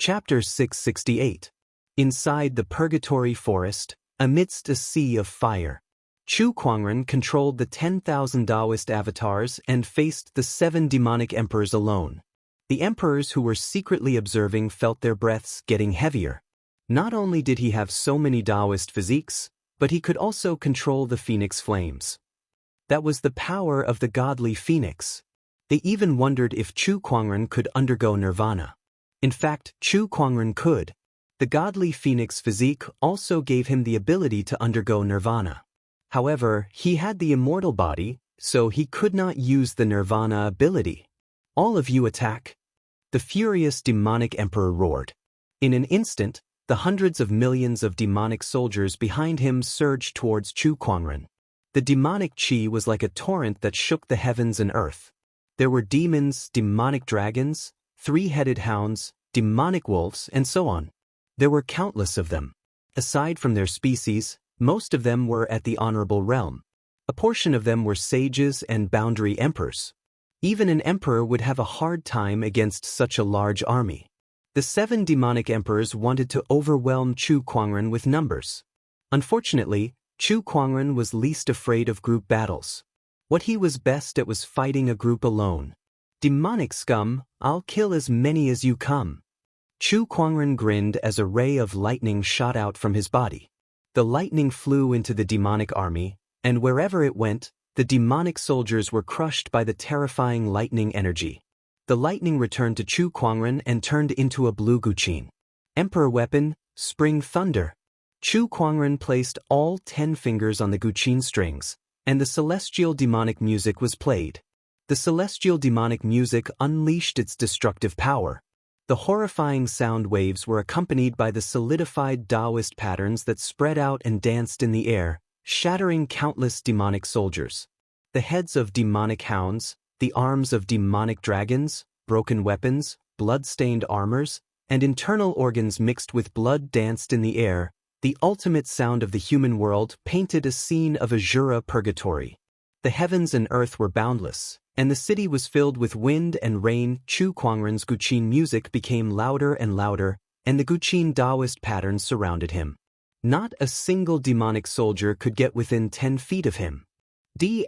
Chapter 668. Inside the Purgatory Forest, amidst a sea of fire. Chu Kuangren controlled the 10,000 Daoist avatars and faced the 7 demonic emperors alone. The emperors who were secretly observing felt their breaths getting heavier. Not only did he have so many Daoist physiques, but he could also control the phoenix flames. That was the power of the godly phoenix. They even wondered if Chu Kuangren could undergo nirvana. In fact, Chu Kuangren could. The godly phoenix physique also gave him the ability to undergo nirvana. However, he had the immortal body, so he could not use the nirvana ability. "All of you attack!" The furious demonic emperor roared. In an instant, the hundreds of millions of demonic soldiers behind him surged towards Chu Kuangren. The demonic chi was like a torrent that shook the heavens and earth. There were demons, demonic dragons, 3-headed hounds, demonic wolves, and so on. There were countless of them. Aside from their species, most of them were at the honorable realm. A portion of them were sages and boundary emperors. Even an emperor would have a hard time against such a large army. The 7 demonic emperors wanted to overwhelm Chu Kuangren with numbers. Unfortunately, Chu Kuangren was least afraid of group battles. What he was best at was fighting a group alone. "Demonic scum, I'll kill as many as you come." Chu Kuangren grinned as a ray of lightning shot out from his body. The lightning flew into the demonic army, and wherever it went, the demonic soldiers were crushed by the terrifying lightning energy. The lightning returned to Chu Kuangren and turned into a blue guqin. Emperor weapon, Spring Thunder. Chu Kuangren placed all 10 fingers on the guqin strings, and the celestial demonic music was played. The celestial demonic music unleashed its destructive power. The horrifying sound waves were accompanied by the solidified Daoist patterns that spread out and danced in the air, shattering countless demonic soldiers. The heads of demonic hounds, the arms of demonic dragons, broken weapons, blood-stained armors, and internal organs mixed with blood danced in the air. The ultimate sound of the human world painted a scene of Azura purgatory. The heavens and earth were boundless, and the city was filled with wind and rain. Chu Kuangren's guqin music became louder and louder, and the guqin Daoist patterns surrounded him. Not a single demonic soldier could get within 10 feet of him. D*****.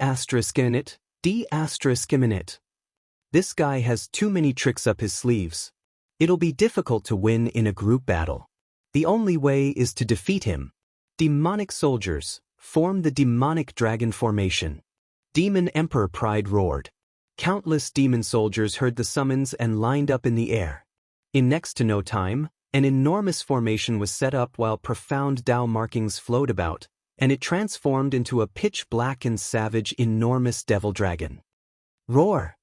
This guy has too many tricks up his sleeves. It'll be difficult to win in a group battle. The only way is to defeat him. Demonic soldiers, form the demonic dragon formation. Demon Emperor Pride roared. Countless demon soldiers heard the summons and lined up in the air. In next to no time, an enormous formation was set up while profound Dao markings flowed about, and it transformed into a pitch-black and savage enormous devil dragon. Roar!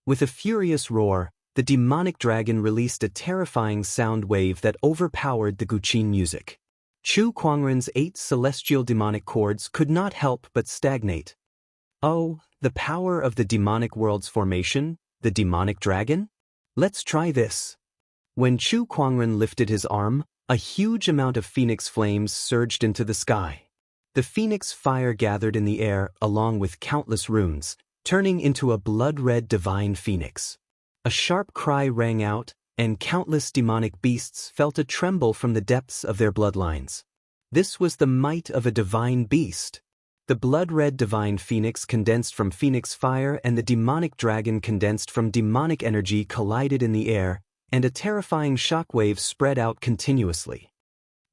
With a furious roar, the demonic dragon released a terrifying sound wave that overpowered the guqin music. Chu Kuangren's 8 celestial demonic chords could not help but stagnate. Oh, the power of the demonic world's formation, the demonic dragon? Let's try this. When Chu Kuangren lifted his arm, a huge amount of phoenix flames surged into the sky. The phoenix fire gathered in the air along with countless runes, turning into a blood-red divine phoenix. A sharp cry rang out, and countless demonic beasts felt a tremble from the depths of their bloodlines. This was the might of a divine beast. The blood-red divine phoenix condensed from phoenix fire and the demonic dragon condensed from demonic energy collided in the air, and a terrifying shockwave spread out continuously.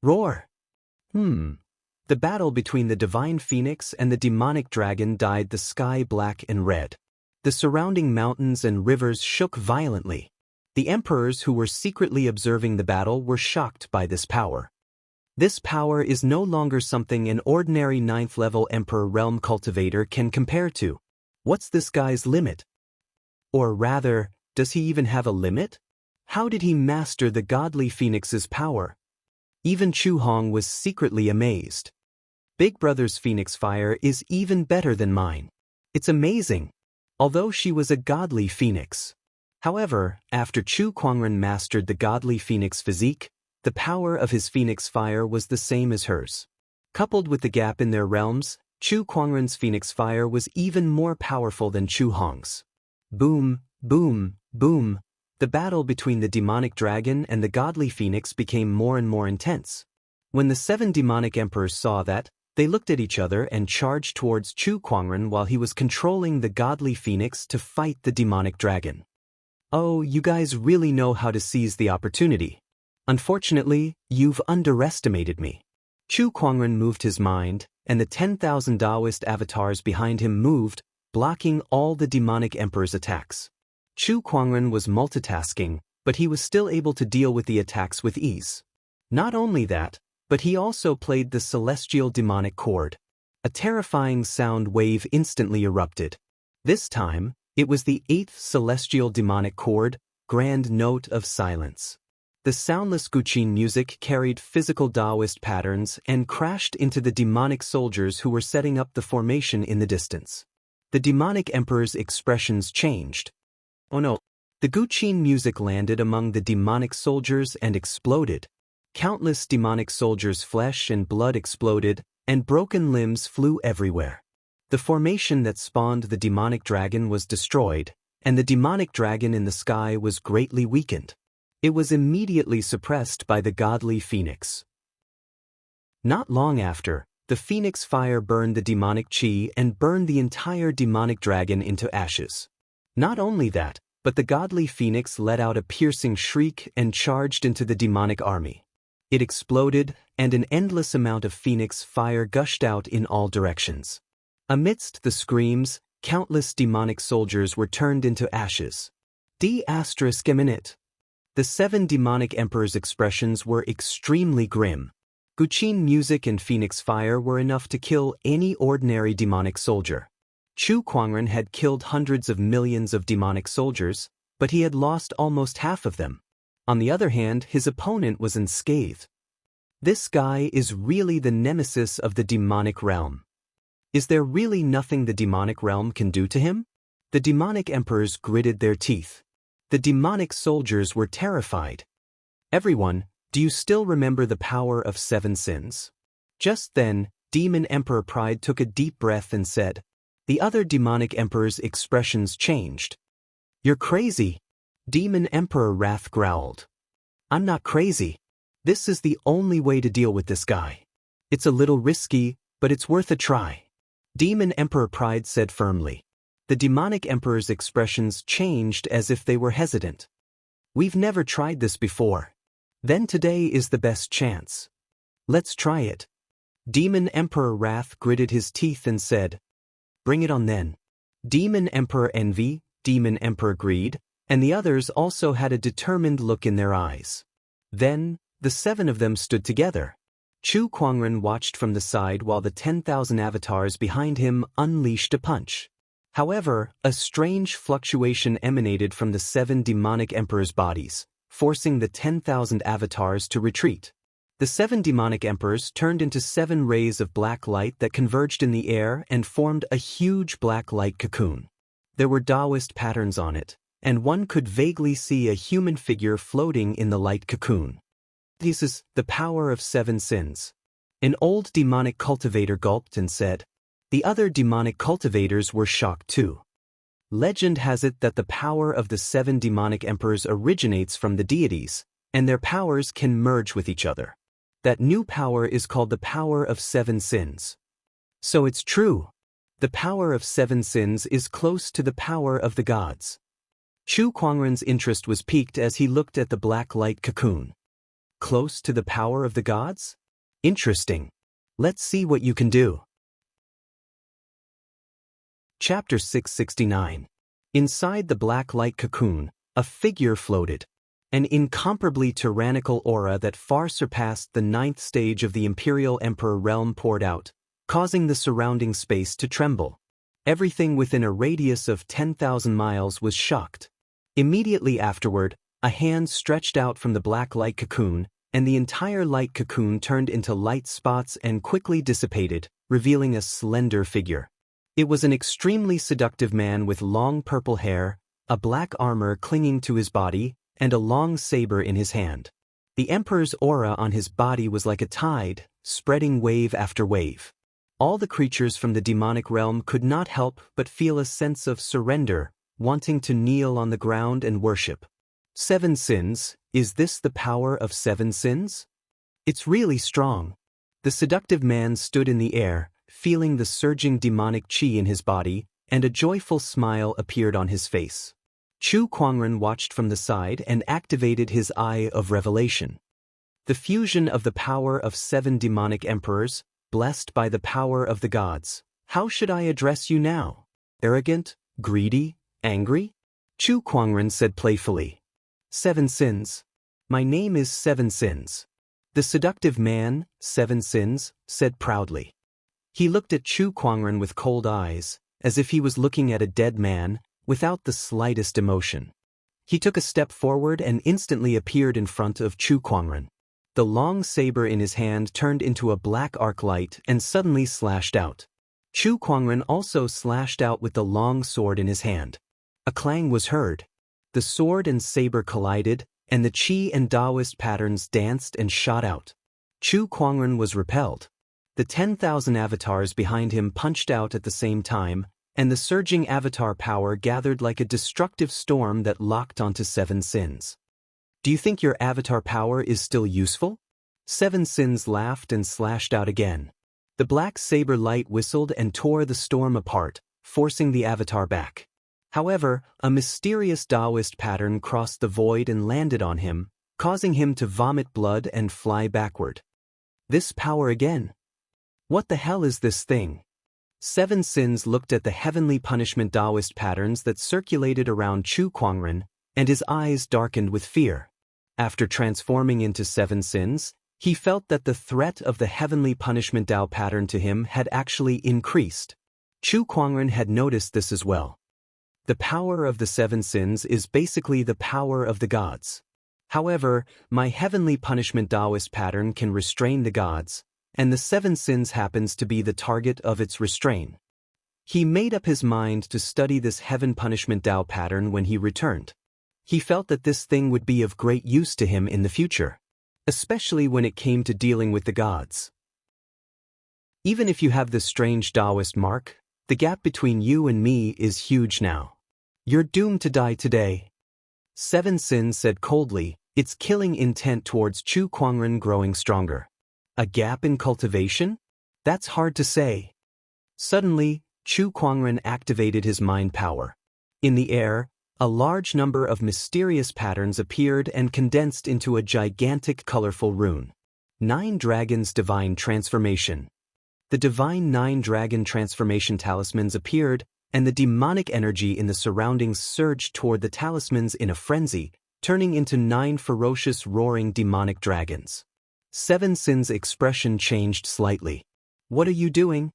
Roar! The battle between the divine phoenix and the demonic dragon dyed the sky black and red. The surrounding mountains and rivers shook violently. The emperors who were secretly observing the battle were shocked by this power. This power is no longer something an ordinary 9th-level Emperor Realm cultivator can compare to. What's this guy's limit? Or rather, does he even have a limit? How did he master the godly phoenix's power? Even Chu Hong was secretly amazed. Big Brother's phoenix fire is even better than mine. It's amazing. Although she was a godly phoenix. However, after Chu Kuangren mastered the godly phoenix physique, the power of his phoenix fire was the same as hers. Coupled with the gap in their realms, Chu Kuangren's phoenix fire was even more powerful than Chu Hong's. Boom, boom, boom. The battle between the demonic dragon and the godly phoenix became more and more intense. When the 7 demonic emperors saw that, they looked at each other and charged towards Chu Kuangren while he was controlling the godly phoenix to fight the demonic dragon. Oh, you guys really know how to seize the opportunity. Unfortunately, you've underestimated me. Chu Kuangren moved his mind, and the 10,000 Daoist avatars behind him moved, blocking all the demonic emperor's attacks. Chu Kuangren was multitasking, but he was still able to deal with the attacks with ease. Not only that, but he also played the celestial demonic chord. A terrifying sound wave instantly erupted. This time, it was the 8th celestial demonic chord, grand note of silence. The soundless Guqin music carried physical Daoist patterns and crashed into the demonic soldiers who were setting up the formation in the distance. The demonic emperor's expressions changed. Oh no! The Guqin music landed among the demonic soldiers and exploded. Countless demonic soldiers' flesh and blood exploded, and broken limbs flew everywhere. The formation that spawned the demonic dragon was destroyed, and the demonic dragon in the sky was greatly weakened. It was immediately suppressed by the godly phoenix. Not long after, the phoenix fire burned the demonic chi and burned the entire demonic dragon into ashes. Not only that, but the godly phoenix let out a piercing shriek and charged into the demonic army. It exploded, and an endless amount of phoenix fire gushed out in all directions. Amidst the screams, countless demonic soldiers were turned into ashes. ****. The 7 demonic emperors' expressions were extremely grim. Guqin music and phoenix fire were enough to kill any ordinary demonic soldier. Chu Kuangren had killed hundreds of millions of demonic soldiers, but he had lost almost half of them. On the other hand, his opponent was unscathed. This guy is really the nemesis of the demonic realm. Is there really nothing the demonic realm can do to him? The demonic emperors gritted their teeth. The demonic soldiers were terrified. Everyone, do you still remember the power of 7 sins? Just then, Demon Emperor Pride took a deep breath and said. The other demonic emperor's expressions changed. You're crazy. Demon Emperor Wrath growled. I'm not crazy. This is the only way to deal with this guy. It's a little risky, but it's worth a try. Demon Emperor Pride said firmly. The demonic emperor's expressions changed as if they were hesitant. We've never tried this before. Then today is the best chance. Let's try it. Demon Emperor Wrath gritted his teeth and said. Bring it on then. Demon Emperor Envy, Demon Emperor Greed, and the others also had a determined look in their eyes. Then, the 7 of them stood together. Chu Kuangren watched from the side while the 10,000 avatars behind him unleashed a punch. However, a strange fluctuation emanated from the 7 demonic emperors' bodies, forcing the 10,000 avatars to retreat. The 7 demonic emperors turned into 7 rays of black light that converged in the air and formed a huge black light cocoon. There were Daoist patterns on it, and one could vaguely see a human figure floating in the light cocoon. This is the power of 7 sins. An old demonic cultivator gulped and said. The other demonic cultivators were shocked too. Legend has it that the power of the 7 demonic emperors originates from the deities, and their powers can merge with each other. That new power is called the power of 7 sins. So it's true. The power of 7 sins is close to the power of the gods. Chu Kuangren's interest was piqued as he looked at the black light cocoon. Close to the power of the gods? Interesting. Let's see what you can do. Chapter 669. Inside the black light cocoon, a figure floated. An incomparably tyrannical aura that far surpassed the 9th stage of the Imperial Emperor realm poured out, causing the surrounding space to tremble. Everything within a radius of 10,000 miles was shocked. Immediately afterward, a hand stretched out from the black light cocoon, and the entire light cocoon turned into light spots and quickly dissipated, revealing a slender figure. It was an extremely seductive man with long purple hair, a black armor clinging to his body, and a long saber in his hand. The Emperor's aura on his body was like a tide, spreading wave after wave. All the creatures from the demonic realm could not help but feel a sense of surrender, wanting to kneel on the ground and worship. 7 sins, is this the power of 7 sins? It's really strong. The seductive man stood in the air, feeling the surging demonic qi in his body, and a joyful smile appeared on his face. Chu Kuangren watched from the side and activated his eye of revelation. The fusion of the power of 7 demonic emperors, blessed by the power of the gods. How should I address you now? Arrogant, greedy, angry? Chu Kuangren said playfully. 7 sins. My name is 7 sins. The seductive man, 7 sins, said proudly. He looked at Chu Kuangren with cold eyes, as if he was looking at a dead man, without the slightest emotion. He took a step forward and instantly appeared in front of Chu Kuangren. The long saber in his hand turned into a black arc light and suddenly slashed out. Chu Kuangren also slashed out with the long sword in his hand. A clang was heard. The sword and saber collided, and the qi and Daoist patterns danced and shot out. Chu Kuangren was repelled. The 10,000 avatars behind him punched out at the same time, and the surging avatar power gathered like a destructive storm that locked onto 7 sins. Do you think your avatar power is still useful? 7 sins laughed and slashed out again. The black saber light whistled and tore the storm apart, forcing the avatar back. However, a mysterious Daoist pattern crossed the void and landed on him, causing him to vomit blood and fly backward. This power again. What the hell is this thing? 7 sins looked at the heavenly punishment Daoist patterns that circulated around Chu Kuangren, and his eyes darkened with fear. After transforming into 7 sins, he felt that the threat of the heavenly punishment Dao pattern to him had actually increased. Chu Kuangren had noticed this as well. The power of the 7 sins is basically the power of the gods. However, my heavenly punishment Daoist pattern can restrain the gods, and the 7 sins happens to be the target of its restraint. He made up his mind to study this heaven punishment Dao pattern when he returned. He felt that this thing would be of great use to him in the future, especially when it came to dealing with the gods. Even if you have this strange Daoist mark, the gap between you and me is huge now. You're doomed to die today. 7 sins said coldly, its killing intent towards Chu Kuangren growing stronger. A gap in cultivation? That's hard to say. Suddenly, Chu Kuangren activated his mind power. In the air, a large number of mysterious patterns appeared and condensed into a gigantic colorful rune. 9 Dragons Divine Transformation. The divine 9 dragon transformation talismans appeared, and the demonic energy in the surroundings surged toward the talismans in a frenzy, turning into 9 ferocious roaring demonic dragons. 7 sins' expression changed slightly. What are you doing?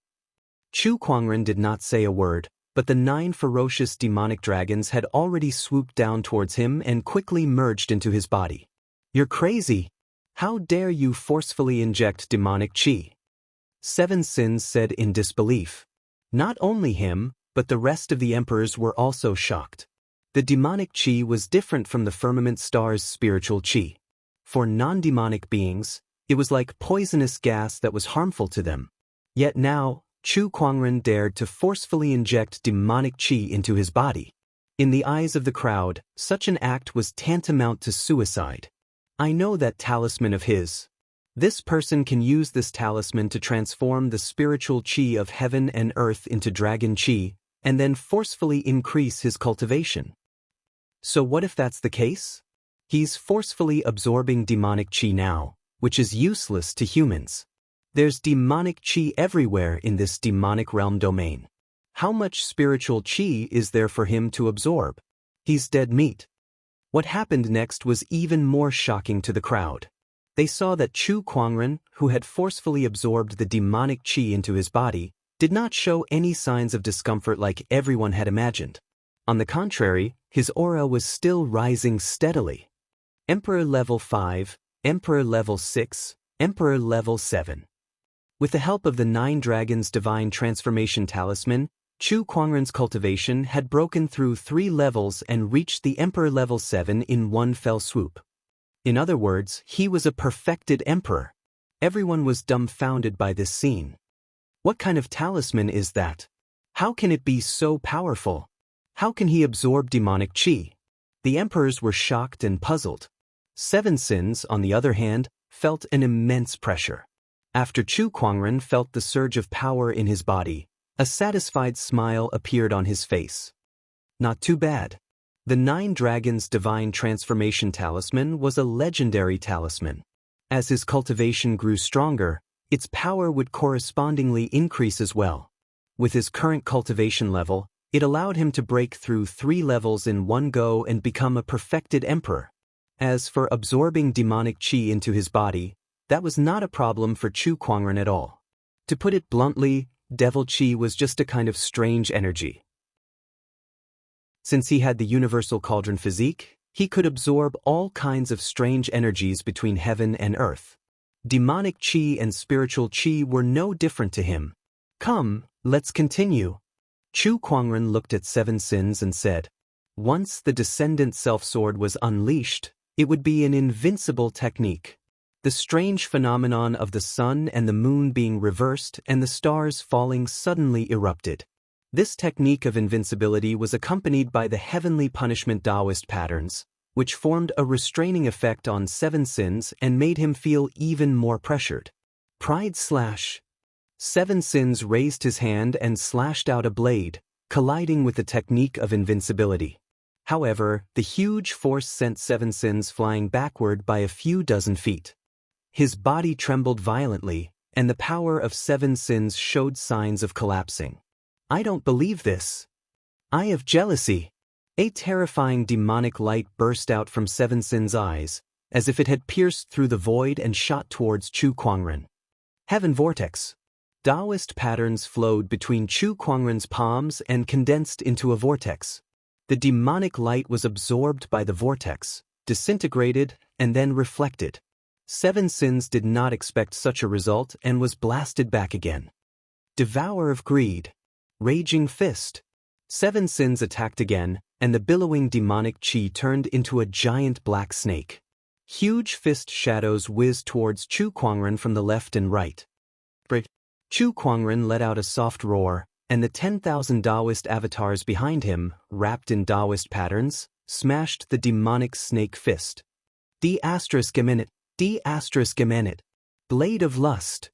Chu Kuangren did not say a word, but the 9 ferocious demonic dragons had already swooped down towards him and quickly merged into his body. You're crazy! How dare you forcefully inject demonic qi? 7 sins said in disbelief. Not only him, but the rest of the emperors were also shocked. The demonic qi was different from the firmament star's spiritual qi. For non-demonic beings, it was like poisonous gas that was harmful to them. Yet now, Chu Kuangren dared to forcefully inject demonic qi into his body. In the eyes of the crowd, such an act was tantamount to suicide. I know that talisman of his. This person can use this talisman to transform the spiritual qi of heaven and earth into dragon qi, and then forcefully increase his cultivation. So what if that's the case? He's forcefully absorbing demonic qi now, which is useless to humans. There's demonic qi everywhere in this demonic realm domain. How much spiritual qi is there for him to absorb? He's dead meat. What happened next was even more shocking to the crowd. They saw that Chu Kuangren, who had forcefully absorbed the demonic qi into his body, did not show any signs of discomfort like everyone had imagined. On the contrary, his aura was still rising steadily. Emperor level 5, Emperor level 6, Emperor level 7. With the help of the 9 Dragons Divine Transformation Talisman, Chu Kuangren's cultivation had broken through 3 levels and reached the Emperor level 7 in one fell swoop. In other words, he was a perfected emperor. Everyone was dumbfounded by this scene. What kind of talisman is that? How can it be so powerful? How can he absorb demonic qi? The emperors were shocked and puzzled. Seven Sins, on the other hand, felt an immense pressure. After Chu Kuangren felt the surge of power in his body, a satisfied smile appeared on his face. Not too bad. The Nine Dragons' Divine Transformation Talisman was a legendary talisman. As his cultivation grew stronger, its power would correspondingly increase as well. With his current cultivation level, it allowed him to break through 3 levels in one go and become a perfected emperor. As for absorbing demonic qi into his body, that was not a problem for Chu Kuangren at all. To put it bluntly, devil qi was just a kind of strange energy. Since he had the universal cauldron physique, he could absorb all kinds of strange energies between heaven and earth. Demonic qi and spiritual qi were no different to him. Come, let's continue. Chu Kuangren looked at Seven Sins and said, once the descendant self-sword was unleashed, it would be an invincible technique. The strange phenomenon of the sun and the moon being reversed and the stars falling suddenly erupted. This technique of invincibility was accompanied by the heavenly punishment Daoist patterns, which formed a restraining effect on Seven Sins and made him feel even more pressured. Pride slash. Seven Sins raised his hand and slashed out a blade, colliding with the technique of invincibility. However, the huge force sent Seven Sins flying backward by a few dozen feet. His body trembled violently, and the power of Seven Sins showed signs of collapsing. I don't believe this. Eye of jealousy. A terrifying demonic light burst out from Seven Sins' eyes, as if it had pierced through the void and shot towards Chu Kuangren. Heaven vortex. Daoist patterns flowed between Chu Kuangren's palms and condensed into a vortex. The demonic light was absorbed by the vortex, disintegrated, and then reflected. Seven Sins did not expect such a result and was blasted back again. Devour of greed. Raging fist. Seven Sins attacked again, and the billowing demonic qi turned into a giant black snake. Huge fist shadows whizzed towards Chu Kuangren from the left and right. Chu Kuangren let out a soft roar, and the 10,000 Daoist avatars behind him, wrapped in Daoist patterns, smashed the demonic snake fist. D****. Blade of Lust.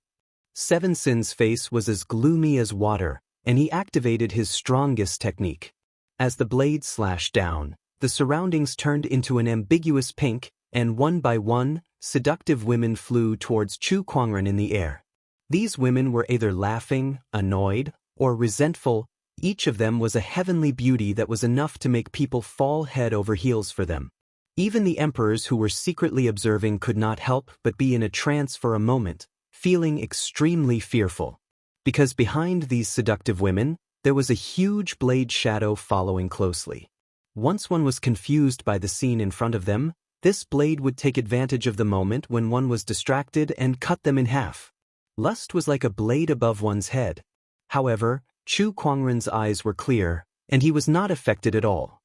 Seven Sins' face was as gloomy as water, and he activated his strongest technique. As the blade slashed down, the surroundings turned into an ambiguous pink, and one by one, seductive women flew towards Chu Kuangren in the air. These women were either laughing, annoyed, or resentful. Each of them was a heavenly beauty that was enough to make people fall head over heels for them. Even the emperors who were secretly observing could not help but be in a trance for a moment, feeling extremely fearful. Because behind these seductive women, there was a huge blade shadow following closely. Once one was confused by the scene in front of them, this blade would take advantage of the moment when one was distracted and cut them in half. Lust was like a blade above one's head. However, Chu Kuangren's eyes were clear, and he was not affected at all.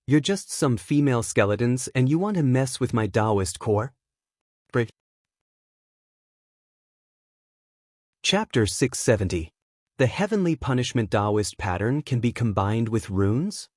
You're just some female skeletons and you want to mess with my Daoist core? Chapter 670. The Heavenly Punishment Daoist Pattern Can Be Combined with Runes?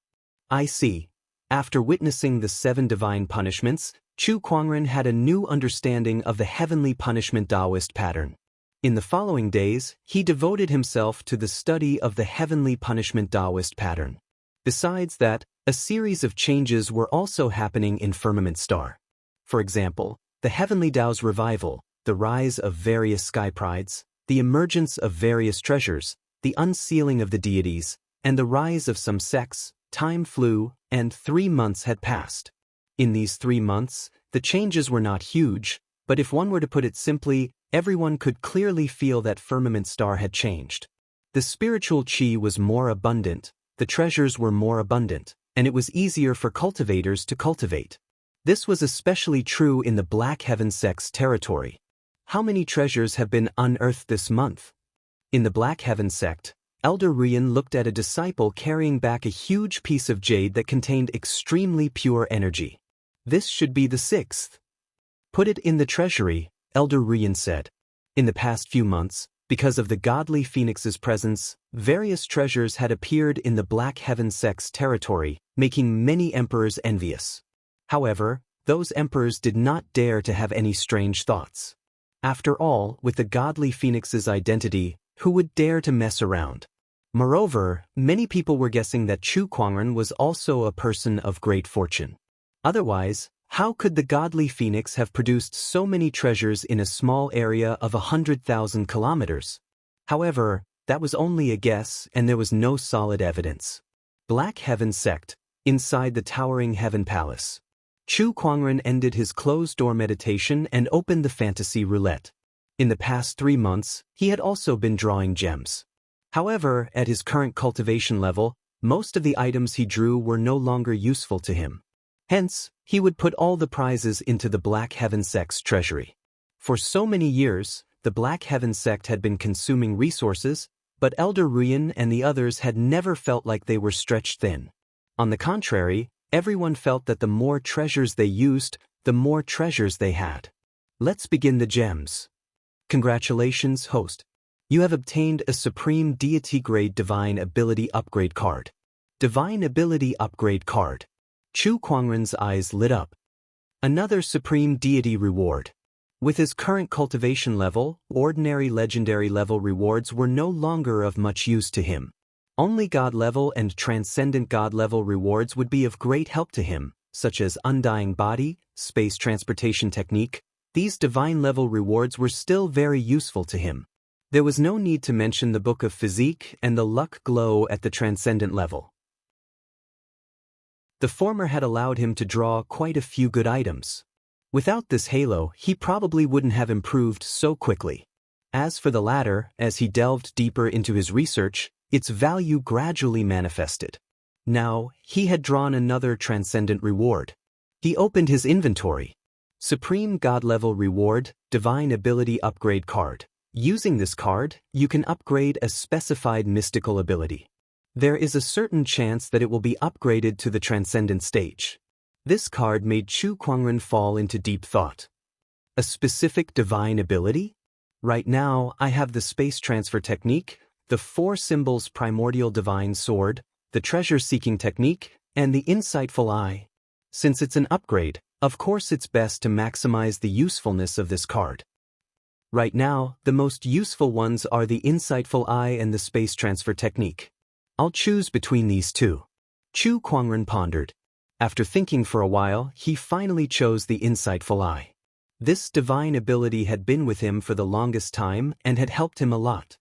I see. After witnessing the 7 divine punishments, Chu Kuangren had a new understanding of the Heavenly Punishment Daoist pattern. In the following days, he devoted himself to the study of the Heavenly Punishment Daoist pattern. Besides that, a series of changes were also happening in Firmament Star. For example, the Heavenly Dao's revival, the rise of various sky prides, the emergence of various treasures, the unsealing of the deities, and the rise of some sects. Time flew, and 3 months had passed. In these 3 months, the changes were not huge, but if one were to put it simply, everyone could clearly feel that Firmament Star had changed. The spiritual qi was more abundant, the treasures were more abundant, and it was easier for cultivators to cultivate. This was especially true in the Black Heaven sect's territory. How many treasures have been unearthed this month? In the Black Heaven sect, Elder Ruyan looked at a disciple carrying back a huge piece of jade that contained extremely pure energy. This should be the 6th. Put it in the treasury, Elder Ruyan said. In the past few months, Because of the godly phoenix's presence, various treasures had appeared in the Black Heaven sect's territory, making many emperors envious. However, those emperors did not dare to have any strange thoughts. After all, with the godly phoenix's identity, who would dare to mess around? Moreover, many people were guessing that Chu Kuangren was also a person of great fortune. Otherwise, how could the godly phoenix have produced so many treasures in a small area of 100,000 kilometers? However, that was only a guess and there was no solid evidence. Black Heaven Sect, inside the towering Heaven Palace. Chu Kuangren ended his closed-door meditation and opened the fantasy roulette. In the past 3 months, he had also been drawing gems. However, at his current cultivation level, most of the items he drew were no longer useful to him. Hence, he would put all the prizes into the Black Heaven Sect's treasury. For so many years, the Black Heaven Sect had been consuming resources, but Elder Ruyan and the others had never felt like they were stretched thin. On the contrary, everyone felt that the more treasures they used, the more treasures they had. Let's begin the gems. Congratulations, host. You have obtained a Supreme Deity Grade Divine Ability Upgrade card. Divine Ability Upgrade card. Chu Kuangren's eyes lit up. Another Supreme Deity reward. With his current cultivation level, ordinary legendary level rewards were no longer of much use to him. Only God level and transcendent God level rewards would be of great help to him, such as Undying Body, Space Transportation Technique. These divine level rewards were still very useful to him. There was no need to mention the Book of Physique and the Luck Glow at the transcendent level. The former had allowed him to draw quite a few good items. Without this halo, he probably wouldn't have improved so quickly. As for the latter, as he delved deeper into his research, its value gradually manifested. Now, he had drawn another transcendent reward. He opened his inventory. Supreme God Level Reward, Divine Ability Upgrade card. Using this card, you can upgrade a specified mystical ability. There is a certain chance that it will be upgraded to the transcendent stage. This card made Chu Kuangren fall into deep thought. A specific divine ability? Right now, I have the Space Transfer Technique, the 4 Symbols Primordial Divine Sword, the Treasure-Seeking Technique, and the Insightful Eye. Since it's an upgrade, of course it's best to maximize the usefulness of this card. Right now, the most useful ones are the Insightful Eye and the Space Transfer Technique. I'll choose between these two. Chu Kuangren pondered. After thinking for a while, he finally chose the Insightful Eye. This divine ability had been with him for the longest time and had helped him a lot.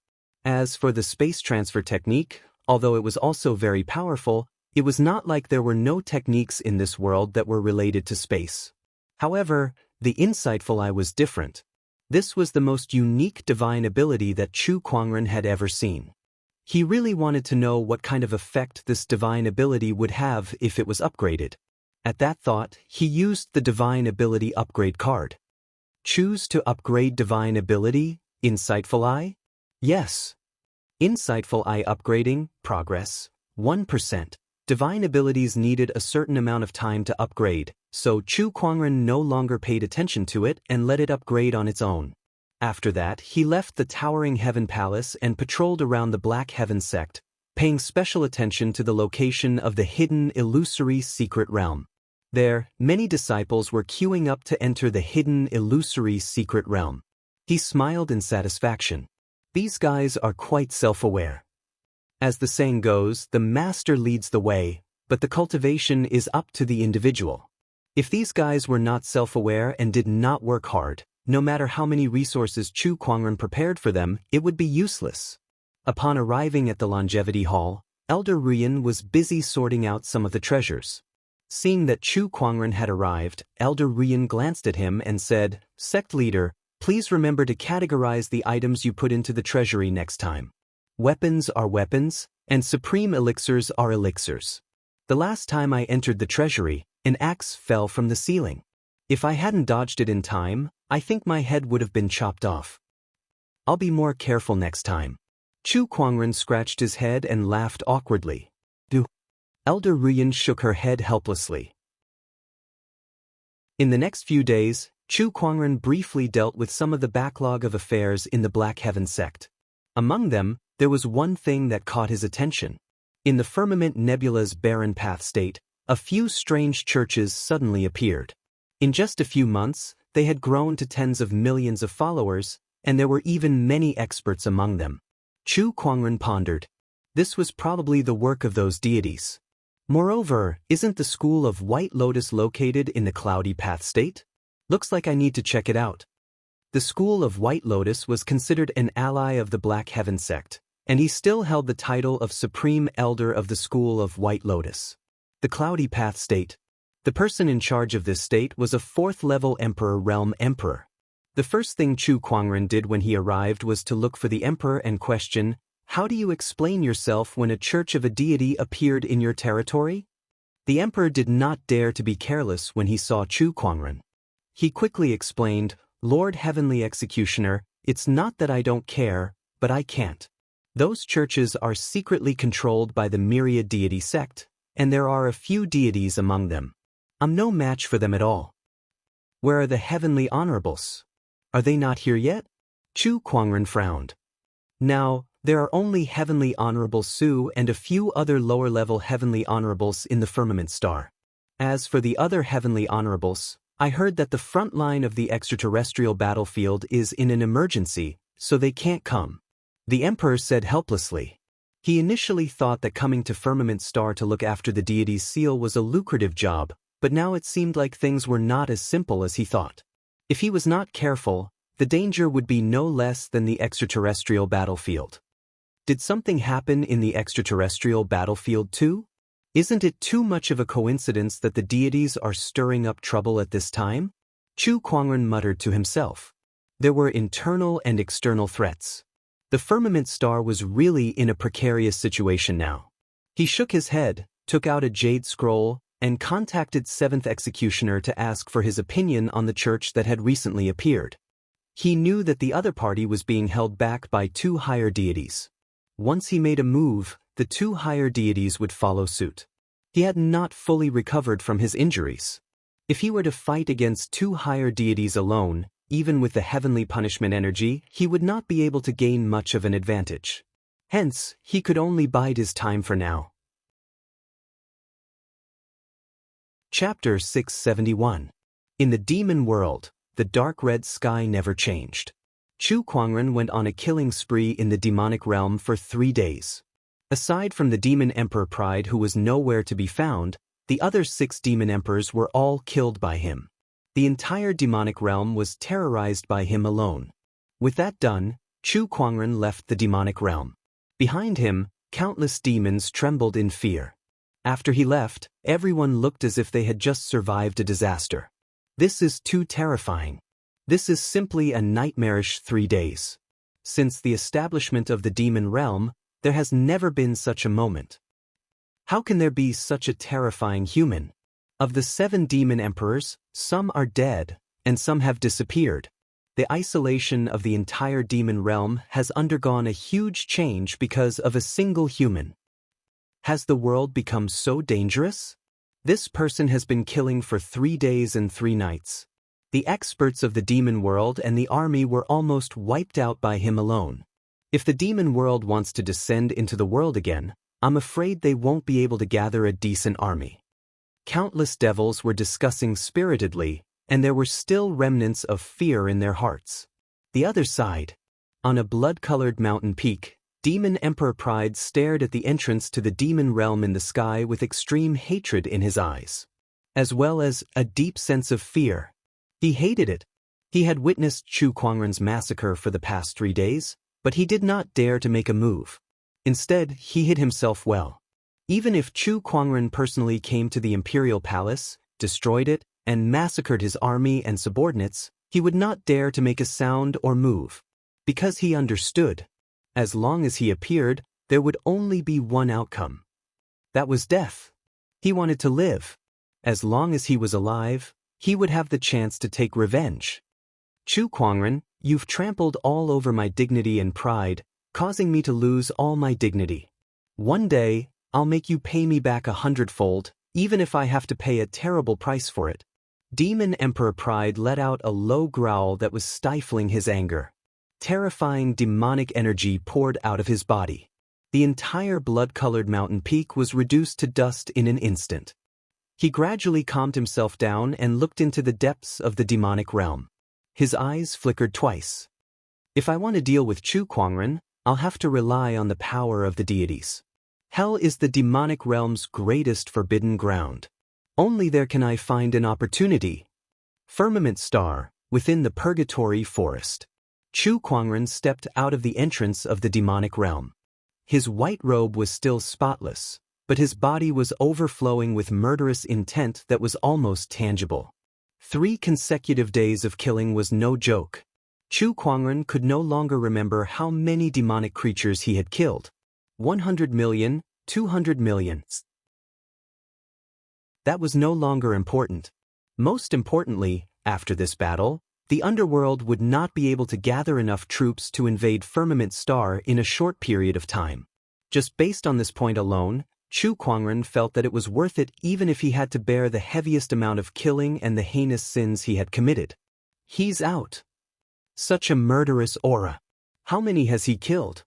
As for the Space Transfer Technique, although it was also very powerful, it was not like there were no techniques in this world that were related to space. However, the Insightful Eye was different. This was the most unique divine ability that Chu Kuangren had ever seen. He really wanted to know what kind of effect this divine ability would have if it was upgraded. At that thought, he used the Divine Ability Upgrade card. Choose to upgrade Divine Ability, Insightful Eye? Yes. Insightful Eye upgrading, progress, 1%. Divine abilities needed a certain amount of time to upgrade, so Chu Kuangren no longer paid attention to it and let it upgrade on its own. After that, he left the towering Heaven Palace and patrolled around the Black Heaven Sect, paying special attention to the location of the hidden illusory secret realm. There, many disciples were queuing up to enter the hidden illusory secret realm. He smiled in satisfaction. These guys are quite self-aware. As the saying goes, the master leads the way, but the cultivation is up to the individual. If these guys were not self-aware and did not work hard, no matter how many resources Chu Kuangren prepared for them, it would be useless. Upon arriving at the Longevity Hall, Elder Ruyan was busy sorting out some of the treasures. Seeing that Chu Kuangren had arrived, Elder Ruyan glanced at him and said, "Sect leader, please remember to categorize the items you put into the treasury next time. Weapons are weapons, and supreme elixirs are elixirs. The last time I entered the treasury, an axe fell from the ceiling. If I hadn't dodged it in time, I think my head would have been chopped off. I'll be more careful next time." Chu Kuangren scratched his head and laughed awkwardly. "Do?" Elder Ruyan shook her head helplessly. In the next few days, Chu Kuangren briefly dealt with some of the backlog of affairs in the Black Heaven Sect. Among them, there was one thing that caught his attention. In the firmament nebula's barren path state, a few strange churches suddenly appeared. In just a few months, they had grown to tens of millions of followers, and there were even many experts among them. Chu Kuangren pondered. This was probably the work of those deities. Moreover, isn't the school of White Lotus located in the cloudy path state? Looks like I need to check it out. The school of White Lotus was considered an ally of the Black Heaven sect, and he still held the title of Supreme Elder of the School of White Lotus. The cloudy path state. The person in charge of this state was a fourth-level Emperor Realm Emperor. The first thing Chu Kuangren did when he arrived was to look for the Emperor and question, "How do you explain yourself when a church of a deity appeared in your territory?" The Emperor did not dare to be careless when he saw Chu Kuangren. He quickly explained, "Lord Heavenly Executioner, it's not that I don't care, but I can't. Those churches are secretly controlled by the myriad deity sect, and there are a few deities among them. I'm no match for them at all." "Where are the Heavenly Honorables? Are they not here yet?" Chu Kuangren frowned. "Now, there are only Heavenly Honorable Su and a few other lower-level Heavenly Honorables in the firmament star. As for the other Heavenly Honorables, I heard that the front line of the extraterrestrial battlefield is in an emergency, so they can't come," the Emperor said helplessly. He initially thought that coming to Firmament Star to look after the deity's seal was a lucrative job, but now it seemed like things were not as simple as he thought. If he was not careful, the danger would be no less than the extraterrestrial battlefield. Did something happen in the extraterrestrial battlefield too? Isn't it too much of a coincidence that the deities are stirring up trouble at this time? Chu Kuangren muttered to himself. There were internal and external threats. The firmament star was really in a precarious situation now. He shook his head, took out a jade scroll, and contacted Seventh Executioner to ask for his opinion on the church that had recently appeared. He knew that the other party was being held back by two higher deities. Once he made a move, the two higher deities would follow suit. He had not fully recovered from his injuries. If he were to fight against two higher deities alone, even with the heavenly punishment energy, he would not be able to gain much of an advantage. Hence, he could only bide his time for now. Chapter 671. In the demon world, the dark red sky never changed. Chu Kuangren went on a killing spree in the demonic realm for 3 days. Aside from the demon emperor Pride, who was nowhere to be found, the other 6 demon emperors were all killed by him. The entire demonic realm was terrorized by him alone. With that done, Chu Kuangren left the demonic realm. Behind him, countless demons trembled in fear. After he left, everyone looked as if they had just survived a disaster. This is too terrifying. This is simply a nightmarish 3 days. Since the establishment of the demon realm, there has never been such a moment. How can there be such a terrifying human? Of the 7 demon emperors, some are dead, and some have disappeared. The isolation of the entire demon realm has undergone a huge change because of a single human. Has the world become so dangerous? This person has been killing for 3 days and 3 nights. The experts of the demon world and the army were almost wiped out by him alone. If the demon world wants to descend into the world again, I'm afraid they won't be able to gather a decent army. Countless devils were discussing spiritedly, and there were still remnants of fear in their hearts. The other side. On a blood-colored mountain peak, Demon Emperor Pride stared at the entrance to the demon realm in the sky with extreme hatred in his eyes, as well as a deep sense of fear. He hated it. He had witnessed Chu Kuangren's massacre for the past 3 days, but he did not dare to make a move. Instead, he hid himself well. Even if Chu Kuangren personally came to the imperial palace, destroyed it, and massacred his army and subordinates, he would not dare to make a sound or move. Because he understood. As long as he appeared, there would only be one outcome. That was death. He wanted to live. As long as he was alive, he would have the chance to take revenge. Chu Kuangren, you've trampled all over my dignity and pride, causing me to lose all my dignity. One day, I'll make you pay me back 100-fold, even if I have to pay a terrible price for it. Demon Emperor Pride let out a low growl that was stifling his anger. Terrifying demonic energy poured out of his body. The entire blood-colored mountain peak was reduced to dust in an instant. He gradually calmed himself down and looked into the depths of the demonic realm. His eyes flickered twice. If I want to deal with Chu Kuangren, I'll have to rely on the power of the deities. Hell is the demonic realm's greatest forbidden ground. Only there can I find an opportunity. Firmament star, within the purgatory forest. Chu Kuangren stepped out of the entrance of the demonic realm. His white robe was still spotless, but his body was overflowing with murderous intent that was almost tangible. 3 consecutive days of killing was no joke. Chu Kuangren could no longer remember how many demonic creatures he had killed. 100 million, 200 million. That was no longer important. Most importantly, after this battle, the underworld would not be able to gather enough troops to invade Firmament Star in a short period of time. Just based on this point alone, Chu Kuangren felt that it was worth it even if he had to bear the heaviest amount of killing and the heinous sins he had committed. He's out. Such a murderous aura. How many has he killed?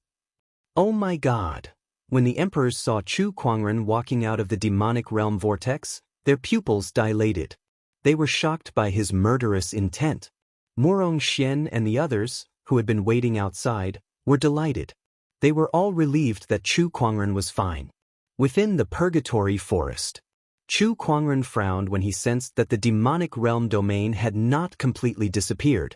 Oh my God. When the emperors saw Chu Kuangren walking out of the demonic realm vortex, their pupils dilated. They were shocked by his murderous intent. Murong Xian and the others, who had been waiting outside, were delighted. They were all relieved that Chu Kuangren was fine. Within the purgatory forest, Chu Kuangren frowned when he sensed that the demonic realm domain had not completely disappeared.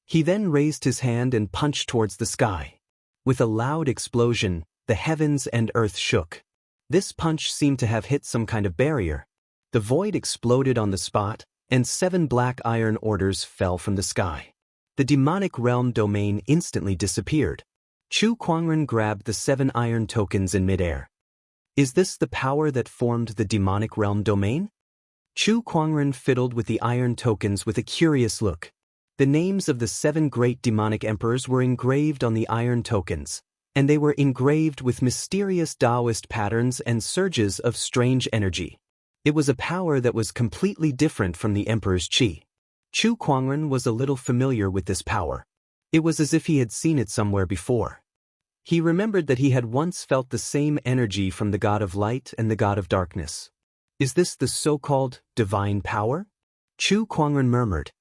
He then raised his hand and punched towards the sky. With a loud explosion, the heavens and earth shook. This punch seemed to have hit some kind of barrier. The void exploded on the spot, and 7 black iron orders fell from the sky. The demonic realm domain instantly disappeared. Chu Kuangren grabbed the 7 iron tokens in midair. Is this the power that formed the demonic realm domain? Chu Kuangren fiddled with the iron tokens with a curious look. The names of the 7 great demonic emperors were engraved on the iron tokens, and they were engraved with mysterious Daoist patterns and surges of strange energy. It was a power that was completely different from the emperor's qi. Chu Kuangren was a little familiar with this power. It was as if he had seen it somewhere before. He remembered that he had once felt the same energy from the god of light and the god of darkness. Is this the so-called divine power? Chu Kuangren murmured.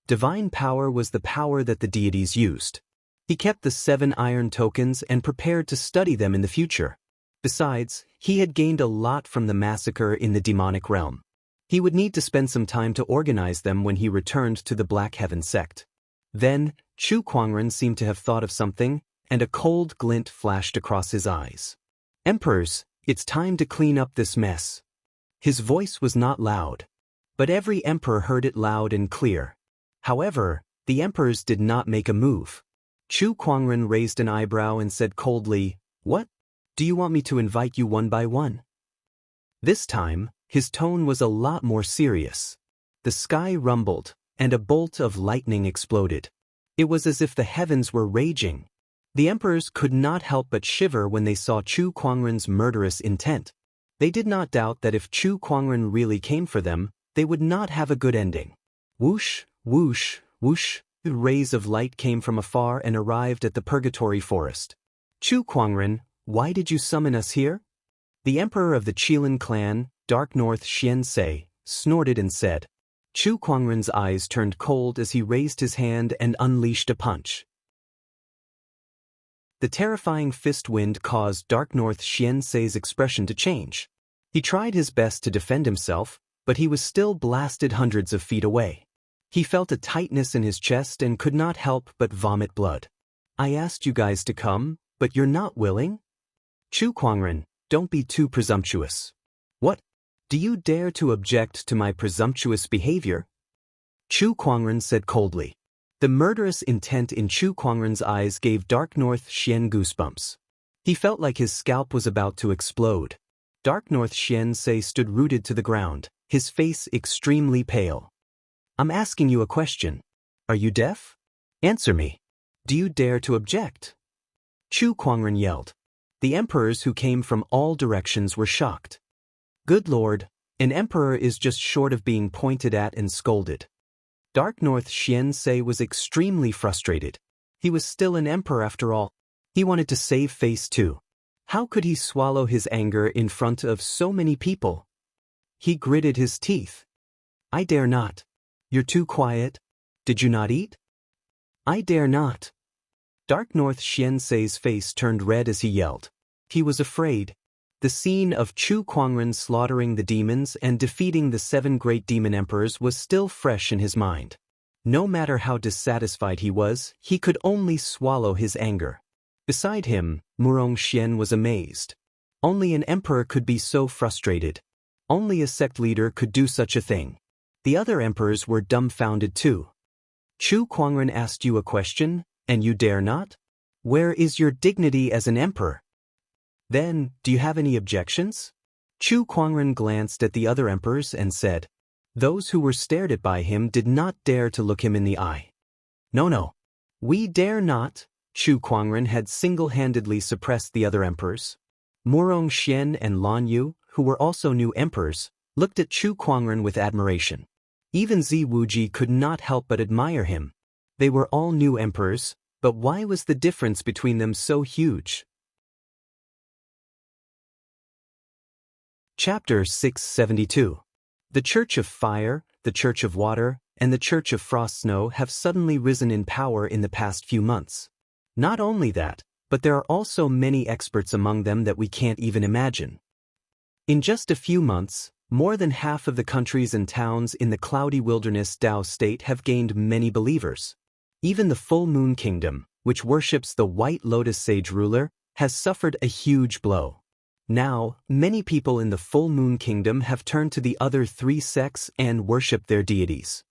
Divine power was the power that the deities used. He kept the 7 iron tokens and prepared to study them in the future. Besides, he had gained a lot from the massacre in the demonic realm. He would need to spend some time to organize them when he returned to the Black Heaven sect. Then, Chu Kuangren seemed to have thought of something, and a cold glint flashed across his eyes. Emperors, it's time to clean up this mess. His voice was not loud, but every emperor heard it loud and clear. However, the emperors did not make a move. Chu Kuangren raised an eyebrow and said coldly, "What? Do you want me to invite you one by one?" This time, his tone was a lot more serious. The sky rumbled, and a bolt of lightning exploded. It was as if the heavens were raging. The emperors could not help but shiver when they saw Chu Kuangren's murderous intent. They did not doubt that if Chu Kuangren really came for them, they would not have a good ending. Whoosh, whoosh, whoosh, rays of light came from afar and arrived at the purgatory forest. Chu Kuangren, why did you summon us here? The emperor of the Qilin clan, Dark North Xianxia, snorted and said. Chu Kuangren's eyes turned cold as he raised his hand and unleashed a punch. The terrifying fist wind caused Dark North Xianxia's expression to change. He tried his best to defend himself, but he was still blasted hundreds of feet away. He felt a tightness in his chest and could not help but vomit blood. I asked you guys to come, but you're not willing? Chu Kuangren, don't be too presumptuous. What? Do you dare to object to my presumptuous behavior? Chu Kuangren said coldly. The murderous intent in Chu Kuangren's eyes gave Dark North Xian goosebumps. He felt like his scalp was about to explode. Dark North Xianxia stood rooted to the ground, his face extremely pale. I'm asking you a question. Are you deaf? Answer me. Do you dare to object? Chu Kuangren yelled. The emperors who came from all directions were shocked. Good Lord, an emperor is just short of being pointed at and scolded. Dark North Xianxia was extremely frustrated. He was still an emperor after all. He wanted to save face too. How could he swallow his anger in front of so many people? He gritted his teeth. I dare not. You're too quiet. Did you not eat? I dare not. Dark North Xianxia's face turned red as he yelled. He was afraid. The scene of Chu Kuangren slaughtering the demons and defeating the 7 great demon emperors was still fresh in his mind. No matter how dissatisfied he was, he could only swallow his anger. Beside him, Murong Xian was amazed. Only an emperor could be so frustrated. Only a sect leader could do such a thing. The other emperors were dumbfounded too. Chu Kuangren asked you a question, and you dare not? Where is your dignity as an emperor? Then, do you have any objections? Chu Kuangren glanced at the other emperors and said. Those who were stared at by him did not dare to look him in the eye. No. We dare not. Chu Kuangren had single-handedly suppressed the other emperors. Murong Xian and Lan Yu, who were also new emperors, looked at Chu Kuangren with admiration. Even Zi Wuji could not help but admire him. They were all new emperors, but why was the difference between them so huge? Chapter 672. The Church of Fire, the Church of Water, and the Church of Frost Snow have suddenly risen in power in the past few months. Not only that, but there are also many experts among them that we can't even imagine. In just a few months, more than half of the countries and towns in the cloudy wilderness Dao state have gained many believers. Even the Full Moon Kingdom, which worships the White Lotus Sage ruler, has suffered a huge blow. Now, many people in the Full Moon Kingdom have turned to the other 3 sects and worship their deities.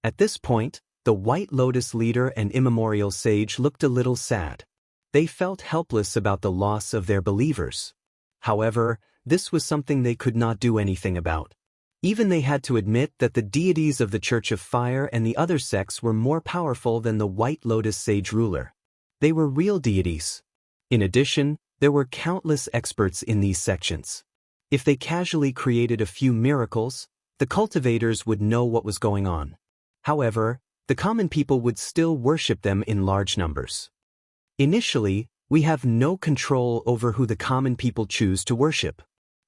At this point, the White Lotus leader and immemorial sage looked a little sad. They felt helpless about the loss of their believers. However, this was something they could not do anything about. Even they had to admit that the deities of the Church of Fire and the other sects were more powerful than the White Lotus Sage ruler. They were real deities. In addition, there were countless experts in these sections. If they casually created a few miracles, the cultivators would know what was going on. However, the common people would still worship them in large numbers. Initially, we have no control over who the common people choose to worship.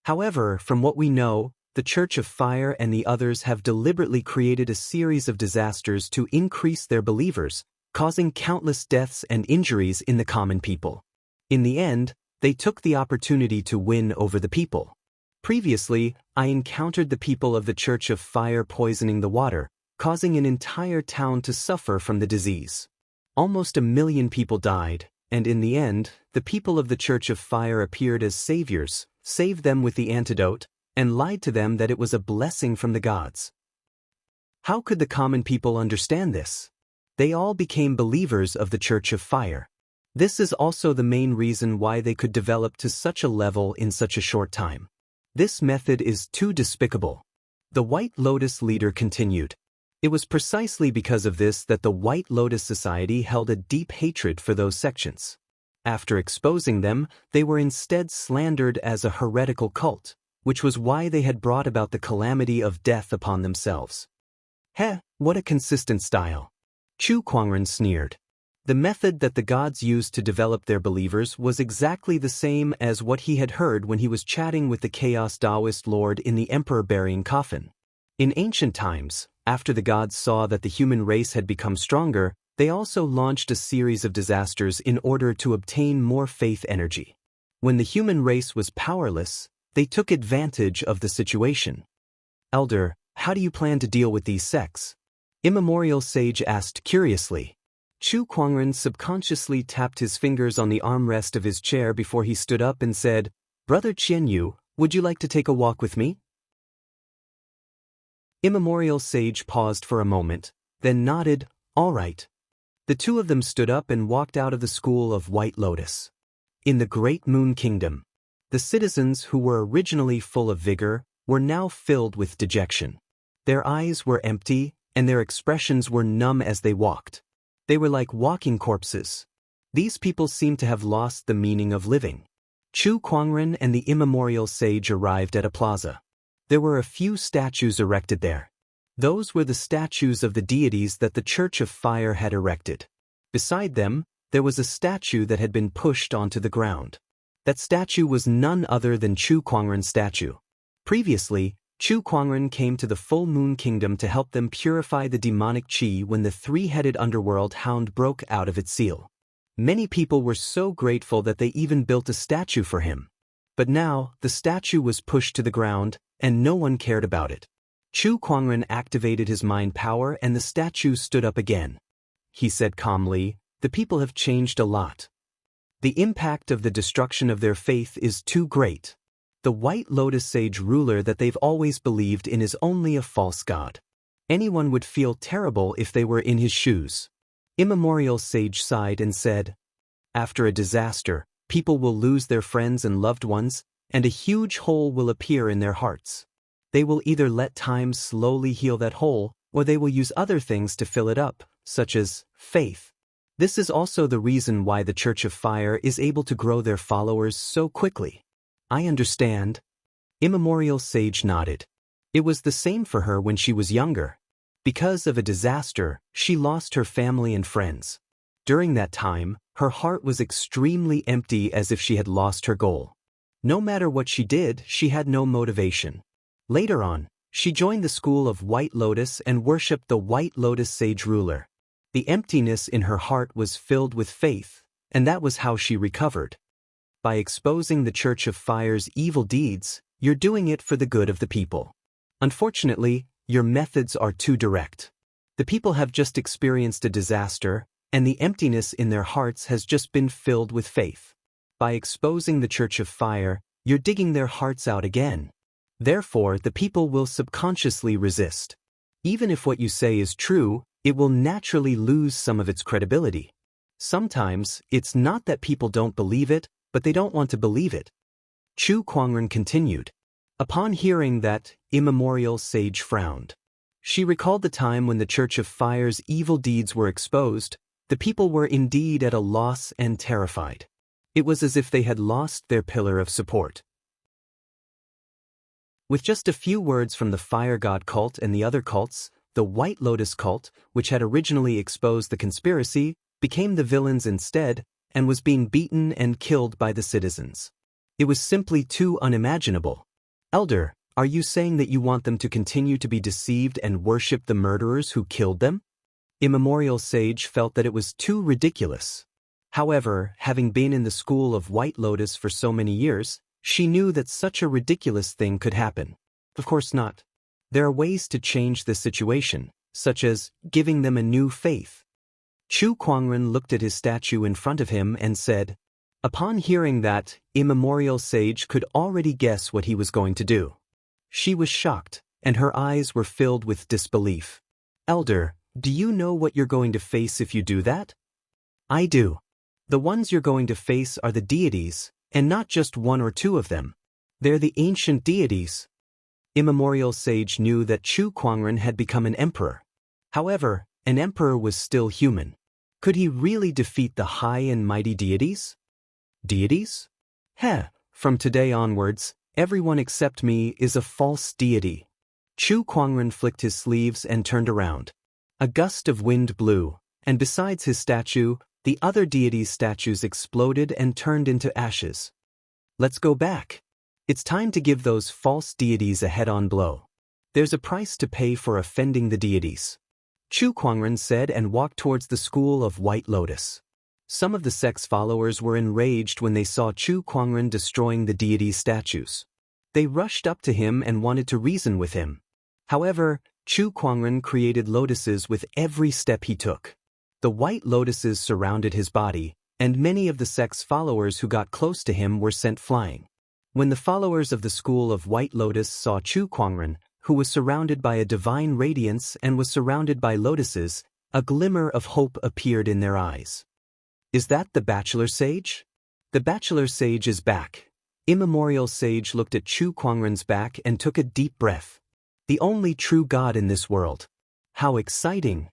However, from what we know, the Church of Fire and the others have deliberately created a series of disasters to increase their believers, causing countless deaths and injuries in the common people. In the end, they took the opportunity to win over the people. Previously, I encountered the people of the Church of Fire poisoning the water, causing an entire town to suffer from the disease. Almost 1 million people died, and in the end, the people of the Church of Fire appeared as saviors, saved them with the antidote, and lied to them that it was a blessing from the gods. How could the common people understand this? They all became believers of the Church of Fire. This is also the main reason why they could develop to such a level in such a short time. This method is too despicable. The White Lotus leader continued. It was precisely because of this that the White Lotus Society held a deep hatred for those sections. After exposing them, they were instead slandered as a heretical cult, which was why they had brought about the calamity of death upon themselves. What a consistent style. Chu Kuangren sneered. The method that the gods used to develop their believers was exactly the same as what he had heard when he was chatting with the Chaos Daoist Lord in the emperor-burying coffin. In ancient times, after the gods saw that the human race had become stronger, they also launched a series of disasters in order to obtain more faith energy. When the human race was powerless, they took advantage of the situation. Elder, how do you plan to deal with these sects? Immemorial Sage asked curiously. Chu Kuangren subconsciously tapped his fingers on the armrest of his chair before he stood up and said, Brother Qianyu, would you like to take a walk with me? Immemorial Sage paused for a moment, then nodded, all right. The two of them stood up and walked out of the school of White Lotus. In the Great Moon Kingdom, the citizens who were originally full of vigor were now filled with dejection. Their eyes were empty, and their expressions were numb as they walked. They were like walking corpses. These people seemed to have lost the meaning of living. Chu Kuangren and the Immemorial Sage arrived at a plaza. There were a few statues erected there. Those were the statues of the deities that the Church of Fire had erected. Beside them, there was a statue that had been pushed onto the ground. That statue was none other than Chu Kuangren's statue. Previously, Chu Kuangren came to the Full Moon Kingdom to help them purify the demonic qi when the three-headed underworld hound broke out of its seal. Many people were so grateful that they even built a statue for him. But now, the statue was pushed to the ground, and no one cared about it. Chu Kuangren activated his mind power and the statue stood up again. He said calmly, "The people have changed a lot. The impact of the destruction of their faith is too great. The White Lotus Sage ruler that they've always believed in is only a false god. Anyone would feel terrible if they were in his shoes." Immemorial Sage sighed and said, "After a disaster, people will lose their friends and loved ones, and a huge hole will appear in their hearts. They will either let time slowly heal that hole, or they will use other things to fill it up, such as faith. This is also the reason why the Church of Fire is able to grow their followers so quickly." "I understand." Immemorial Sage nodded. It was the same for her when she was younger. Because of a disaster, she lost her family and friends. During that time, her heart was extremely empty, as if she had lost her goal. No matter what she did, she had no motivation. Later on, she joined the school of White Lotus and worshipped the White Lotus Sage ruler. The emptiness in her heart was filled with faith, and that was how she recovered. By exposing the Church of Fire's evil deeds, you're doing it for the good of the people. Unfortunately, your methods are too direct. The people have just experienced a disaster, and the emptiness in their hearts has just been filled with faith. By exposing the Church of Fire, you're digging their hearts out again. Therefore, the people will subconsciously resist. Even if what you say is true, it will naturally lose some of its credibility. Sometimes, it's not that people don't believe it, but they don't want to believe it. Chu Kuangren continued. Upon hearing that, Immemorial Sage frowned. She recalled the time when the Church of Fire's evil deeds were exposed. The people were indeed at a loss and terrified. It was as if they had lost their pillar of support. With just a few words from the Fire God cult and the other cults, the White Lotus cult, which had originally exposed the conspiracy, became the villains instead, and was being beaten and killed by the citizens. It was simply too unimaginable. "Elder, are you saying that you want them to continue to be deceived and worship the murderers who killed them?" Immemorial Sage felt that it was too ridiculous. However, having been in the school of White Lotus for so many years, she knew that such a ridiculous thing could happen. Of course not. There are ways to change this situation, such as giving them a new faith. Chu Kuangren looked at his statue in front of him and said, upon hearing that, Immemorial Sage could already guess what he was going to do. She was shocked, and her eyes were filled with disbelief. "Elder, do you know what you're going to face if you do that?" "I do. The ones you're going to face are the deities, and not just one or two of them. They're the ancient deities." Immemorial Sage knew that Chu Kuangren had become an emperor. However, an emperor was still human. Could he really defeat the high and mighty deities? Deities? From today onwards, everyone except me is a false deity. Chu Kuangren flicked his sleeves and turned around. A gust of wind blew, and besides his statue, the other deities' statues exploded and turned into ashes. "Let's go back. It's time to give those false deities a head-on blow. There's a price to pay for offending the deities," Chu Kuangren said and walked towards the school of White Lotus. Some of the sect's followers were enraged when they saw Chu Kuangren destroying the deities' statues. They rushed up to him and wanted to reason with him. However, Chu Kuangren created lotuses with every step he took. The white lotuses surrounded his body, and many of the sect's followers who got close to him were sent flying. When the followers of the school of White Lotus saw Chu Kuangren, who was surrounded by a divine radiance and was surrounded by lotuses, a glimmer of hope appeared in their eyes. "Is that the Bachelor Sage?" "The Bachelor Sage is back." Immemorial Sage looked at Chu Kuangren's back and took a deep breath. "The only true God in this world. How exciting!"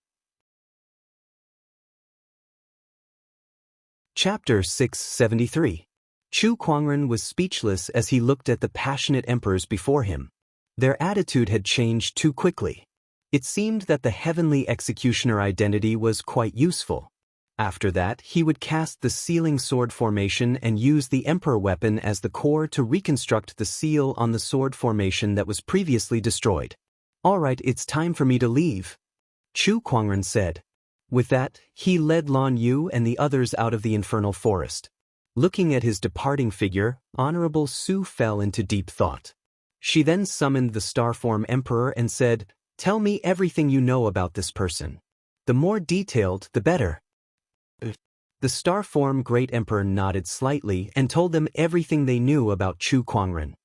Chapter 673. Chu Kuangren was speechless as he looked at the passionate emperors before him. Their attitude had changed too quickly. It seemed that the heavenly executioner identity was quite useful. After that, he would cast the sealing sword formation and use the emperor weapon as the core to reconstruct the seal on the sword formation that was previously destroyed. Alright, it's time for me to leave, Chu Kuangren said. With that, he led Lan Yu and the others out of the infernal forest. Looking at his departing figure, Honorable Su fell into deep thought. She then summoned the Starform Emperor and said, "Tell me everything you know about this person. The more detailed, the better." The Starform Great Emperor nodded slightly and told them everything they knew about Chu Kuangren.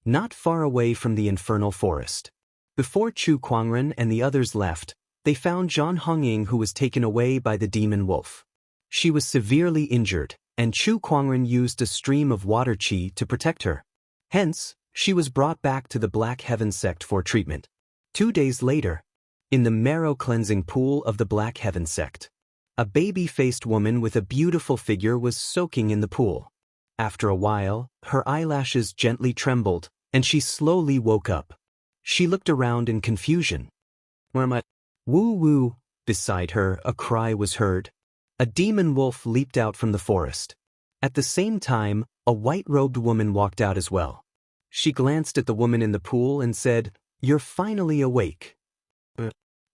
Not far away from the infernal forest. Before Chu Kuangren and the others left, they found Zhan Hongying, who was taken away by the demon wolf. She was severely injured, and Chu Kuangren used a stream of water qi to protect her. Hence, she was brought back to the Black Heaven sect for treatment. 2 days later, in the marrow-cleansing pool of the Black Heaven sect, a baby-faced woman with a beautiful figure was soaking in the pool. After a while, her eyelashes gently trembled, and she slowly woke up. She looked around in confusion. Woo-woo, beside her, a cry was heard. A demon wolf leaped out from the forest. At the same time, a white-robed woman walked out as well. She glanced at the woman in the pool and said, "You're finally awake."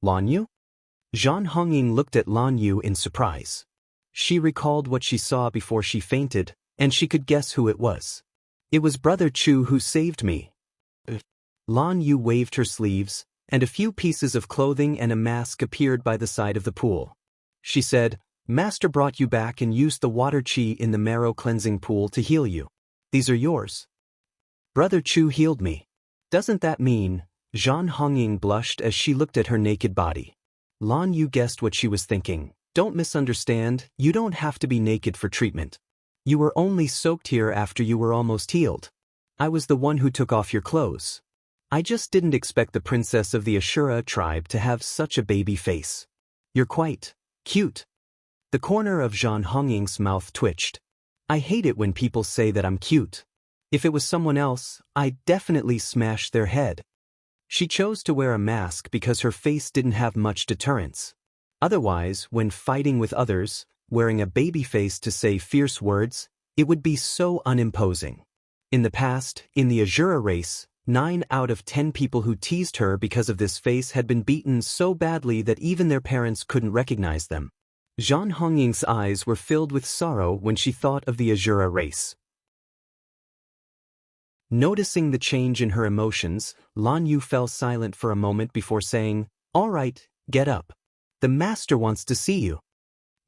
Lan Yu? Zhan Hongying looked at Lan Yu in surprise. She recalled what she saw before she fainted, and she could guess who it was. "It was Brother Chu who saved me." Lan Yu waved her sleeves, and a few pieces of clothing and a mask appeared by the side of the pool. She said, "Master brought you back and used the water qi in the marrow cleansing pool to heal you. These are yours." "Brother Chu healed me. Doesn't that mean?" Zhan Hongying blushed as she looked at her naked body. Lan Yu guessed what she was thinking. "Don't misunderstand, you don't have to be naked for treatment. You were only soaked here after you were almost healed. I was the one who took off your clothes. I just didn't expect the princess of the Ashura tribe to have such a baby face. You're quite cute." The corner of Zhan Hongying's mouth twitched. "I hate it when people say that I'm cute. If it was someone else, I'd definitely smash their head." She chose to wear a mask because her face didn't have much deterrence. Otherwise, when fighting with others, wearing a baby face to say fierce words, it would be so unimposing. In the past, in the Ashura race, 9 out of 10 people who teased her because of this face had been beaten so badly that even their parents couldn't recognize them. Zhan Hongying's eyes were filled with sorrow when she thought of the Ashura race. Noticing the change in her emotions, Lan Yu fell silent for a moment before saying, "All right, get up. The master wants to see you."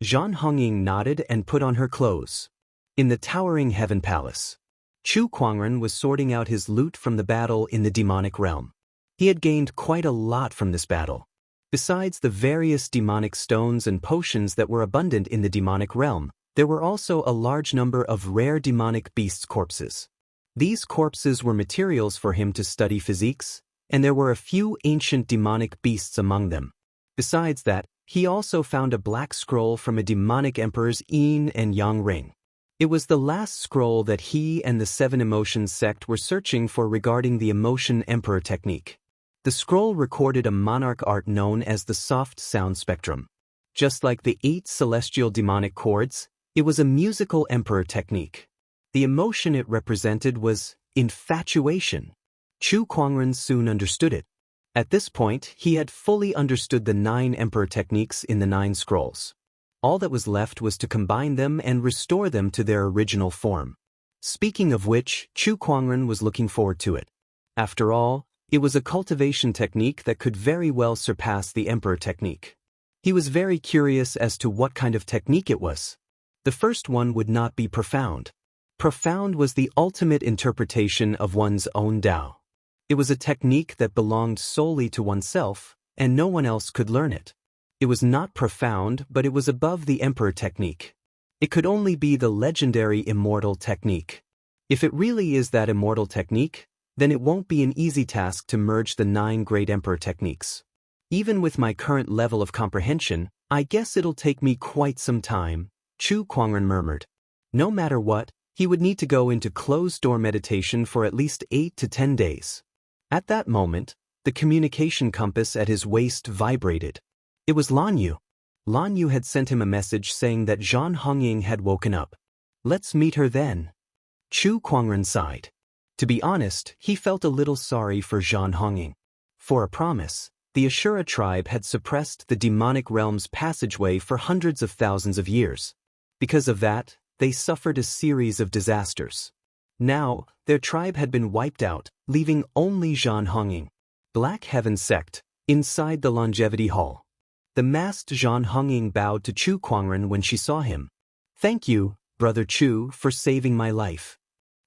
Zhan Hongying nodded and put on her clothes. In the towering heaven palace, Chu Kuangren was sorting out his loot from the battle in the demonic realm. He had gained quite a lot from this battle. Besides the various demonic stones and potions that were abundant in the demonic realm, there were also a large number of rare demonic beasts' corpses. These corpses were materials for him to study physiques, and there were a few ancient demonic beasts among them. Besides that, he also found a black scroll from a demonic emperor's yin and yang ring. It was the last scroll that he and the 7 Emotions sect were searching for regarding the Emotion Emperor technique. The scroll recorded a monarch art known as the soft sound spectrum. Just like the 8 celestial demonic chords, it was a musical emperor technique. The emotion it represented was infatuation. Chu Kuangren soon understood it. At this point, he had fully understood the 9 emperor techniques in the 9 scrolls. All that was left was to combine them and restore them to their original form. Speaking of which, Chu Kuangren was looking forward to it. After all, it was a cultivation technique that could very well surpass the emperor technique. He was very curious as to what kind of technique it was. The first one would not be profound. Profound was the ultimate interpretation of one's own Tao. It was a technique that belonged solely to oneself, and no one else could learn it. It was not profound, but it was above the emperor technique. It could only be the legendary immortal technique. If it really is that immortal technique, then it won't be an easy task to merge the 9 great emperor techniques. Even with my current level of comprehension, I guess it'll take me quite some time, Chu Kuangren murmured. No matter what, he would need to go into closed-door meditation for at least 8 to 10 days. At that moment, the communication compass at his waist vibrated. It was Lan Yu. Lan Yu had sent him a message saying that Zhan Hongying had woken up. Let's meet her then. Chu Kuangren sighed. To be honest, he felt a little sorry for Zhan Hongying. For a promise, the Ashura tribe had suppressed the demonic realm's passageway for hundreds of thousands of years. Because of that, they suffered a series of disasters. Now, their tribe had been wiped out, leaving only Zhan Hongying. Black Heaven Sect, inside the Longevity Hall. The masked Zhan Hongying bowed to Chu Kuangren when she saw him. Thank you, Brother Chu, for saving my life.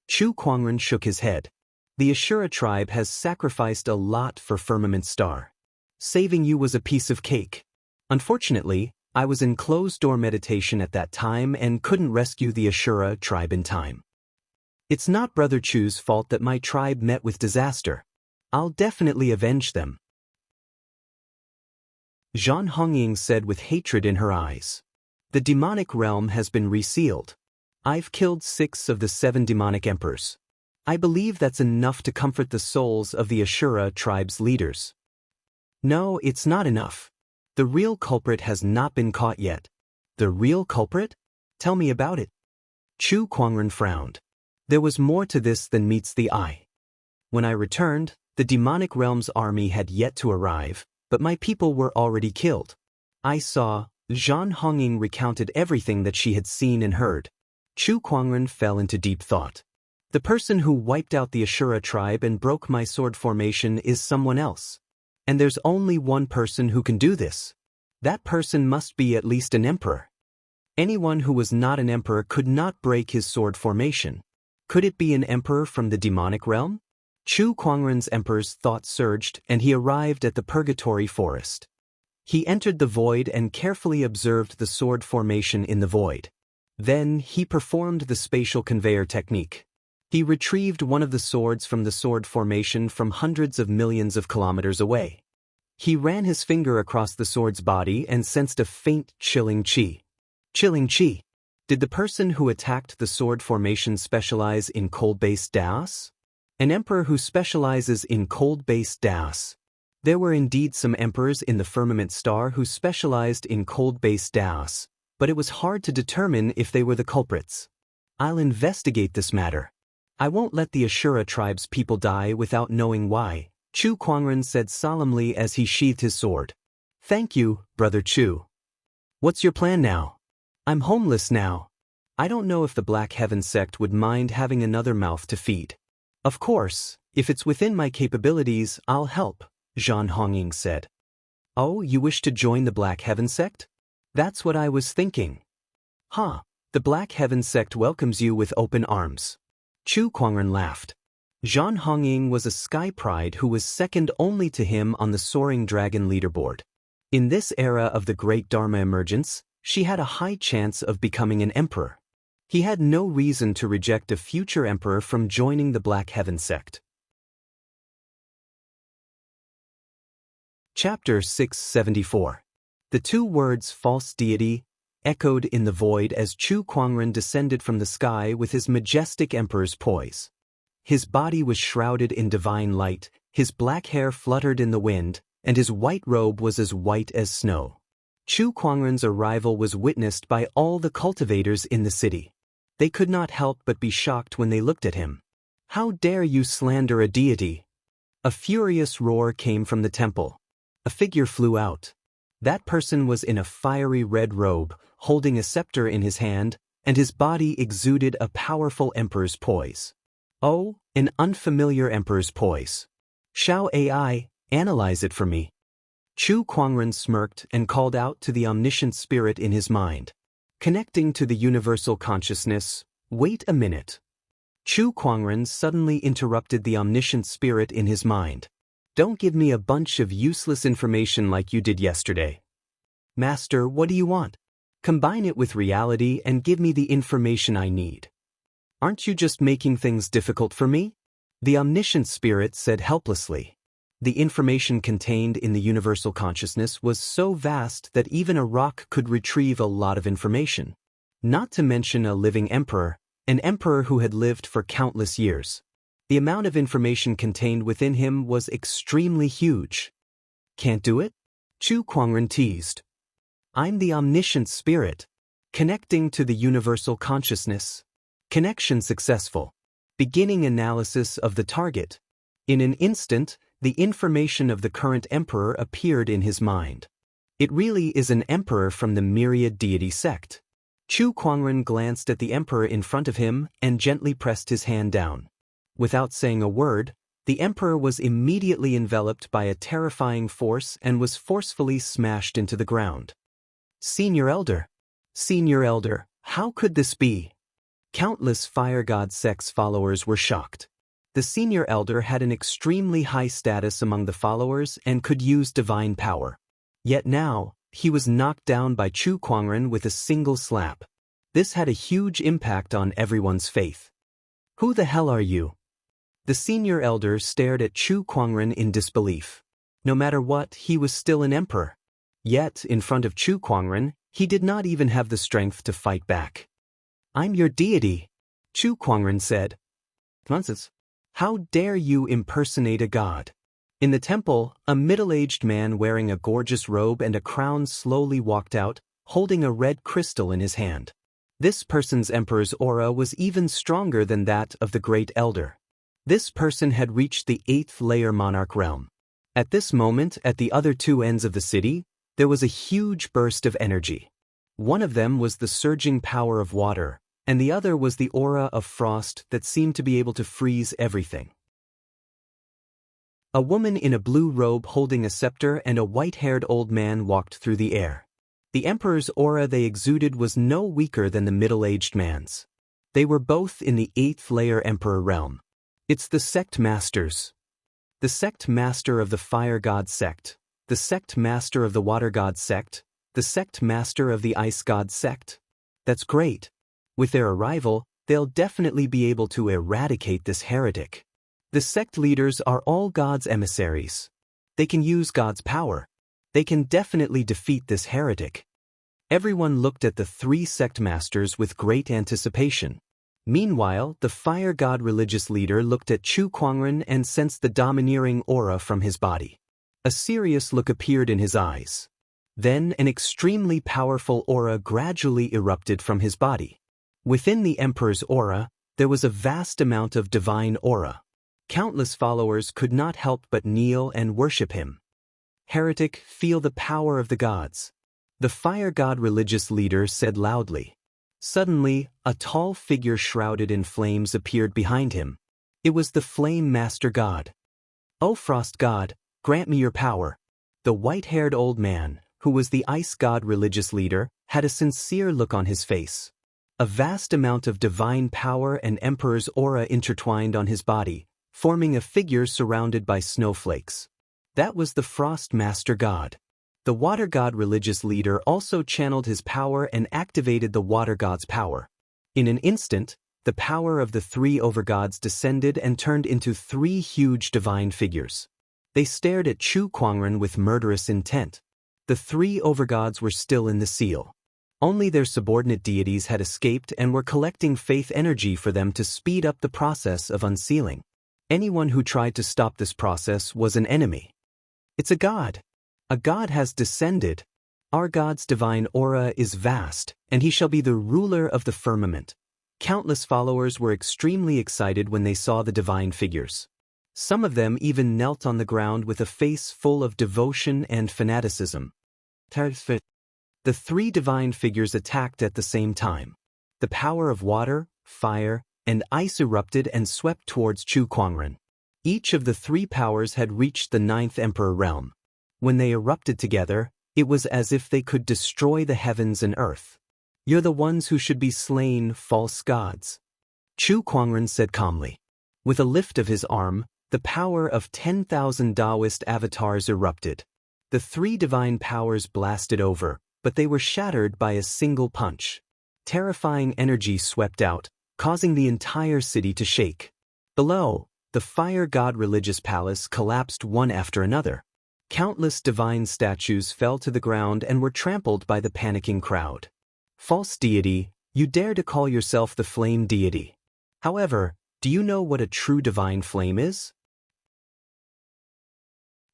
Chu Kuangren shook his head. The Ashura tribe has sacrificed a lot for Firmament Star. Saving you was a piece of cake. Unfortunately, I was in closed-door meditation at that time and couldn't rescue the Ashura tribe in time. It's not Brother Chu's fault that my tribe met with disaster. I'll definitely avenge them. Zhan Hongying said with hatred in her eyes. The demonic realm has been resealed. I've killed 6 of the 7 demonic emperors. I believe that's enough to comfort the souls of the Ashura tribe's leaders. No, it's not enough. The real culprit has not been caught yet. The real culprit? Tell me about it. Chu Kuangren frowned. There was more to this than meets the eye. When I returned, the demonic realm's army had yet to arrive, but my people were already killed. I saw. Zhan Hongying recounted everything that she had seen and heard. Chu Kuangren fell into deep thought. The person who wiped out the Ashura tribe and broke my sword formation is someone else. And there's only one person who can do this. That person must be at least an emperor. Anyone who was not an emperor could not break his sword formation. Could it be an emperor from the demonic realm? Chu Kuangren's emperor's thought surged and he arrived at the Purgatory Forest. He entered the void and carefully observed the sword formation in the void. Then he performed the spatial conveyor technique. He retrieved one of the swords from the sword formation from hundreds of millions of kilometers away. He ran his finger across the sword's body and sensed a faint, chilling chi. Chilling chi. Did the person who attacked the sword formation specialize in cold-based Daoist? An emperor who specializes in cold-based Daoist. There were indeed some emperors in the Firmament Star who specialized in cold-based Daoist, but it was hard to determine if they were the culprits. I'll investigate this matter. I won't let the Ashura tribe's people die without knowing why, Chu Kuangren said solemnly as he sheathed his sword. Thank you, Brother Chu. What's your plan now? I'm homeless now. I don't know if the Black Heaven sect would mind having another mouth to feed. Of course, if it's within my capabilities, I'll help, Zhan Hongying said. Oh, you wish to join the Black Heaven sect? That's what I was thinking. Huh, the Black Heaven sect welcomes you with open arms. Chu Kuangren laughed. Zhan Hongying was a sky pride who was second only to him on the Soaring Dragon leaderboard. In this era of the Great Dharma emergence, she had a high chance of becoming an emperor. He had no reason to reject a future emperor from joining the Black Heaven sect. Chapter 674. The 2 words false deity echoed in the void as Chu Kuangren descended from the sky with his majestic emperor's poise. His body was shrouded in divine light, his black hair fluttered in the wind, and his white robe was as white as snow. Chu Kuangren's arrival was witnessed by all the cultivators in the city. They could not help but be shocked when they looked at him. How dare you slander a deity? A furious roar came from the temple. A figure flew out. That person was in a fiery red robe, holding a scepter in his hand, and his body exuded a powerful emperor's poise. Oh, an unfamiliar emperor's poise. Shao AI, analyze it for me. Chu Kuangren smirked and called out to the omniscient spirit in his mind. Connecting to the universal consciousness, wait a minute. Chu Kuangren suddenly interrupted the omniscient spirit in his mind. Don't give me a bunch of useless information like you did yesterday. Master, what do you want? Combine it with reality and give me the information I need. Aren't you just making things difficult for me? The omniscient spirit said helplessly. The information contained in the universal consciousness was so vast that even a rock could retrieve a lot of information. Not to mention a living emperor, an emperor who had lived for countless years. The amount of information contained within him was extremely huge. Can't do it? Chu Kuangren teased. I'm the omniscient spirit. Connecting to the universal consciousness. Connection successful. Beginning analysis of the target. In an instant, the information of the current emperor appeared in his mind. It really is an emperor from the myriad deity sect. Chu Kuangren glanced at the emperor in front of him and gently pressed his hand down. Without saying a word, the emperor was immediately enveloped by a terrifying force and was forcefully smashed into the ground. Senior Elder. Senior Elder, how could this be? Countless Fire God sect's followers were shocked. The Senior Elder had an extremely high status among the followers and could use divine power. Yet now, he was knocked down by Chu Kuangren with a single slap. This had a huge impact on everyone's faith. Who the hell are you? The Senior Elder stared at Chu Kuangren in disbelief. No matter what, he was still an emperor. Yet, in front of Chu Kuangren, he did not even have the strength to fight back. I'm your deity, Chu Kuangren said. Nonsense. How dare you impersonate a god? In the temple, a middle-aged man wearing a gorgeous robe and a crown slowly walked out, holding a red crystal in his hand. This person's emperor's aura was even stronger than that of the Great Elder. This person had reached the 8th layer monarch realm. At this moment, at the other two ends of the city, there was a huge burst of energy. One of them was the surging power of water, and the other was the aura of frost that seemed to be able to freeze everything. A woman in a blue robe holding a scepter and a white-haired old man walked through the air. The emperor's aura they exuded was no weaker than the middle-aged man's. They were both in the 8th layer emperor realm. It's the sect masters. The sect master of the fire god sect, the sect master of the water god sect, the sect master of the ice god sect. That's great. With their arrival, they'll definitely be able to eradicate this heretic. The sect leaders are all God's emissaries. They can use God's power. They can definitely defeat this heretic. Everyone looked at the three sect masters with great anticipation. Meanwhile, the fire god religious leader looked at Chu Kuangren and sensed the domineering aura from his body. A serious look appeared in his eyes. Then an extremely powerful aura gradually erupted from his body. Within the emperor's aura, there was a vast amount of divine aura. Countless followers could not help but kneel and worship him. Heretic, feel the power of the gods. The fire god religious leader said loudly. Suddenly, a tall figure shrouded in flames appeared behind him. It was the Flame Master God. O Frost God, grant me your power. The white-haired old man, who was the Ice God religious leader, had a sincere look on his face. A vast amount of divine power and emperor's aura intertwined on his body, forming a figure surrounded by snowflakes. That was the Frost Master God. The Water God religious leader also channeled his power and activated the Water God's power. In an instant, the power of the three overgods descended and turned into three huge divine figures. They stared at Chu Kuangren with murderous intent. The three overgods were still in the seal. Only their subordinate deities had escaped and were collecting faith energy for them to speed up the process of unsealing. Anyone who tried to stop this process was an enemy. It's a god. A god has descended. Our God's divine aura is vast, and he shall be the ruler of the firmament. Countless followers were extremely excited when they saw the divine figures. Some of them even knelt on the ground with a face full of devotion and fanaticism. The three divine figures attacked at the same time. The power of water, fire, and ice erupted and swept towards Chu Kuangren. Each of the three powers had reached the 9th emperor realm. When they erupted together, it was as if they could destroy the heavens and earth. You're the ones who should be slain, false gods. Chu Kuangren said calmly. With a lift of his arm, the power of 10,000 Daoist avatars erupted. The three divine powers blasted over, but they were shattered by a single punch. Terrifying energy swept out, causing the entire city to shake. Below, the fire god religious palace collapsed one after another. Countless divine statues fell to the ground and were trampled by the panicking crowd. False deity, you dare to call yourself the flame deity. However, do you know what a true divine flame is?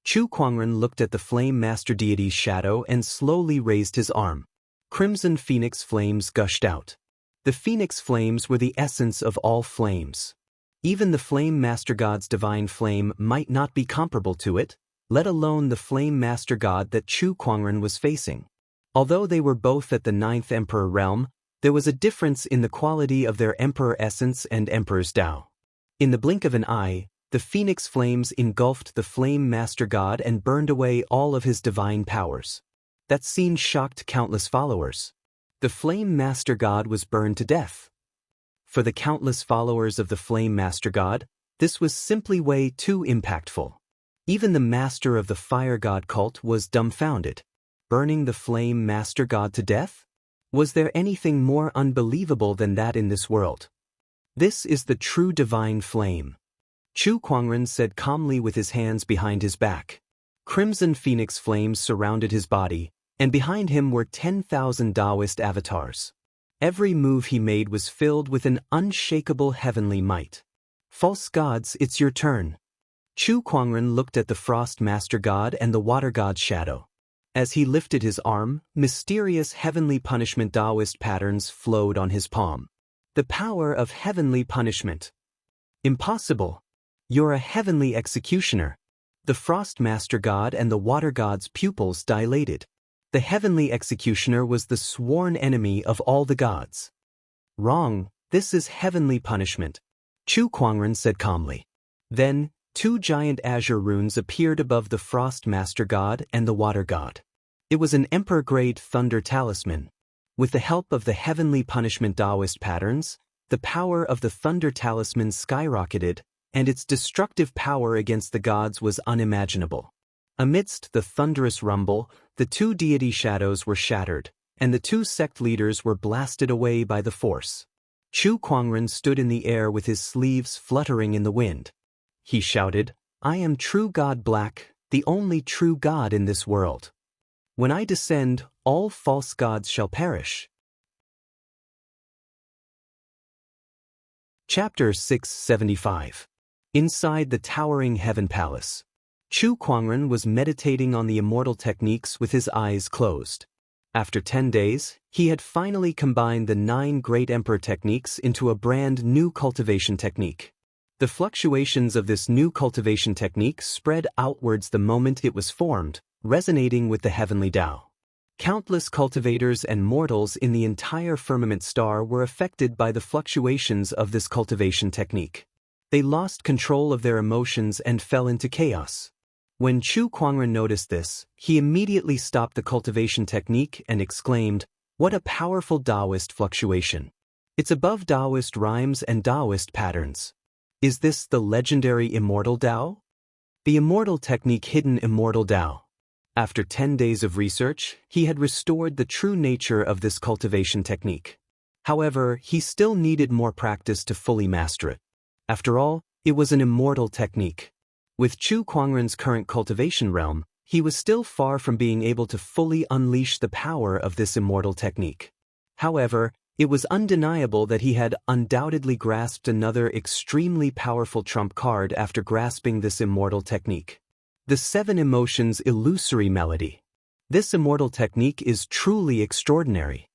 Chu Kuangren looked at the Flame Master Deity's shadow and slowly raised his arm. Crimson phoenix flames gushed out. The phoenix flames were the essence of all flames. Even the Flame Master God's divine flame might not be comparable to it, let alone the Flame Master God that Chu Kuangren was facing. Although they were both at the 9th Emperor realm, there was a difference in the quality of their Emperor essence and Emperor's Dao. In the blink of an eye, the phoenix flames engulfed the Flame Master God and burned away all of his divine powers. That scene shocked countless followers. The Flame Master God was burned to death. For the countless followers of the Flame Master God, this was simply way too impactful. Even the master of the Fire God cult was dumbfounded. Burning the Flame Master God to death? Was there anything more unbelievable than that in this world? This is the true divine flame. Chu Kuangren said calmly with his hands behind his back. Crimson phoenix flames surrounded his body, and behind him were 10,000 Daoist avatars. Every move he made was filled with an unshakable heavenly might. False gods, it's your turn. Chu Kuangren looked at the Frost Master God and the Water God's shadow. As he lifted his arm, mysterious heavenly punishment Daoist patterns flowed on his palm. The power of heavenly punishment. Impossible. You're a heavenly executioner. The Frost Master God and the Water God's pupils dilated. The heavenly executioner was the sworn enemy of all the gods. Wrong, this is heavenly punishment, Chu Kuangren said calmly. Then, 2 giant azure runes appeared above the Frost Master God and the Water God. It was an Emperor-grade thunder talisman. With the help of the heavenly punishment Daoist patterns, the power of the thunder talisman skyrocketed, and its destructive power against the gods was unimaginable. Amidst the thunderous rumble, the 2 deity shadows were shattered, and the 2 sect leaders were blasted away by the force. Chu Kuangren stood in the air with his sleeves fluttering in the wind. He shouted, I am true God Black, the only true God in this world. When I descend, all false gods shall perish. Chapter 675. Inside the towering heaven palace. Chu Kuangren was meditating on the immortal techniques with his eyes closed. After 10 days, he had finally combined the 9 great emperor techniques into a brand new cultivation technique. The fluctuations of this new cultivation technique spread outwards the moment it was formed, resonating with the heavenly Tao. Countless cultivators and mortals in the entire firmament star were affected by the fluctuations of this cultivation technique. They lost control of their emotions and fell into chaos. When Chu Kuangren noticed this, he immediately stopped the cultivation technique and exclaimed, What a powerful Daoist fluctuation! It's above Daoist rhymes and Daoist patterns. Is this the legendary Immortal Dao? The Immortal technique hidden Immortal Dao. After 10 days of research, he had restored the true nature of this cultivation technique. However, he still needed more practice to fully master it. After all, it was an immortal technique. With Chu Kuangren's current cultivation realm, he was still far from being able to fully unleash the power of this immortal technique. However, it was undeniable that he had undoubtedly grasped another extremely powerful trump card after grasping this immortal technique. The 7 Emotions Illusory Melody. This immortal technique is truly extraordinary.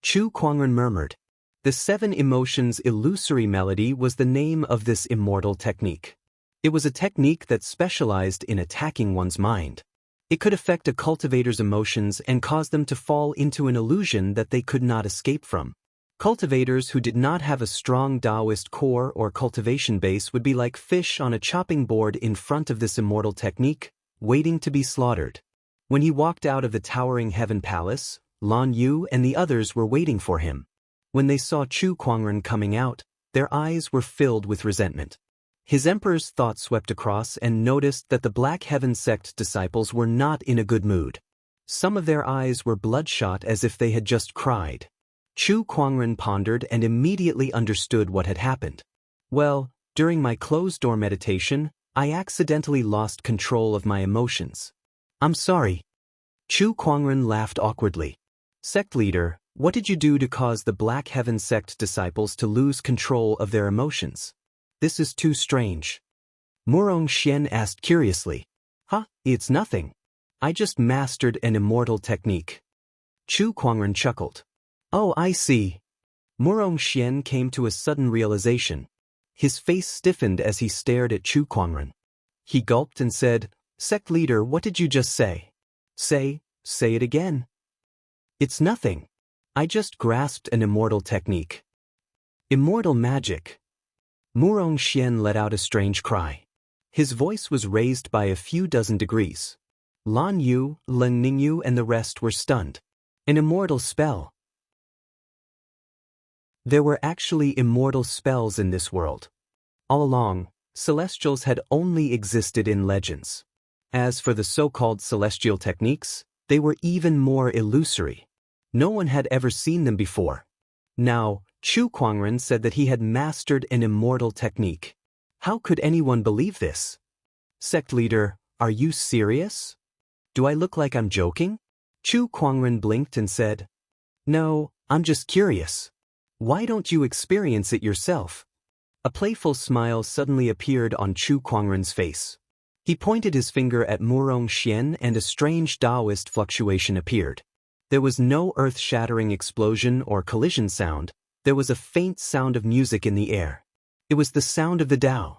Chu Kuangren murmured. The 7 Emotions Illusory Melody was the name of this immortal technique. It was a technique that specialized in attacking one's mind. It could affect a cultivator's emotions and cause them to fall into an illusion that they could not escape from. Cultivators who did not have a strong Daoist core or cultivation base would be like fish on a chopping board in front of this immortal technique, waiting to be slaughtered. When he walked out of the towering heaven palace, Lan Yu and the others were waiting for him. When they saw Chu Kuangren coming out, their eyes were filled with resentment. His emperor's thoughts swept across and noticed that the Black Heaven sect disciples were not in a good mood. Some of their eyes were bloodshot as if they had just cried. Chu Kuangren pondered and immediately understood what had happened. Well, during my closed-door meditation, I accidentally lost control of my emotions. I'm sorry. Chu Kuangren laughed awkwardly. Sect leader, what did you do to cause the Black Heaven sect disciples to lose control of their emotions? This is too strange. Murong Xian asked curiously. Huh, it's nothing. I just mastered an immortal technique. Chu Kuangren chuckled. Oh, I see. Xian came to a sudden realization. His face stiffened as he stared at Chu Kuangren. He gulped and said, Sect leader, what did you just say? Say it again. It's nothing. I just grasped an immortal technique. Immortal magic. Xian let out a strange cry. His voice was raised by a few dozen degrees. Lan Yu, Leng Ningyu and the rest were stunned. An immortal spell. There were actually immortal spells in this world. All along, celestials had only existed in legends. As for the so-called celestial techniques, they were even more illusory. No one had ever seen them before. Now, Chu Kuangren said that he had mastered an immortal technique. How could anyone believe this? Sect leader, are you serious? Do I look like I'm joking? Chu Kuangren blinked and said, No, I'm just curious. Why don't you experience it yourself? A playful smile suddenly appeared on Chu Kuangren's face. He pointed his finger at Xian and a strange Daoist fluctuation appeared. There was no earth-shattering explosion or collision sound. There was a faint sound of music in the air. It was the sound of the Dao.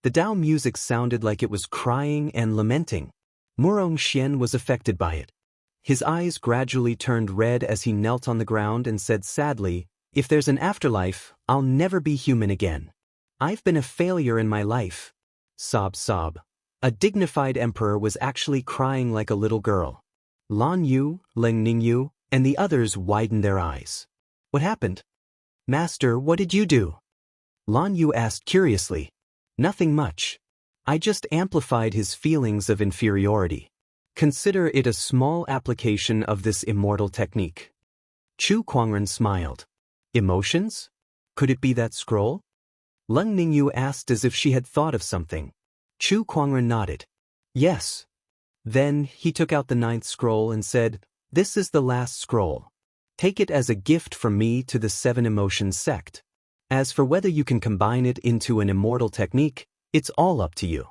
The Dao music sounded like it was crying and lamenting. Xian was affected by it. His eyes gradually turned red as he knelt on the ground and said sadly, If there's an afterlife, I'll never be human again. I've been a failure in my life. Sob, sob. A dignified emperor was actually crying like a little girl. Lan Yu, Leng Ningyu, and the others widened their eyes. What happened? Master, what did you do? Lan Yu asked curiously. Nothing much. I just amplified his feelings of inferiority. Consider it a small application of this immortal technique. Chu Kuangren smiled. Emotions? Could it be that scroll? Leng Ningyu asked as if she had thought of something. Chu Kuangren nodded. Yes. Then he took out the 9th scroll and said, This is the last scroll. Take it as a gift from me to the 7 Emotions sect. As for whether you can combine it into an immortal technique, it's all up to you.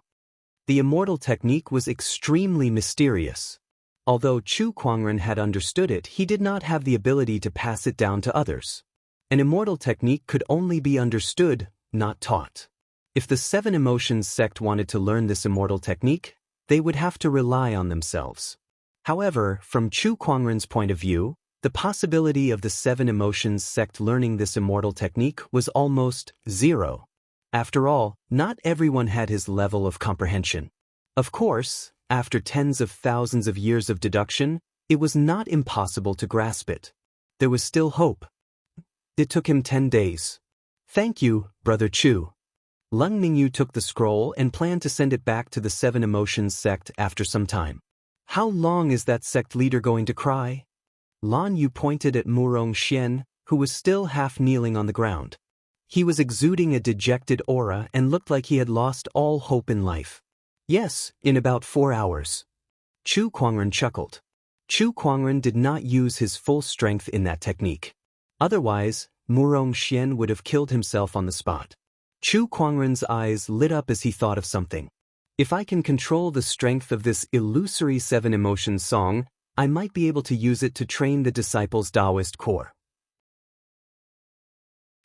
The immortal technique was extremely mysterious. Although Chu Kuangren had understood it, he did not have the ability to pass it down to others. An immortal technique could only be understood, not taught. If the 7 Emotions sect wanted to learn this immortal technique, they would have to rely on themselves. However, from Chu Kuangren's point of view, the possibility of the 7 Emotions sect learning this immortal technique was almost zero. After all, not everyone had his level of comprehension. Of course, after tens of thousands of years of deduction, it was not impossible to grasp it. There was still hope. It took him 10 days. Thank you, Brother Chu. Leng Ningyu took the scroll and planned to send it back to the 7 Emotions sect after some time. How long is that sect leader going to cry? Lan Yu pointed at Xian, who was still half kneeling on the ground. He was exuding a dejected aura and looked like he had lost all hope in life. Yes, in about 4 hours. Chu Kuangren chuckled. Chu Kuangren did not use his full strength in that technique. Otherwise, Xian would have killed himself on the spot. Chu Kuangren's eyes lit up as he thought of something. If I can control the strength of this illusory 7 Emotions song, I might be able to use it to train the disciples' Daoist core.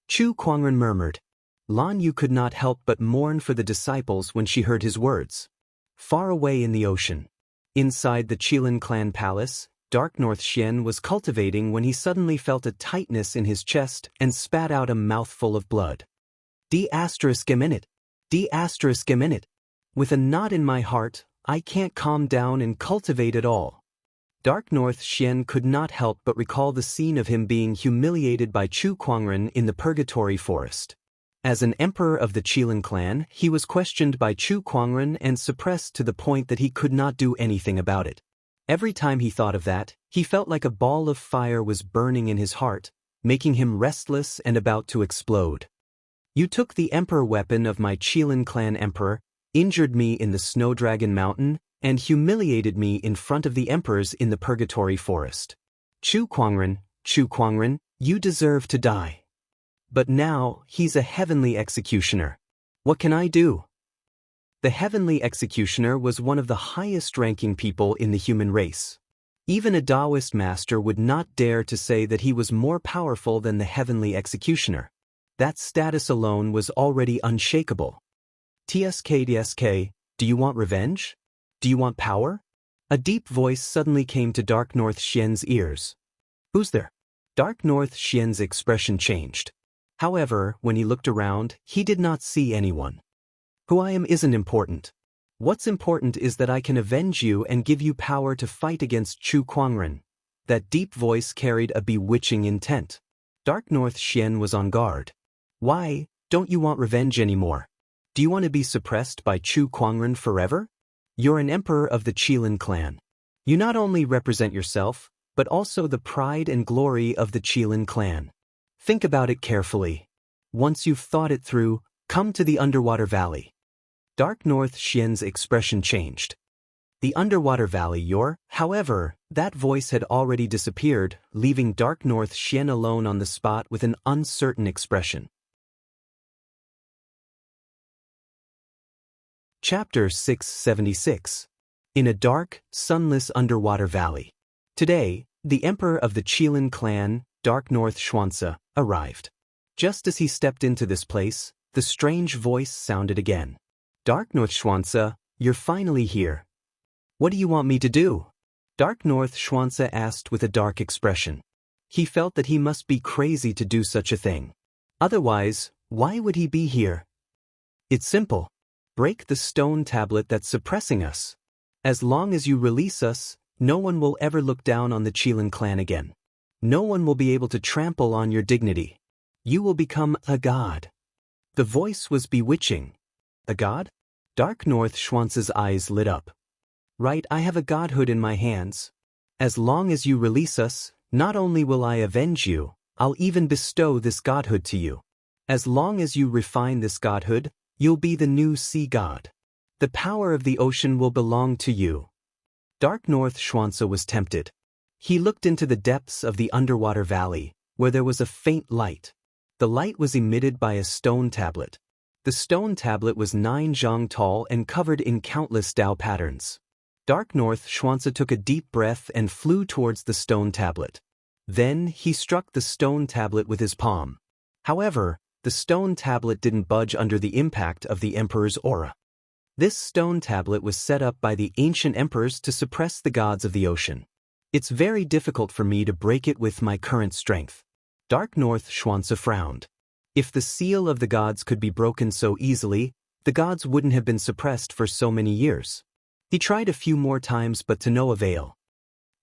Chu Kuangren murmured. Lan Yu could not help but mourn for the disciples when she heard his words. Far away in the ocean, inside the Qilin clan palace, Dark North Xian was cultivating when he suddenly felt a tightness in his chest and spat out a mouthful of blood. D****. With a knot in my heart, I can't calm down and cultivate at all. Dark North Xian could not help but recall the scene of him being humiliated by Chu Kuangren in the Purgatory Forest. As an emperor of the Qilin clan, he was questioned by Chu Kuangren and suppressed to the point that he could not do anything about it. Every time he thought of that, he felt like a ball of fire was burning in his heart, making him restless and about to explode. You took the emperor weapon of my Qilin clan emperor, injured me in the Snow Dragon Mountain, and humiliated me in front of the emperors in the Purgatory Forest. Chu Kuangren, you deserve to die. But now, he's a heavenly executioner. What can I do? The heavenly executioner was one of the highest-ranking people in the human race. Even a Daoist master would not dare to say that he was more powerful than the heavenly executioner. That status alone was already unshakable. TSK, do you want revenge? Do you want power? A deep voice suddenly came to Dark North Xian's ears. Who's there? Dark North Xian's expression changed. However, when he looked around, he did not see anyone. Who I am isn't important. What's important is that I can avenge you and give you power to fight against Chu Kuangren. That deep voice carried a bewitching intent. Dark North Xian was on guard. Why, don't you want revenge anymore? Do you want to be suppressed by Chu Kuangren forever? You're an emperor of the Qilin clan. You not only represent yourself, but also the pride and glory of the Qilin clan. Think about it carefully. Once you've thought it through, come to the underwater valley. Dark North Xian's expression changed. The underwater valley, however, that voice had already disappeared, leaving Dark North Xian alone on the spot with an uncertain expression. Chapter 676. In a dark, sunless underwater valley. Today, the emperor of the Qilin clan, Dark North Xianxia, arrived. Just as he stepped into this place, the strange voice sounded again. Dark North Xianxia, you're finally here. What do you want me to do? Dark North Xianxia asked with a dark expression. He felt that he must be crazy to do such a thing. Otherwise, why would he be here? It's simple. Break the stone tablet that's suppressing us. As long as you release us, no one will ever look down on the Qilin clan again. No one will be able to trample on your dignity. You will become a god. The voice was bewitching. A god? Dark North Xianxia's eyes lit up. Right, I have a godhood in my hands. As long as you release us, not only will I avenge you, I'll even bestow this godhood to you. As long as you refine this godhood, you'll be the new sea god. The power of the ocean will belong to you. Dark North Xianxia was tempted. He looked into the depths of the underwater valley, where there was a faint light. The light was emitted by a stone tablet. The stone tablet was 9 zhang tall and covered in countless Dao patterns. Dark North Xianxia took a deep breath and flew towards the stone tablet. Then he struck the stone tablet with his palm. However, the stone tablet didn't budge under the impact of the emperor's aura. This stone tablet was set up by the ancient emperors to suppress the gods of the ocean. It's very difficult for me to break it with my current strength. Dark North Xianxia frowned. If the seal of the gods could be broken so easily, the gods wouldn't have been suppressed for so many years. He tried a few more times but to no avail.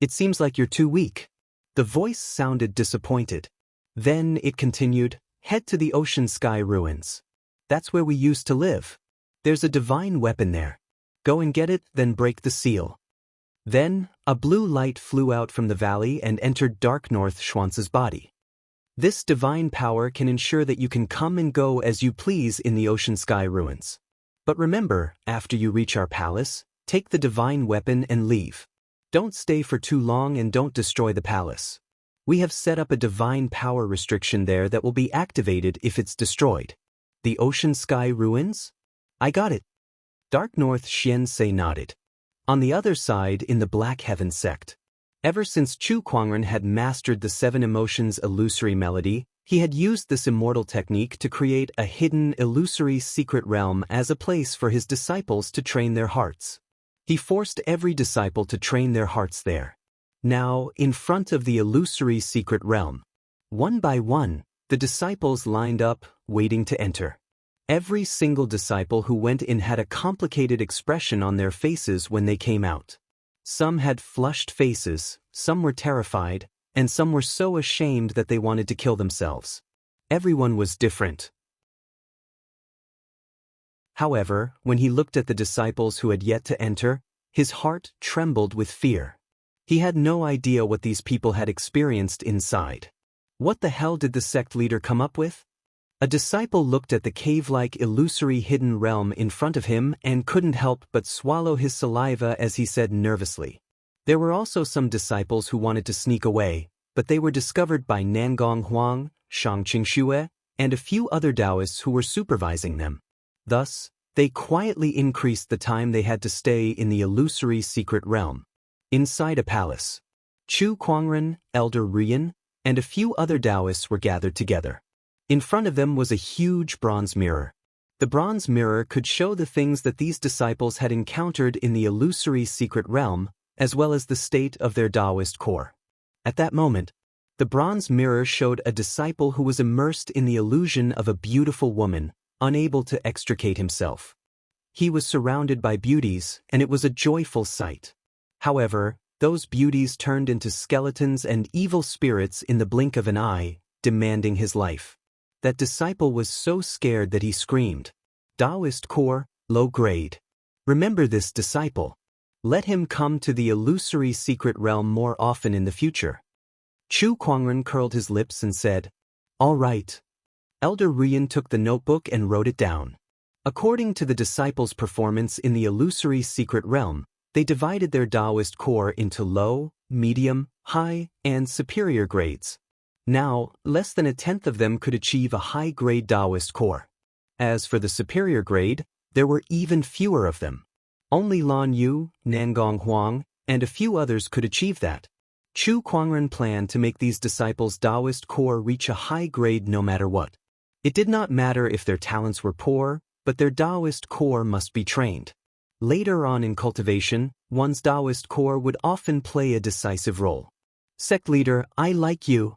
It seems like you're too weak. The voice sounded disappointed. Then it continued, head to the ocean sky ruins. That's where we used to live. There's a divine weapon there. Go and get it, then break the seal. Then, a blue light flew out from the valley and entered Dark North Xianxia's body. This divine power can ensure that you can come and go as you please in the ocean sky ruins. But remember, after you reach our palace, take the divine weapon and leave. Don't stay for too long and don't destroy the palace. We have set up a divine power restriction there that will be activated if it's destroyed. The ocean sky ruins? I got it. Dark North Xianxia nodded. On the other side in the Black Heaven sect. Ever since Chu Kuangren had mastered the 7 emotions illusory melody, he had used this immortal technique to create a hidden, illusory secret realm as a place for his disciples to train their hearts. He forced every disciple to train their hearts there. Now, in front of the illusory secret realm, one by one, the disciples lined up, waiting to enter. Every single disciple who went in had a complicated expression on their faces when they came out. Some had flushed faces, some were terrified, and some were so ashamed that they wanted to kill themselves. Everyone was different. However, when he looked at the disciples who had yet to enter, his heart trembled with fear. He had no idea what these people had experienced inside. What the hell did the sect leader come up with? A disciple looked at the cave-like illusory hidden realm in front of him and couldn't help but swallow his saliva as he said nervously. There were also some disciples who wanted to sneak away, but they were discovered by Nangong Huang, Shangqing Xue, and a few other Daoists who were supervising them. Thus, They quietly increased the time they had to stay in the illusory secret realm. Inside a palace, Chu Kuangren, Elder Rian, and a few other Daoists were gathered together. In front of them was a huge bronze mirror. The bronze mirror could show the things that these disciples had encountered in the illusory secret realm, as well as the state of their Daoist core. At that moment, the bronze mirror showed a disciple who was immersed in the illusion of a beautiful woman, unable to extricate himself. He was surrounded by beauties, and it was a joyful sight. However, those beauties turned into skeletons and evil spirits in the blink of an eye, demanding his life. That disciple was so scared that he screamed, "Daoist core, low grade. Remember this disciple. Let him come to the illusory secret realm more often in the future." Chu Kuangren curled his lips and said, "All right." Elder Rian took the notebook and wrote it down. According to the disciples' performance in the illusory secret realm, they divided their Daoist core into low, medium, high, and superior grades. Now, less than 1/10 of them could achieve a high-grade Daoist core. As for the superior grade, there were even fewer of them. Only Lan Yu, Nangong Huang, and a few others could achieve that. Chu Kuangren planned to make these disciples' Daoist core reach a high grade no matter what. It did not matter if their talents were poor, but their Daoist core must be trained. Later on in cultivation, one's Daoist core would often play a decisive role. Sect leader, I like you.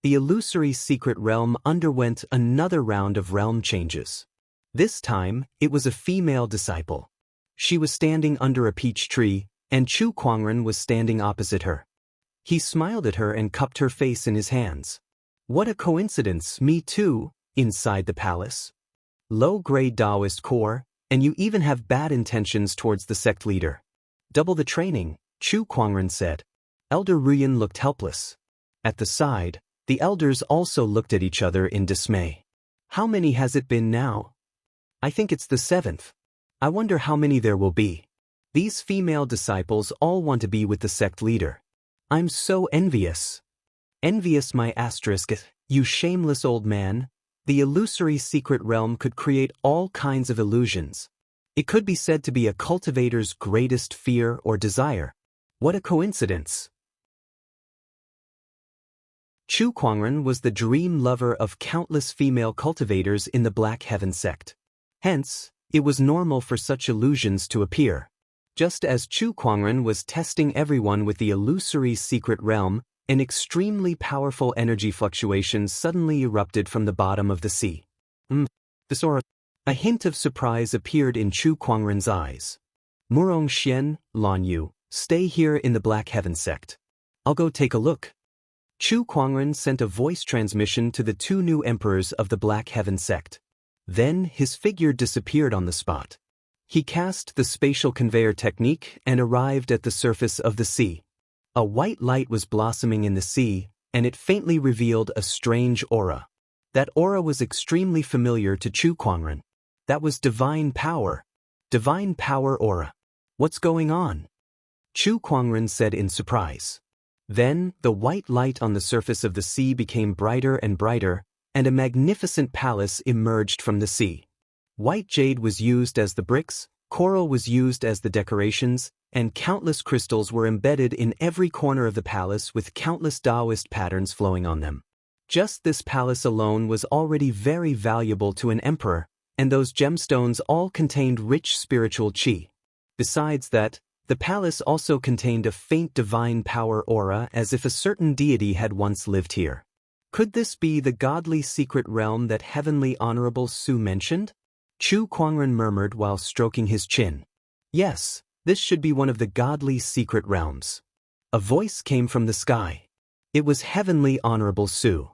The illusory secret realm underwent another round of realm changes. This time, it was a female disciple. She was standing under a peach tree, and Chu Kuangren was standing opposite her. He smiled at her and cupped her face in his hands. What a coincidence, me too, inside the palace. Low-grade Daoist core, and you even have bad intentions towards the sect leader. Double the training, Chu Kuangren said. Elder Rian looked helpless. At the side, the elders also looked at each other in dismay. How many has it been now? I think it's the 7th. I wonder how many there will be. These female disciples all want to be with the sect leader. I'm so envious. Envious my asterisk, you shameless old man. The illusory secret realm could create all kinds of illusions. It could be said to be a cultivator's greatest fear or desire. What a coincidence. Chu Kuangren was the dream lover of countless female cultivators in the Black Heaven sect. Hence, it was normal for such illusions to appear. Just as Chu Kuangren was testing everyone with the illusory secret realm, an extremely powerful energy fluctuation suddenly erupted from the bottom of the sea. This aura. A hint of surprise appeared in Chu Kuangren's eyes. Murong Xian, Lan Yu, stay here in the Black Heaven sect. I'll go take a look. Chu Kuangren sent a voice transmission to the 2 new emperors of the Black Heaven sect. Then his figure disappeared on the spot. He cast the spatial conveyor technique and arrived at the surface of the sea. A white light was blossoming in the sea, and it faintly revealed a strange aura. That aura was extremely familiar to Chu Kuangren. That was divine power. Divine power aura. What's going on? Chu Kuangren said in surprise. Then, the white light on the surface of the sea became brighter and brighter, and a magnificent palace emerged from the sea. White jade was used as the bricks, coral was used as the decorations, and countless crystals were embedded in every corner of the palace with countless Daoist patterns flowing on them. Just this palace alone was already very valuable to an emperor, and those gemstones all contained rich spiritual qi. Besides that, the palace also contained a faint divine power aura as if a certain deity had once lived here. Could this be the godly secret realm that Heavenly Honorable Su mentioned? Chu Kuangren murmured while stroking his chin. Yes, this should be one of the godly secret realms. A voice came from the sky. It was Heavenly Honorable Su.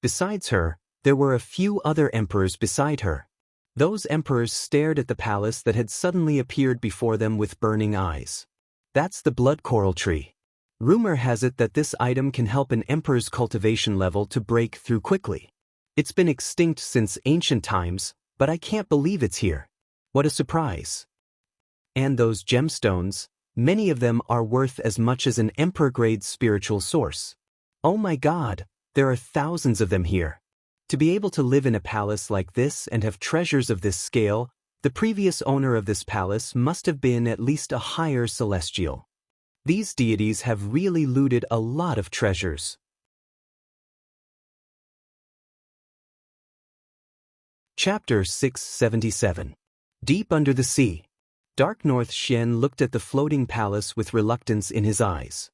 Besides her, there were a few other emperors beside her. Those emperors stared at the palace that had suddenly appeared before them with burning eyes. That's the blood coral tree. Rumor has it that this item can help an emperor's cultivation level to break through quickly. It's been extinct since ancient times, but I can't believe it's here. What a surprise. And those gemstones, many of them are worth as much as an emperor-grade spiritual source. Oh my God, there are thousands of them here. To be able to live in a palace like this and have treasures of this scale, The previous owner of this palace must have been at least a higher celestial. These deities have really looted a lot of treasures. Chapter 677. Deep Under the Sea. Dark North Xian looked at the floating palace with reluctance in his eyes.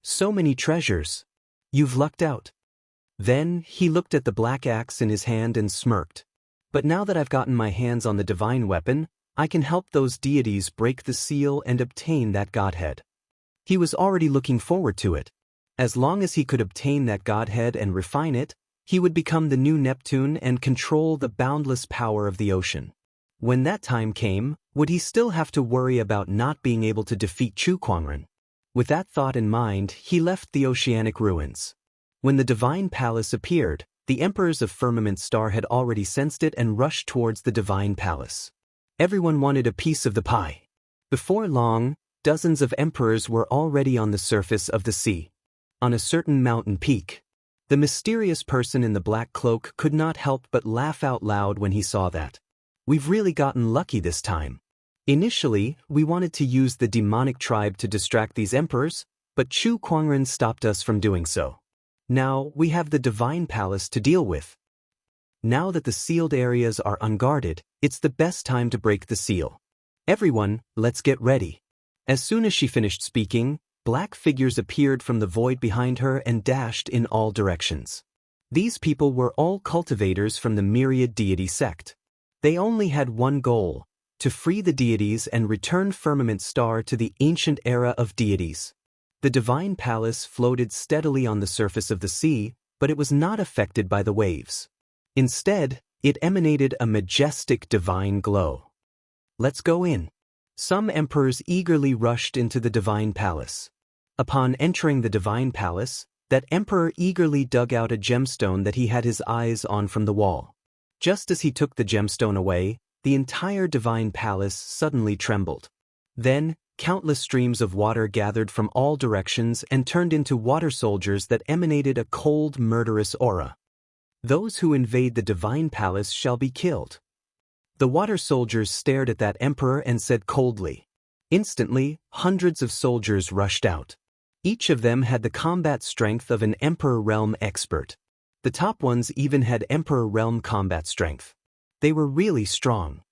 So many treasures. You've lucked out. Then he looked at the black axe in his hand and smirked. But now that I've gotten my hands on the divine weapon, I can help those deities break the seal and obtain that godhead. He was already looking forward to it. As long as he could obtain that godhead and refine it, he would become the new Neptune and control the boundless power of the ocean. When that time came, would he still have to worry about not being able to defeat Chu Kuangren? With that thought in mind, he left the oceanic ruins. When the divine palace appeared, the emperors of Firmament Star had already sensed it and rushed towards the divine palace. Everyone wanted a piece of the pie. Before long, dozens of emperors were already on the surface of the sea. On a certain mountain peak, the mysterious person in the black cloak could not help but laugh out loud when he saw that. We've really gotten lucky this time. Initially, we wanted to use the demonic tribe to distract these emperors, but Chu Kuangren stopped us from doing so. Now, we have the divine palace to deal with. Now that the sealed areas are unguarded, it's the best time to break the seal. Everyone, let's get ready. As soon as she finished speaking, black figures appeared from the void behind her and dashed in all directions. These people were all cultivators from the myriad deity sect. They only had one goal: to free the deities and return Firmament Star to the ancient era of deities. The divine palace floated steadily on the surface of the sea, but it was not affected by the waves. Instead, it emanated a majestic divine glow. Let's go in. Some emperors eagerly rushed into the divine palace. Upon entering the divine palace, that emperor eagerly dug out a gemstone that he had his eyes on from the wall. Just as he took the gemstone away, the entire divine palace suddenly trembled. Then, countless streams of water gathered from all directions and turned into water soldiers that emanated a cold, murderous aura. Those who invade the divine palace shall be killed. The water soldiers stared at that emperor and said coldly. Instantly, hundreds of soldiers rushed out. Each of them had the combat strength of an Emperor Realm expert. The top ones even had Emperor Realm combat strength. They were really strong.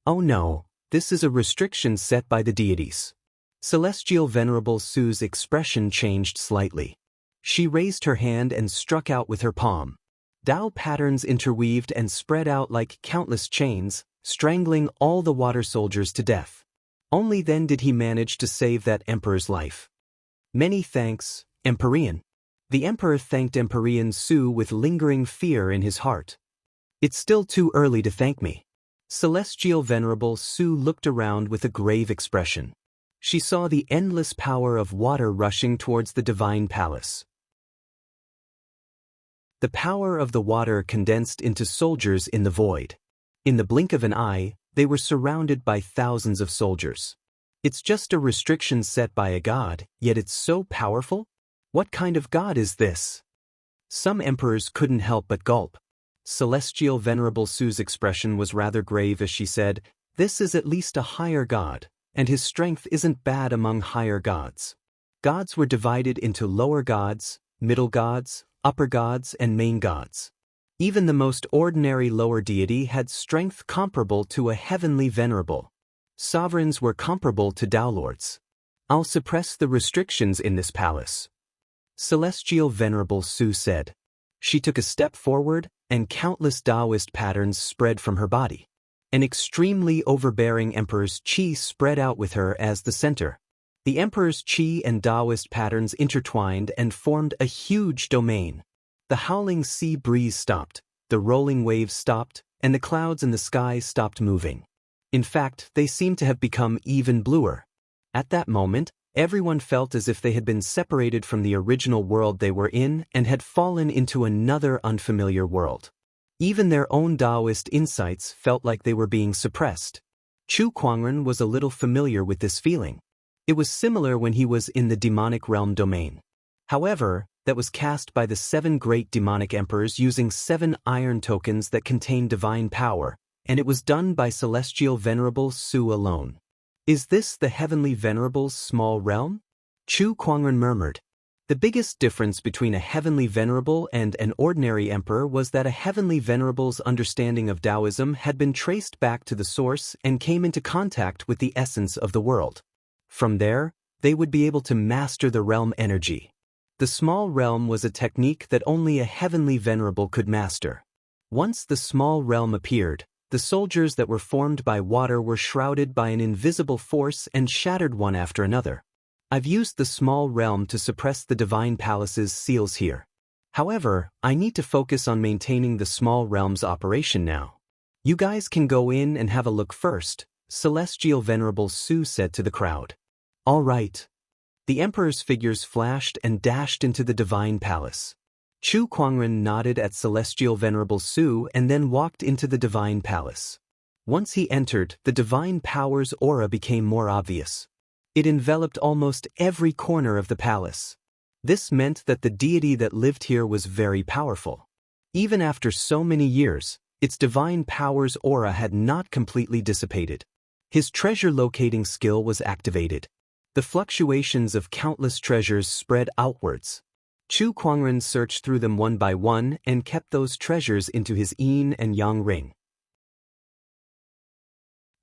Oh no, this is a restriction set by the deities. Celestial Venerable Su's expression changed slightly. She raised her hand and struck out with her palm. Dao patterns interweaved and spread out like countless chains, strangling all the water soldiers to death. Only then did he manage to save that emperor's life. Many thanks, Empyrean. The emperor thanked Empyrean Su with lingering fear in his heart. It's still too early to thank me. Celestial Venerable Su looked around with a grave expression. She saw the endless power of water rushing towards the divine palace. The power of the water condensed into soldiers in the void. In the blink of an eye, they were surrounded by thousands of soldiers. It's just a restriction set by a god, yet it's so powerful? What kind of god is this? Some emperors couldn't help but gulp. Celestial Venerable Su's expression was rather grave as she said, "This is at least a higher god, and his strength isn't bad among higher gods." Gods were divided into lower gods, middle gods, upper gods, and main gods. Even the most ordinary lower deity had strength comparable to a heavenly venerable. Sovereigns were comparable to Daolords. I'll suppress the restrictions in this palace. Celestial Venerable Su said. She took a step forward, and countless Daoist patterns spread from her body. An extremely overbearing emperor's qi spread out with her as the center. The emperor's qi and Daoist patterns intertwined and formed a huge domain. The howling sea breeze stopped, the rolling waves stopped, and the clouds in the sky stopped moving. In fact, they seemed to have become even bluer. At that moment, everyone felt as if they had been separated from the original world they were in and had fallen into another unfamiliar world. Even their own Daoist insights felt like they were being suppressed. Chu Kuangren was a little familiar with this feeling. It was similar when he was in the demonic realm domain. However, that was cast by the 7 great demonic emperors using 7 iron tokens that contain divine power, and it was done by Celestial Venerable Su alone. Is this the Heavenly Venerable's small realm? Chu Kuangren murmured. The biggest difference between a Heavenly Venerable and an ordinary emperor was that a Heavenly Venerable's understanding of Taoism had been traced back to the source and came into contact with the essence of the world. From there, they would be able to master the realm energy. The small realm was a technique that only a Heavenly Venerable could master. Once the small realm appeared, the soldiers that were formed by water were shrouded by an invisible force and shattered one after another. I've used the small realm to suppress the Divine Palace's seals here. However, I need to focus on maintaining the small realm's operation now. You guys can go in and have a look first, Celestial Venerable Su said to the crowd. All right. The Emperor's figures flashed and dashed into the Divine Palace. Chu Kuangren nodded at Celestial Venerable Su and then walked into the Divine Palace. Once he entered, the Divine Power's aura became more obvious. It enveloped almost every corner of the palace. This meant that the deity that lived here was very powerful. Even after so many years, its divine power's aura had not completely dissipated. His treasure-locating skill was activated. The fluctuations of countless treasures spread outwards. Chu Kuangren searched through them one by one and kept those treasures into his yin and yang ring.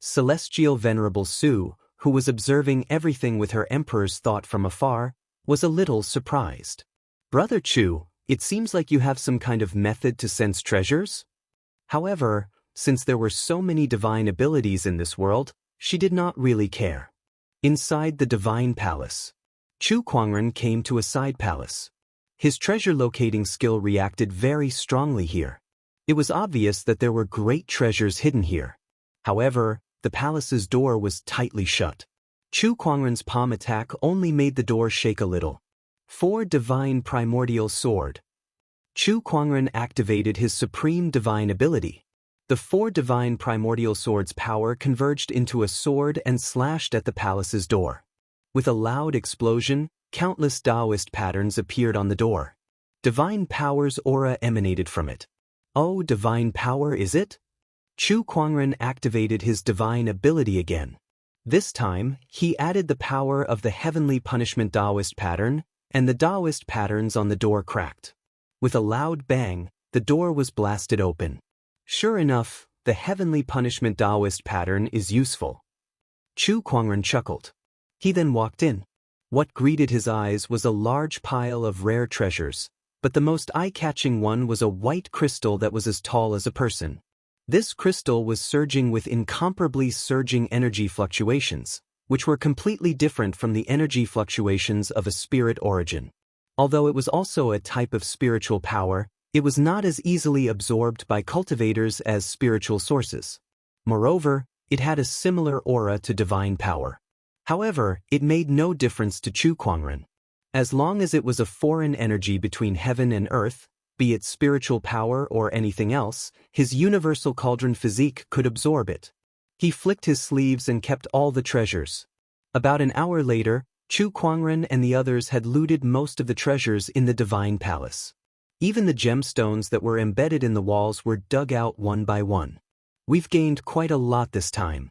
Celestial Venerable Su, who was observing everything with her emperor's thought from afar, was a little surprised. Brother Chu, it seems like you have some kind of method to sense treasures? However, since there were so many divine abilities in this world, she did not really care. Inside the Divine Palace, Chu Kuangren came to a side palace. His treasure-locating skill reacted very strongly here. It was obvious that there were great treasures hidden here. However, the palace's door was tightly shut. Chu Kuangren's palm attack only made the door shake a little. 4 Divine Primordial Sword. Chu Kuangren activated his supreme divine ability. The 4 Divine Primordial Sword's power converged into a sword and slashed at the palace's door. With a loud explosion, countless Daoist patterns appeared on the door. Divine Power's aura emanated from it. Oh, divine power is it? Chu Kuangren activated his divine ability again. This time, he added the power of the Heavenly Punishment Daoist pattern, and the Daoist patterns on the door cracked. With a loud bang, the door was blasted open. Sure enough, the Heavenly Punishment Daoist pattern is useful. Chu Kuangren chuckled. He then walked in. What greeted his eyes was a large pile of rare treasures, but the most eye-catching one was a white crystal that was as tall as a person. This crystal was surging with incomparably surging energy fluctuations, which were completely different from the energy fluctuations of a spirit origin. Although it was also a type of spiritual power, it was not as easily absorbed by cultivators as spiritual sources. Moreover, it had a similar aura to divine power. However, it made no difference to Chu Kuangren. As long as it was a foreign energy between heaven and earth, be it spiritual power or anything else, his universal cauldron physique could absorb it. He flicked his sleeves and kept all the treasures. About an hour later, Chu Kuangren and the others had looted most of the treasures in the Divine Palace. Even the gemstones that were embedded in the walls were dug out one by one. We've gained quite a lot this time.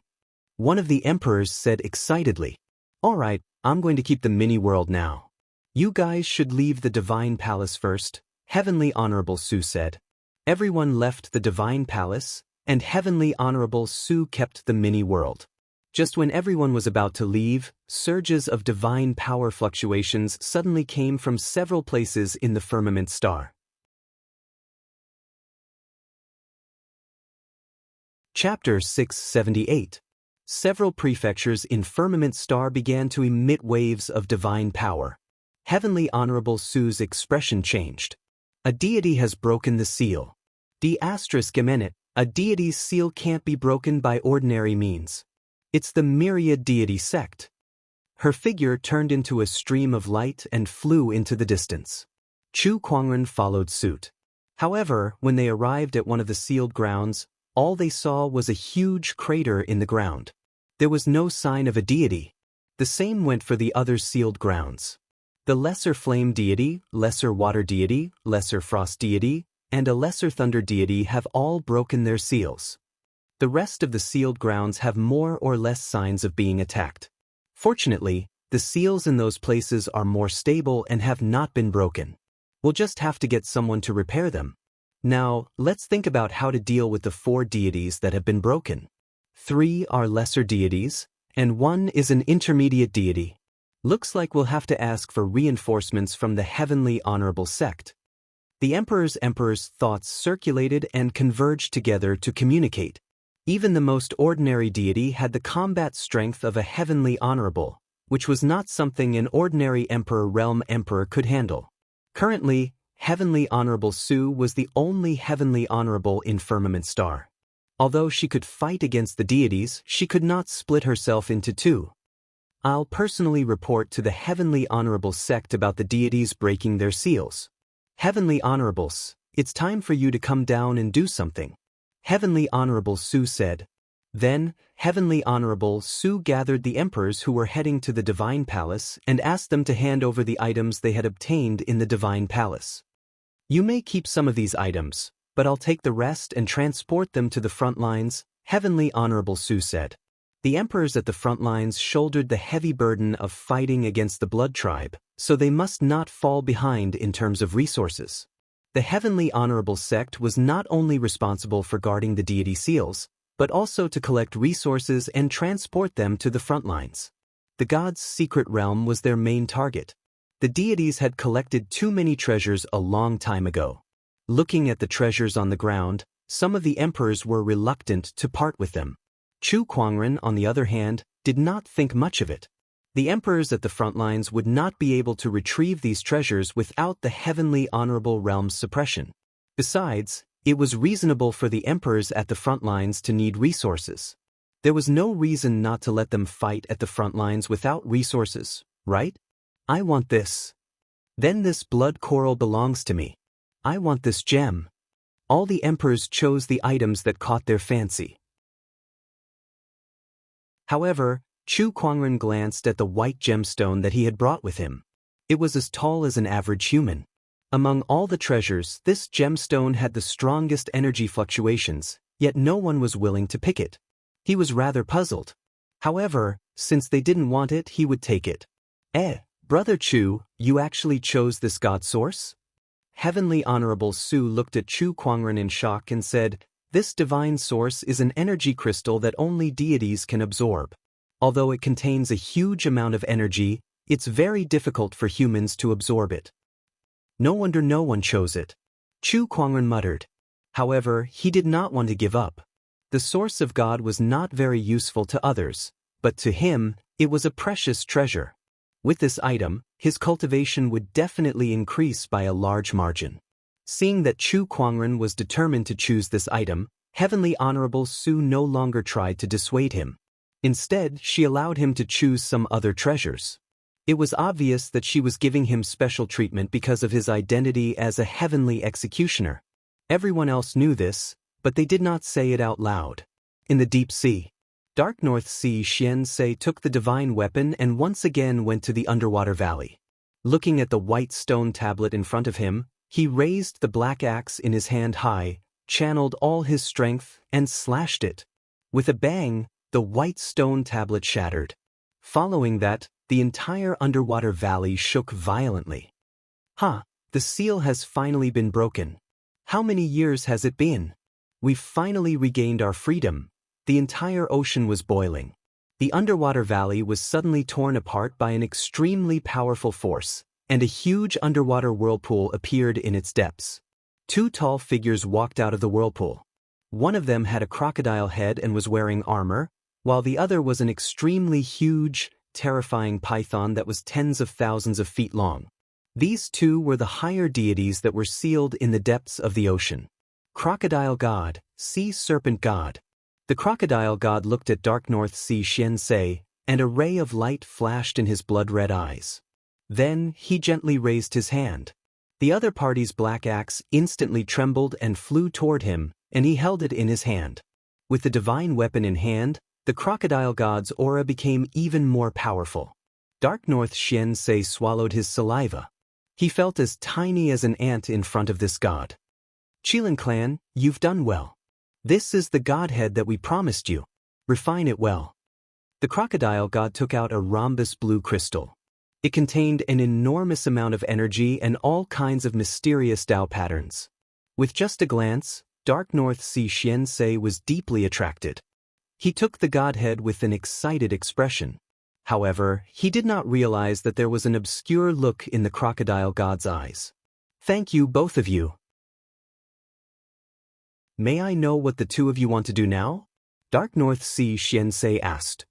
One of the emperors said excitedly. All right, I'm going to keep the mini-world now. You guys should leave the Divine Palace first, Heavenly Honorable Su said. Everyone left the Divine Palace, and Heavenly Honorable Su kept the mini-world. Just when everyone was about to leave, surges of divine power fluctuations suddenly came from several places in the firmament star. Chapter 678. Several prefectures in firmament star began to emit waves of divine power. Heavenly Honorable Su's expression changed. A deity has broken the seal. ***, a deity's seal can't be broken by ordinary means. It's the myriad deity sect. Her figure turned into a stream of light and flew into the distance. Chu Kuangren followed suit. However, when they arrived at one of the sealed grounds, all they saw was a huge crater in the ground. There was no sign of a deity. The same went for the other sealed grounds. The lesser flame deity, lesser water deity, lesser frost deity, and a lesser thunder deity have all broken their seals. The rest of the sealed grounds have more or less signs of being attacked. Fortunately, the seals in those places are more stable and have not been broken. We'll just have to get someone to repair them. Now, let's think about how to deal with the 4 deities that have been broken. 3 are lesser deities, and 1 is an intermediate deity. Looks like we'll have to ask for reinforcements from the heavenly honorable sect. The emperor's thoughts circulated and converged together to communicate. Even the most ordinary deity had the combat strength of a heavenly honorable, which was not something an ordinary realm emperor could handle. Currently, Heavenly Honorable Su was the only Heavenly Honorable in Firmament Star. Although she could fight against the deities, she could not split herself into 2. I'll personally report to the Heavenly Honorable sect about the deities breaking their seals. Heavenly Honorables, it's time for you to come down and do something. Heavenly Honorable Su said. Then, Heavenly Honorable Su gathered the emperors who were heading to the Divine Palace and asked them to hand over the items they had obtained in the Divine Palace. You may keep some of these items, but I'll take the rest and transport them to the front lines, Heavenly Honorable Su said. The emperors at the front lines shouldered the heavy burden of fighting against the Blood Tribe, so they must not fall behind in terms of resources. The Heavenly Honorable sect was not only responsible for guarding the deity seals, but also to collect resources and transport them to the front lines. The gods' secret realm was their main target. The deities had collected too many treasures a long time ago. Looking at the treasures on the ground, some of the emperors were reluctant to part with them. Chu Kuangren, on the other hand, did not think much of it. The emperors at the front lines would not be able to retrieve these treasures without the Heavenly Honorable Realm's suppression. Besides, it was reasonable for the emperors at the front lines to need resources. There was no reason not to let them fight at the front lines without resources, right? I want this. Then this blood coral belongs to me. I want this gem. All the emperors chose the items that caught their fancy. However, Chu Kuangren glanced at the white gemstone that he had brought with him. It was as tall as an average human. Among all the treasures, this gemstone had the strongest energy fluctuations, yet no one was willing to pick it. He was rather puzzled. However, since they didn't want it, he would take it. Brother Chu, you actually chose this god source? Heavenly Honorable Su looked at Chu Kuangren in shock and said, "This divine source is an energy crystal that only deities can absorb. Although it contains a huge amount of energy, it's very difficult for humans to absorb it." No wonder no one chose it. Chu Kuangren muttered. However, he did not want to give up. The source of God was not very useful to others, but to him, it was a precious treasure. With this item, his cultivation would definitely increase by a large margin. Seeing that Chu Kuangren was determined to choose this item, Heavenly Honorable Su no longer tried to dissuade him. Instead, she allowed him to choose some other treasures. It was obvious that she was giving him special treatment because of his identity as a heavenly executioner. Everyone else knew this, but they did not say it out loud. In the deep sea, Dark North Sea Xianxia took the divine weapon and once again went to the underwater valley. Looking at the white stone tablet in front of him, he raised the black axe in his hand high, channeled all his strength, and slashed it. With a bang, the white stone tablet shattered. Following that, the entire underwater valley shook violently. The seal has finally been broken. How many years has it been? We've finally regained our freedom. The entire ocean was boiling. The underwater valley was suddenly torn apart by an extremely powerful force, and a huge underwater whirlpool appeared in its depths. 2 tall figures walked out of the whirlpool. One of them had a crocodile head and was wearing armor, while the other was an extremely huge, terrifying python that was tens of thousands of feet long. These 2 were the higher deities that were sealed in the depths of the ocean. Crocodile God, Sea Serpent God. The crocodile god looked at Dark North Sea Xianxia, and a ray of light flashed in his blood-red eyes. Then he gently raised his hand. The other party's black axe instantly trembled and flew toward him, and he held it in his hand. With the divine weapon in hand, the crocodile god's aura became even more powerful. Dark North Xianxia swallowed his saliva. He felt as tiny as an ant in front of this god. Qilin clan, you've done well. This is the godhead that we promised you. Refine it well. The crocodile god took out a rhombus blue crystal. It contained an enormous amount of energy and all kinds of mysterious Dao patterns. With just a glance, Dark North Sea Xianxia was deeply attracted. He took the godhead with an excited expression. However, he did not realize that there was an obscure look in the crocodile god's eyes. Thank you, both of you. May I know what the two of you want to do now? Dark North Sea Xianxia asked.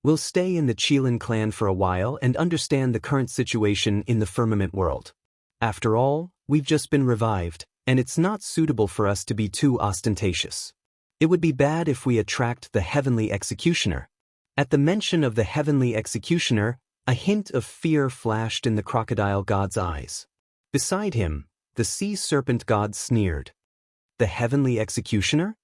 We'll stay in the Qilin clan for a while and understand the current situation in the firmament world. After all, we've just been revived, and it's not suitable for us to be too ostentatious. It would be bad if we attract the heavenly executioner. At the mention of the heavenly executioner, a hint of fear flashed in the crocodile god's eyes. Beside him, the sea serpent god sneered. The heavenly executioner?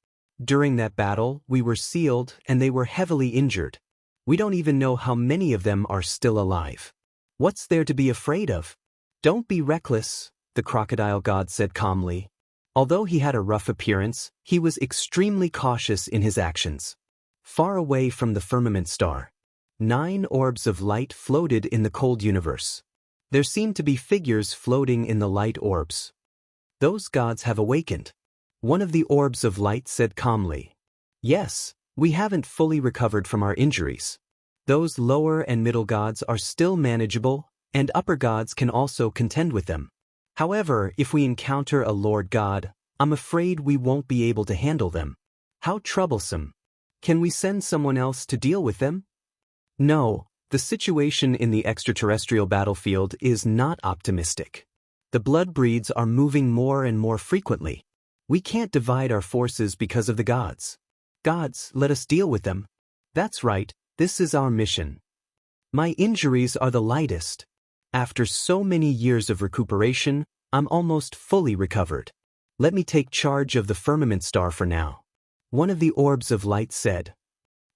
During that battle, we were sealed and they were heavily injured. We don't even know how many of them are still alive. What's there to be afraid of? Don't be reckless, the crocodile god said calmly. Although he had a rough appearance, he was extremely cautious in his actions. Far away from the firmament star, 9 orbs of light floated in the cold universe. There seemed to be figures floating in the light orbs. Those gods have awakened. One of the orbs of light said calmly. Yes, we haven't fully recovered from our injuries. Those lower and middle gods are still manageable, and upper gods can also contend with them. However, if we encounter a Lord God, I'm afraid we won't be able to handle them. How troublesome. Can we send someone else to deal with them? No, the situation in the extraterrestrial battlefield is not optimistic. The blood breeds are moving more and more frequently. We can't divide our forces because of the gods. Gods, let us deal with them. That's right, this is our mission. My injuries are the lightest. After so many years of recuperation, I'm almost fully recovered. Let me take charge of the firmament star for now. One of the orbs of light said.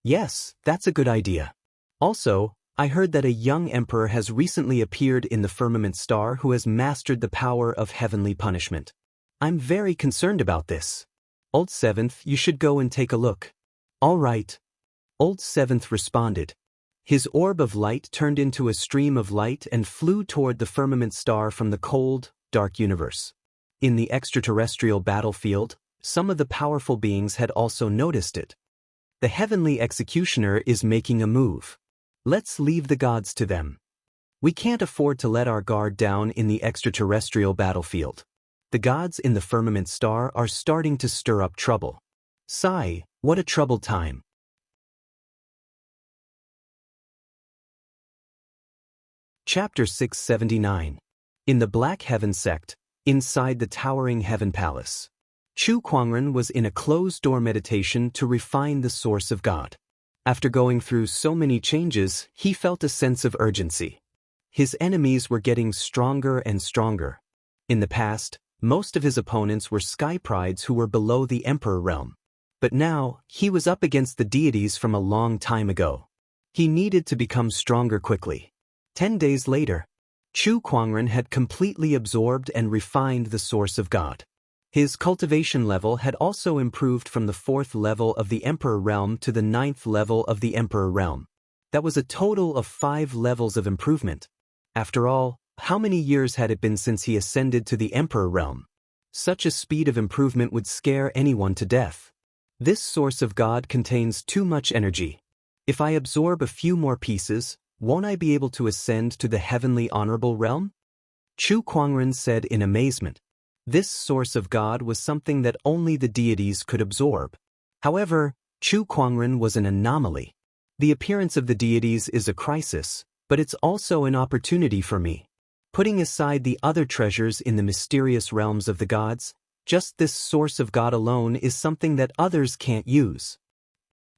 Yes, that's a good idea. Also, I heard that a young emperor has recently appeared in the firmament star who has mastered the power of heavenly punishment. I'm very concerned about this. Old Seventh, you should go and take a look. All right. Old Seventh responded. His orb of light turned into a stream of light and flew toward the firmament star from the cold, dark universe. In the extraterrestrial battlefield, some of the powerful beings had also noticed it. The heavenly executioner is making a move. Let's leave the gods to them. We can't afford to let our guard down in the extraterrestrial battlefield. The gods in the firmament star are starting to stir up trouble. Sigh, what a troubled time. Chapter 679. In the Black Heaven sect, inside the towering Heaven Palace. Chu Kuangren was in a closed-door meditation to refine the source of God. After going through so many changes, he felt a sense of urgency. His enemies were getting stronger and stronger. In the past, most of his opponents were sky prides who were below the emperor realm. But now, he was up against the deities from a long time ago. He needed to become stronger quickly. 10 days later, Chu Kuangren had completely absorbed and refined the source of God. His cultivation level had also improved from the 4th level of the emperor realm to the 9th level of the emperor realm. That was a total of 5 levels of improvement. After all, how many years had it been since he ascended to the emperor realm? Such a speed of improvement would scare anyone to death. This source of God contains too much energy. If I absorb a few more pieces, won't I be able to ascend to the heavenly honorable realm? Chu Kuangren said in amazement. This source of God was something that only the deities could absorb. However, Chu Kuangren was an anomaly. The appearance of the deities is a crisis, but it's also an opportunity for me. Putting aside the other treasures in the mysterious realms of the gods, just this source of God alone is something that others can't use.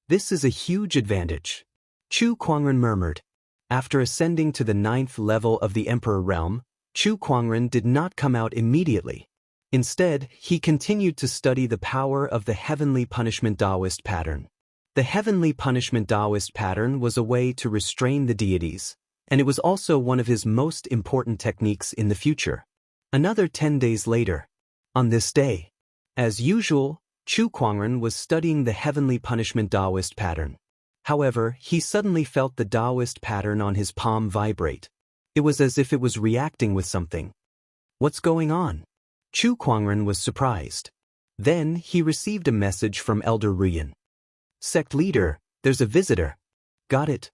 This is a huge advantage. Chu Kuangren murmured. After ascending to the 9th level of the emperor realm, Chu Kuangren did not come out immediately. Instead, he continued to study the power of the heavenly punishment Daoist pattern. The heavenly punishment Daoist pattern was a way to restrain the deities, and it was also one of his most important techniques in the future. Another 10 days later. On this day, as usual, Chu Kuangren was studying the heavenly punishment Daoist pattern. However, he suddenly felt the Daoist pattern on his palm vibrate. It was as if it was reacting with something. What's going on? Chu Kuangren was surprised. Then he received a message from Elder Ruyan. Sect leader, there's a visitor. Got it.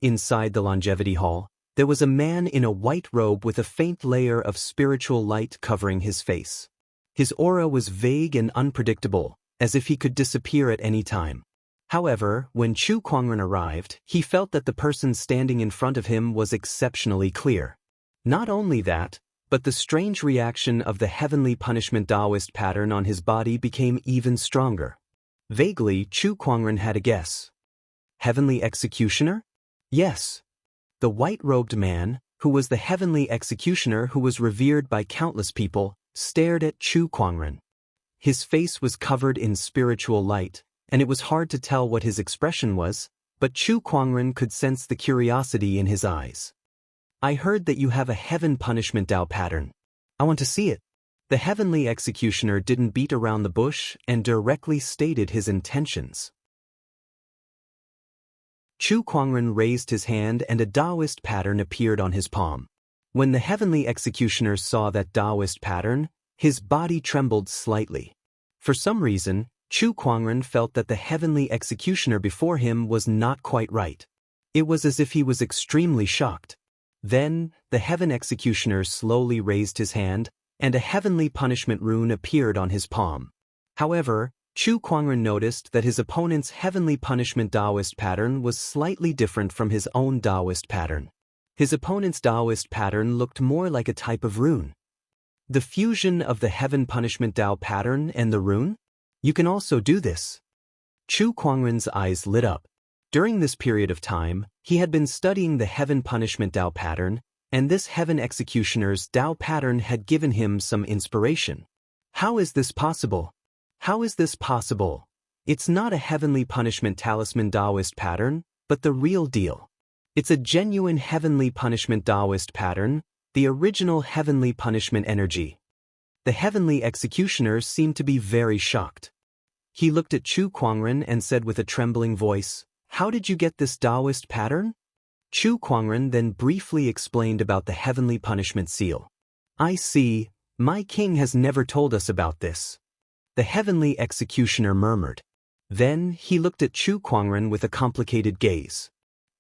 Inside the longevity hall, there was a man in a white robe with a faint layer of spiritual light covering his face. His aura was vague and unpredictable, as if he could disappear at any time. However, when Chu Kuangren arrived, he felt that the person standing in front of him was exceptionally clear. Not only that, but the strange reaction of the heavenly punishment Daoist pattern on his body became even stronger. Vaguely, Chu Kuangren had a guess. Heavenly executioner? Yes. The white-robed man, who was the heavenly executioner who was revered by countless people, stared at Chu Kuangren. His face was covered in spiritual light, and it was hard to tell what his expression was, but Chu Kuangren could sense the curiosity in his eyes. I heard that you have a heaven punishment Dao pattern. I want to see it. The heavenly executioner didn't beat around the bush and directly stated his intentions. Chu Kuangren raised his hand and a Daoist pattern appeared on his palm. When the heavenly executioner saw that Daoist pattern, his body trembled slightly. For some reason, Chu Kuangren felt that the heavenly executioner before him was not quite right. It was as if he was extremely shocked. Then, the heaven executioner slowly raised his hand, and a heavenly punishment rune appeared on his palm. However, Chu Kuangren noticed that his opponent's heavenly punishment Daoist pattern was slightly different from his own Daoist pattern. His opponent's Daoist pattern looked more like a type of rune. The fusion of the heaven punishment Dao pattern and the rune? You can also do this. Chu Kuangren's eyes lit up. During this period of time, he had been studying the heaven punishment Dao pattern, and this heaven executioner's Dao pattern had given him some inspiration. How is this possible? How is this possible? It's not a heavenly punishment talisman Daoist pattern, but the real deal. It's a genuine heavenly punishment Daoist pattern, the original heavenly punishment energy. The heavenly executioner seemed to be very shocked. He looked at Chu Kuangren and said with a trembling voice, "How did you get this Daoist pattern?" Chu Kuangren then briefly explained about the heavenly punishment seal. I see, my king has never told us about this. The heavenly executioner murmured. Then he looked at Chu Kuangren with a complicated gaze.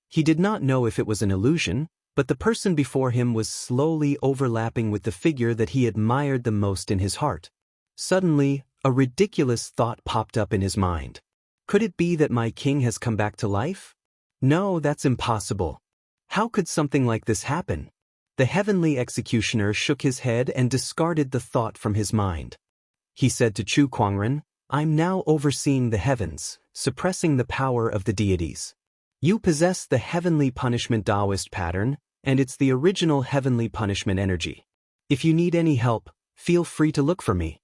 He did not know if it was an illusion, but the person before him was slowly overlapping with the figure that he admired the most in his heart. Suddenly, a ridiculous thought popped up in his mind. Could it be that my king has come back to life? No, that's impossible. How could something like this happen? The heavenly executioner shook his head and discarded the thought from his mind. He said to Chu Kuangren, I'm now overseeing the heavens, suppressing the power of the deities. You possess the heavenly punishment Daoist pattern, and it's the original heavenly punishment energy. If you need any help, feel free to look for me.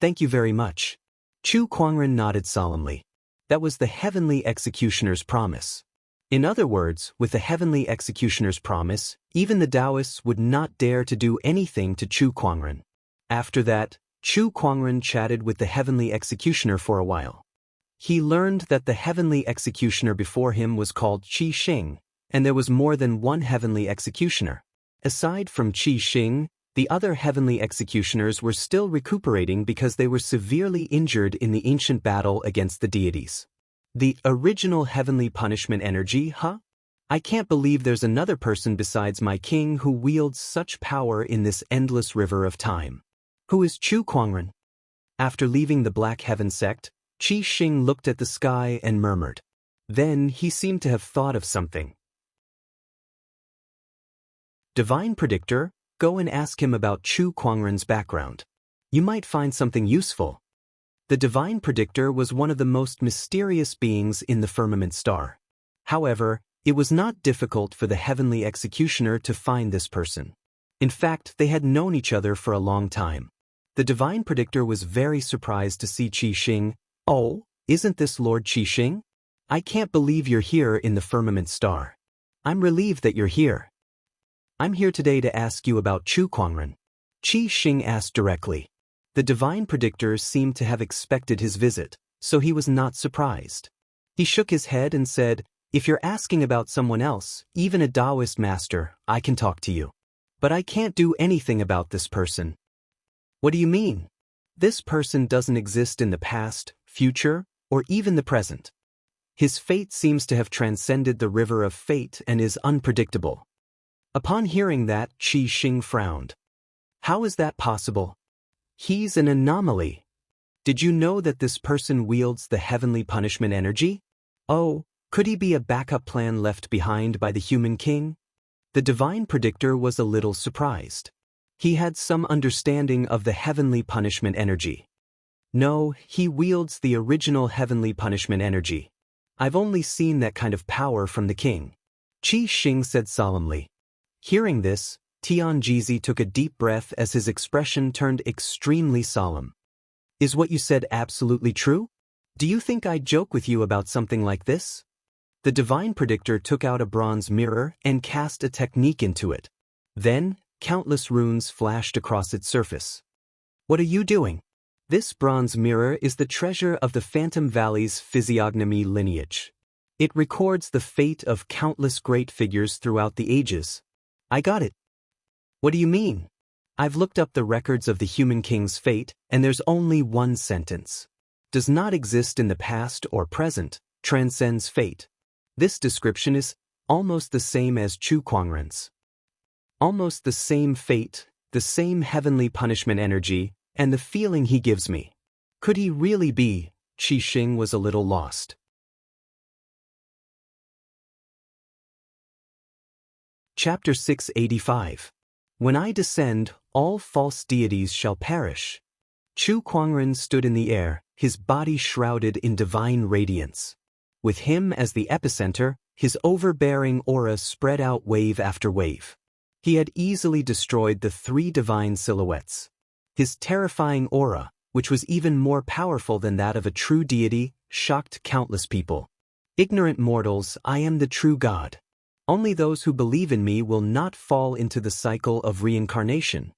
Thank you very much. Chu Kuangren nodded solemnly. That was the heavenly executioner's promise. In other words, with the heavenly executioner's promise, even the Daoists would not dare to do anything to Chu Kuangren. After that, Chu Kuangren chatted with the heavenly executioner for a while. He learned that the heavenly executioner before him was called Qi Xing, and there was more than one heavenly executioner. Aside from Qi Xing, the other heavenly executioners were still recuperating because they were severely injured in the ancient battle against the deities. The original heavenly punishment energy, huh? I can't believe there's another person besides my king who wields such power in this endless river of time. Who is Chu Kuangren? After leaving the Black Heaven sect, Qi Xing looked at the sky and murmured. Then he seemed to have thought of something. Divine Predictor, go and ask him about Chu Kuangren's background. You might find something useful. The Divine Predictor was one of the most mysterious beings in the firmament star. However, it was not difficult for the heavenly executioner to find this person. In fact, they had known each other for a long time. The Divine Predictor was very surprised to see Qi Xing. Oh, isn't this Lord Qi Xing? I can't believe you're here in the firmament star. I'm relieved that you're here. I'm here today to ask you about Chu Kuangren. Qi Xing asked directly. The divine predictor seemed to have expected his visit, so he was not surprised. He shook his head and said, "If you're asking about someone else, even a Daoist master, I can talk to you. But I can't do anything about this person." "What do you mean?" "This person doesn't exist in the past, future, or even the present. His fate seems to have transcended the river of fate and is unpredictable." Upon hearing that, Qi Xing frowned. "How is that possible? He's an anomaly. Did you know that this person wields the heavenly punishment energy? Oh, could he be a backup plan left behind by the human king?" The divine predictor was a little surprised. He had some understanding of the heavenly punishment energy. "No, he wields the original heavenly punishment energy. I've only seen that kind of power from the king," Qi Xing said solemnly. Hearing this, Tianjizi took a deep breath as his expression turned extremely solemn. "Is what you said absolutely true? Do you think I'd joke with you about something like this?" The divine predictor took out a bronze mirror and cast a technique into it. Then, countless runes flashed across its surface. "What are you doing?" This bronze mirror is the treasure of the Phantom Valley's physiognomy lineage. It records the fate of countless great figures throughout the ages. "I got it." "What do you mean?" "I've looked up the records of the human king's fate, and there's only one sentence. Does not exist in the past or present, transcends fate." This description is almost the same as Chu Kuangren's. Almost the same fate, the same heavenly punishment energy, and the feeling he gives me. Could he really be? Qi Xing was a little lost. Chapter 685. When I descend, all false deities shall perish. Chu Kuangren stood in the air, his body shrouded in divine radiance. With him as the epicenter, his overbearing aura spread out wave after wave. He had easily destroyed the three divine silhouettes. His terrifying aura, which was even more powerful than that of a true deity, shocked countless people. "Ignorant mortals, I am the true God. Only those who believe in me will not fall into the cycle of reincarnation."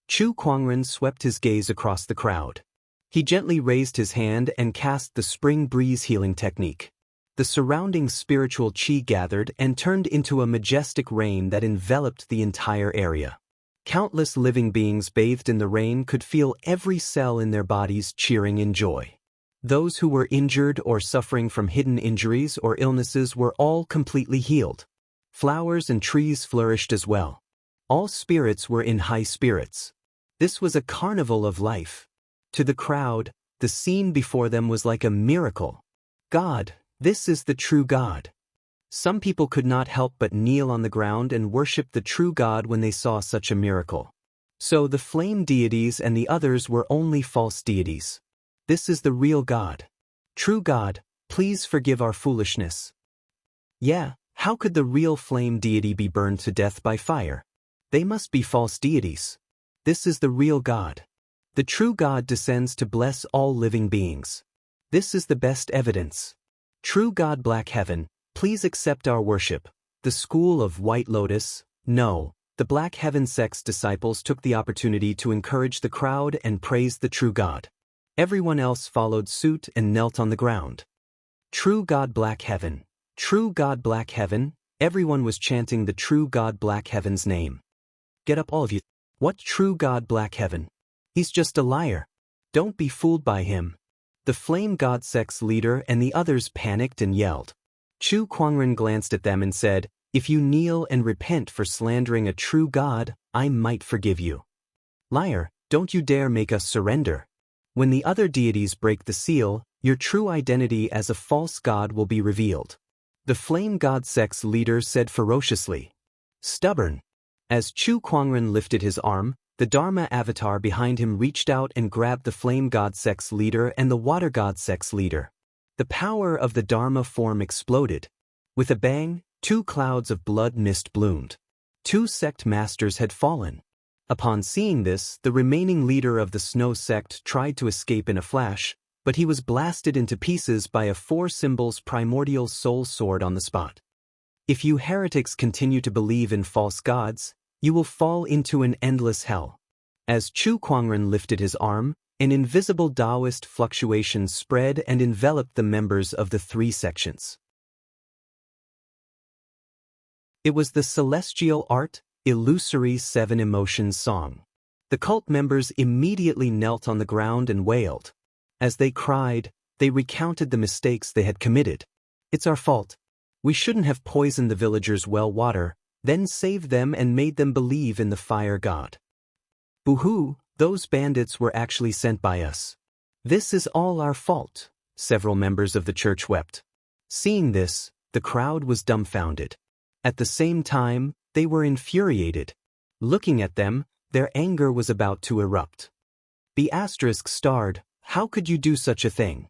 Chu Kuangren swept his gaze across the crowd. He gently raised his hand and cast the spring breeze healing technique. The surrounding spiritual qi gathered and turned into a majestic rain that enveloped the entire area. Countless living beings bathed in the rain could feel every cell in their bodies cheering in joy. Those who were injured or suffering from hidden injuries or illnesses were all completely healed. Flowers and trees flourished as well. All spirits were in high spirits. This was a carnival of life. To the crowd, the scene before them was like a miracle. "God, this is the true God." Some people could not help but kneel on the ground and worship the true God when they saw such a miracle. So the flame deities and the others were only false deities. This is the real God. True God, please forgive our foolishness. Yeah, how could the real flame deity be burned to death by fire? They must be false deities. This is the real God. The true God descends to bless all living beings. This is the best evidence. True God Black Heaven, please accept our worship. The school of White Lotus, no, the Black Heaven sect's disciples took the opportunity to encourage the crowd and praise the true God. Everyone else followed suit and knelt on the ground. True God Black Heaven, true God Black Heaven, everyone was chanting the true God Black Heaven's name. "Get up all of you. What true God Black Heaven? He's just a liar. Don't be fooled by him." The Flame God sect's leader and the others panicked and yelled. Chu Kuangren glanced at them and said, "If you kneel and repent for slandering a true God, I might forgive you." "Liar, don't you dare make us surrender. When the other deities break the seal, your true identity as a false god will be revealed." The Flame God sect's leader said ferociously. "Stubborn." As Chu Kuangren lifted his arm, the Dharma avatar behind him reached out and grabbed the Flame God sect's leader and the Water God sect's leader. The power of the Dharma form exploded. With a bang, two clouds of blood mist bloomed. Two sect masters had fallen. Upon seeing this, the remaining leader of the Snow sect tried to escape in a flash, but he was blasted into pieces by a 4 symbols primordial soul sword on the spot. If you heretics continue to believe in false gods, you will fall into an endless hell. As Chu Kuangren lifted his arm, an invisible Daoist fluctuation spread and enveloped the members of the three sections. It was the celestial art, illusory seven emotions song. The cult members immediately knelt on the ground and wailed. As they cried, they recounted the mistakes they had committed. It's our fault. We shouldn't have poisoned the villagers' well water, then saved them and made them believe in the fire god. Boo-hoo, those bandits were actually sent by us. This is all our fault, several members of the church wept. Seeing this, the crowd was dumbfounded. At the same time, they were infuriated. Looking at them, their anger was about to erupt. The asterisk starred, how could you do such a thing?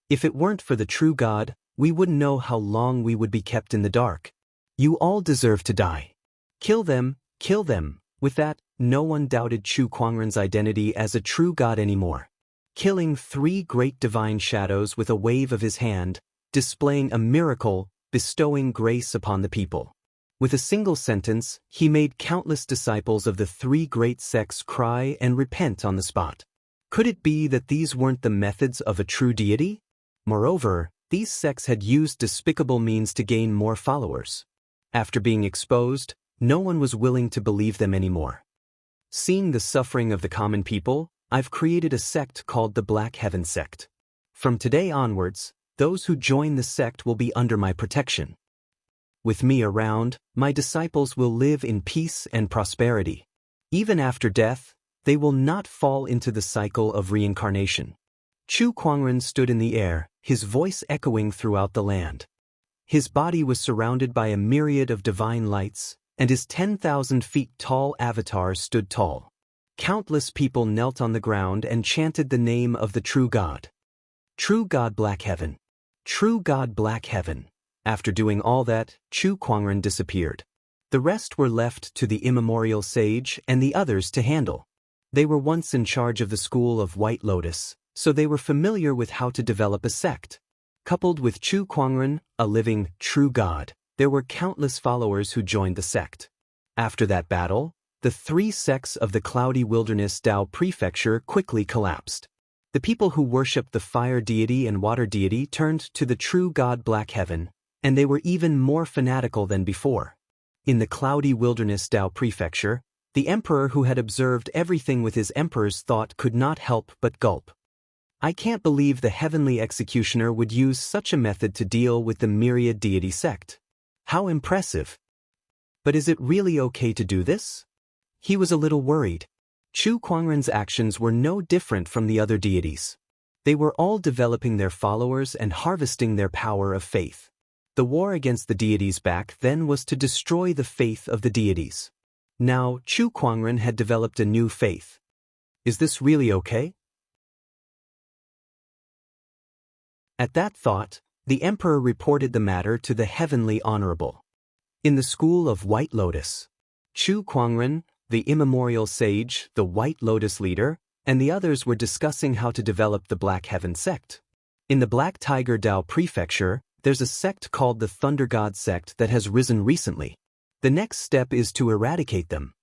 If it weren't for the true God, we wouldn't know how long we would be kept in the dark. You all deserve to die. Kill them, kill them. With that, no one doubted Chu Kuangren's identity as a true god anymore. Killing three great divine shadows with a wave of his hand, displaying a miracle, bestowing grace upon the people. With a single sentence, he made countless disciples of the three great sects cry and repent on the spot. Could it be that these weren't the methods of a true deity? Moreover, these sects had used despicable means to gain more followers. After being exposed, no one was willing to believe them anymore. Seeing the suffering of the common people, I've created a sect called the Black Heaven Sect. From today onwards, those who join the sect will be under my protection. With me around, my disciples will live in peace and prosperity. Even after death, they will not fall into the cycle of reincarnation. Chu Kuangren stood in the air, his voice echoing throughout the land. His body was surrounded by a myriad of divine lights, and his 10,000 feet tall avatar stood tall. Countless people knelt on the ground and chanted the name of the true God. True God Black Heaven. True God Black Heaven. After doing all that, Chu Kuangren disappeared. The rest were left to the immemorial sage and the others to handle. They were once in charge of the school of White Lotus, so they were familiar with how to develop a sect. Coupled with Chu Kuangren, a living, true god, there were countless followers who joined the sect. After that battle, the three sects of the cloudy wilderness Dao prefecture quickly collapsed. The people who worshipped the fire deity and water deity turned to the true god Black Heaven, and they were even more fanatical than before. In the cloudy wilderness Dao prefecture, the emperor who had observed everything with his emperor's thought could not help but gulp. I can't believe the heavenly executioner would use such a method to deal with the myriad deity sect. How impressive! But is it really okay to do this? He was a little worried. Chu Kuangren's actions were no different from the other deities. They were all developing their followers and harvesting their power of faith. The war against the deities back then was to destroy the faith of the deities. Now, Chu Kuangren had developed a new faith. Is this really okay? At that thought, the emperor reported the matter to the heavenly honorable. In the school of White Lotus, Chu Kuangren, the immemorial sage, the White Lotus leader, and the others were discussing how to develop the Black Heaven sect. In the Black Tiger Dao prefecture, there's a sect called the Thunder God sect that has risen recently. The next step is to eradicate them.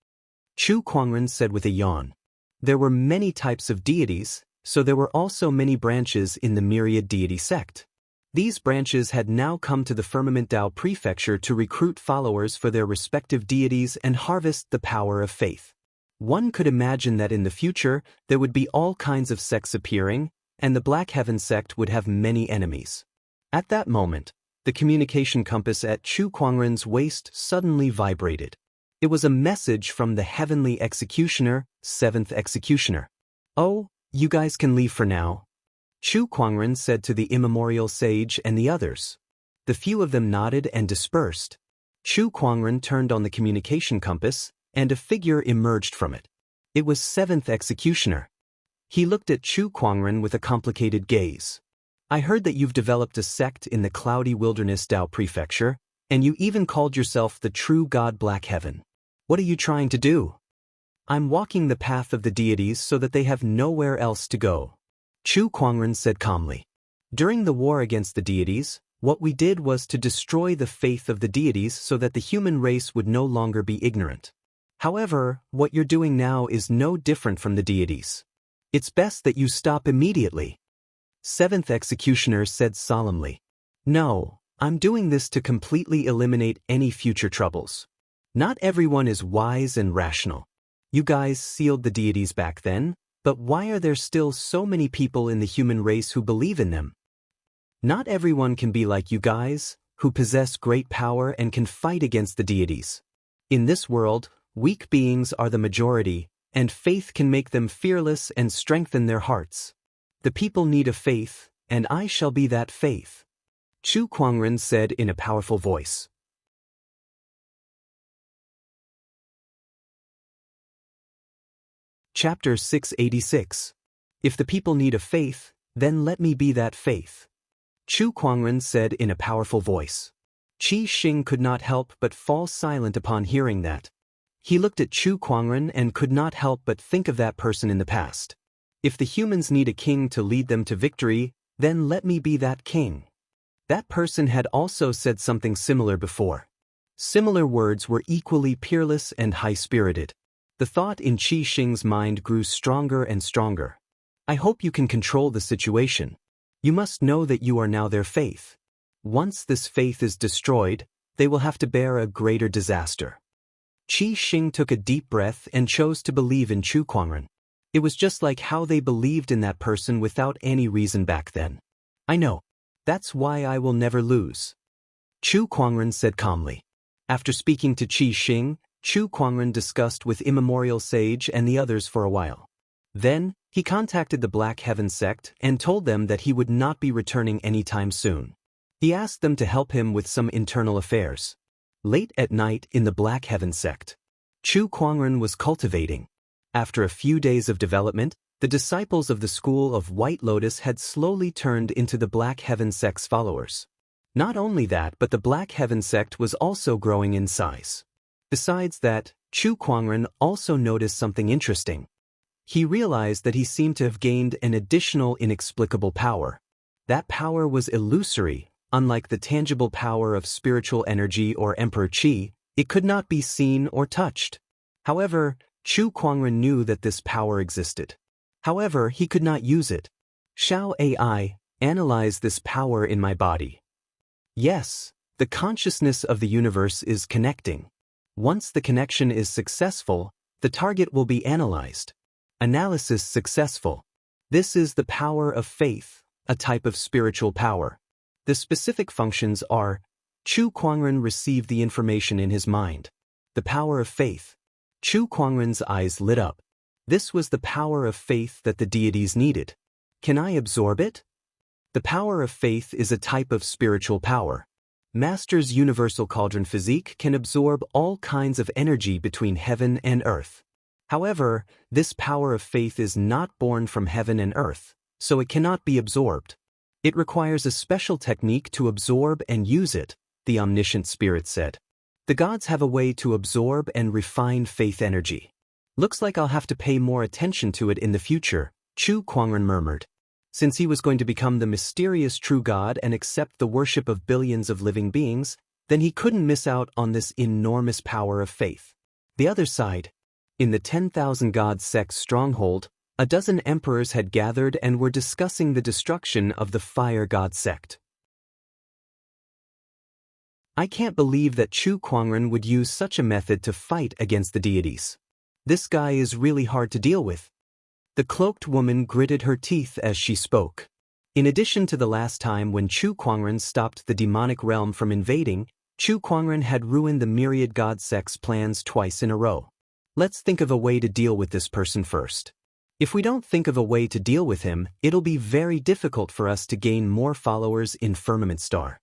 Chu Kuangren said with a yawn. There were many types of deities, so there were also many branches in the myriad deity sect. These branches had now come to the Firmament Dao prefecture to recruit followers for their respective deities and harvest the power of faith. One could imagine that in the future, there would be all kinds of sects appearing, and the Black Heaven sect would have many enemies. At that moment, the communication compass at Chu Kuangren's waist suddenly vibrated. It was a message from the heavenly executioner, seventh executioner. Oh, you guys can leave for now, Chu Kuangren said to the immemorial sage and the others. The few of them nodded and dispersed. Chu Kuangren turned on the communication compass, and a figure emerged from it. It was seventh executioner. He looked at Chu Kuangren with a complicated gaze. I heard that you've developed a sect in the cloudy wilderness Dao prefecture, and you even called yourself the true god Black Heaven. What are you trying to do? I'm walking the path of the deities so that they have nowhere else to go, Chu Kuangren said calmly. During the war against the deities, what we did was to destroy the faith of the deities so that the human race would no longer be ignorant. However, what you're doing now is no different from the deities. It's best that you stop immediately. Seventh executioner said solemnly. No, I'm doing this to completely eliminate any future troubles. Not everyone is wise and rational. You guys sealed the deities back then, but why are there still so many people in the human race who believe in them? Not everyone can be like you guys, who possess great power and can fight against the deities. In this world, weak beings are the majority, and faith can make them fearless and strengthen their hearts. The people need a faith, and I shall be that faith. Chu Kuangren said in a powerful voice. Chapter 686. If the people need a faith, then let me be that faith. Chu Kuangren said in a powerful voice. Qi Xing could not help but fall silent upon hearing that. He looked at Chu Kuangren and could not help but think of that person in the past. If the humans need a king to lead them to victory, then let me be that king. That person had also said something similar before. Similar words were equally peerless and high-spirited. The thought in Qi Xing's mind grew stronger and stronger. I hope you can control the situation. You must know that you are now their faith. Once this faith is destroyed, they will have to bear a greater disaster. Qi Xing took a deep breath and chose to believe in Chu Kuangren. It was just like how they believed in that person without any reason back then. I know. That's why I will never lose. Chu Kuangren said calmly. After speaking to Qi Xing, Chu Kuangren discussed with Immemorial Sage and the others for a while. Then, he contacted the Black Heaven sect and told them that he would not be returning anytime soon. He asked them to help him with some internal affairs. Late at night in the Black Heaven sect, Chu Kuangren was cultivating. After a few days of development, the disciples of the school of White Lotus had slowly turned into the Black Heaven sect's followers. Not only that, but the Black Heaven sect was also growing in size. Besides that, Chu Kuangren also noticed something interesting. He realized that he seemed to have gained an additional inexplicable power. That power was illusory, unlike the tangible power of spiritual energy or Emperor Qi. It could not be seen or touched. However, Chu Kuangren knew that this power existed. However, he could not use it. Shall AI analyze this power in my body? Yes, the consciousness of the universe is connecting. Once the connection is successful, the target will be analyzed. Analysis successful. This is the power of faith, a type of spiritual power. The specific functions are: Chu Kuangren received the information in his mind. The power of faith. Chu Kuangren's eyes lit up. This was the power of faith that the deities needed. Can I absorb it? The power of faith is a type of spiritual power. Master's universal cauldron physique can absorb all kinds of energy between heaven and earth. However, this power of faith is not born from heaven and earth, so it cannot be absorbed. It requires a special technique to absorb and use it, the omniscient spirit said. The gods have a way to absorb and refine faith energy. Looks like I'll have to pay more attention to it in the future, Chu Kuangren murmured. Since he was going to become the mysterious true God and accept the worship of billions of living beings, then he couldn't miss out on this enormous power of faith. The other side. In the 10,000 God sect's stronghold, a dozen emperors had gathered and were discussing the destruction of the Fire God sect. I can't believe that Chu Kuangren would use such a method to fight against the deities. This guy is really hard to deal with. The cloaked woman gritted her teeth as she spoke. In addition to the last time when Chu Kuangren stopped the demonic realm from invading, Chu Kuangren had ruined the myriad God sect's plans twice in a row. Let's think of a way to deal with this person first. If we don't think of a way to deal with him, it'll be very difficult for us to gain more followers in Firmament Star.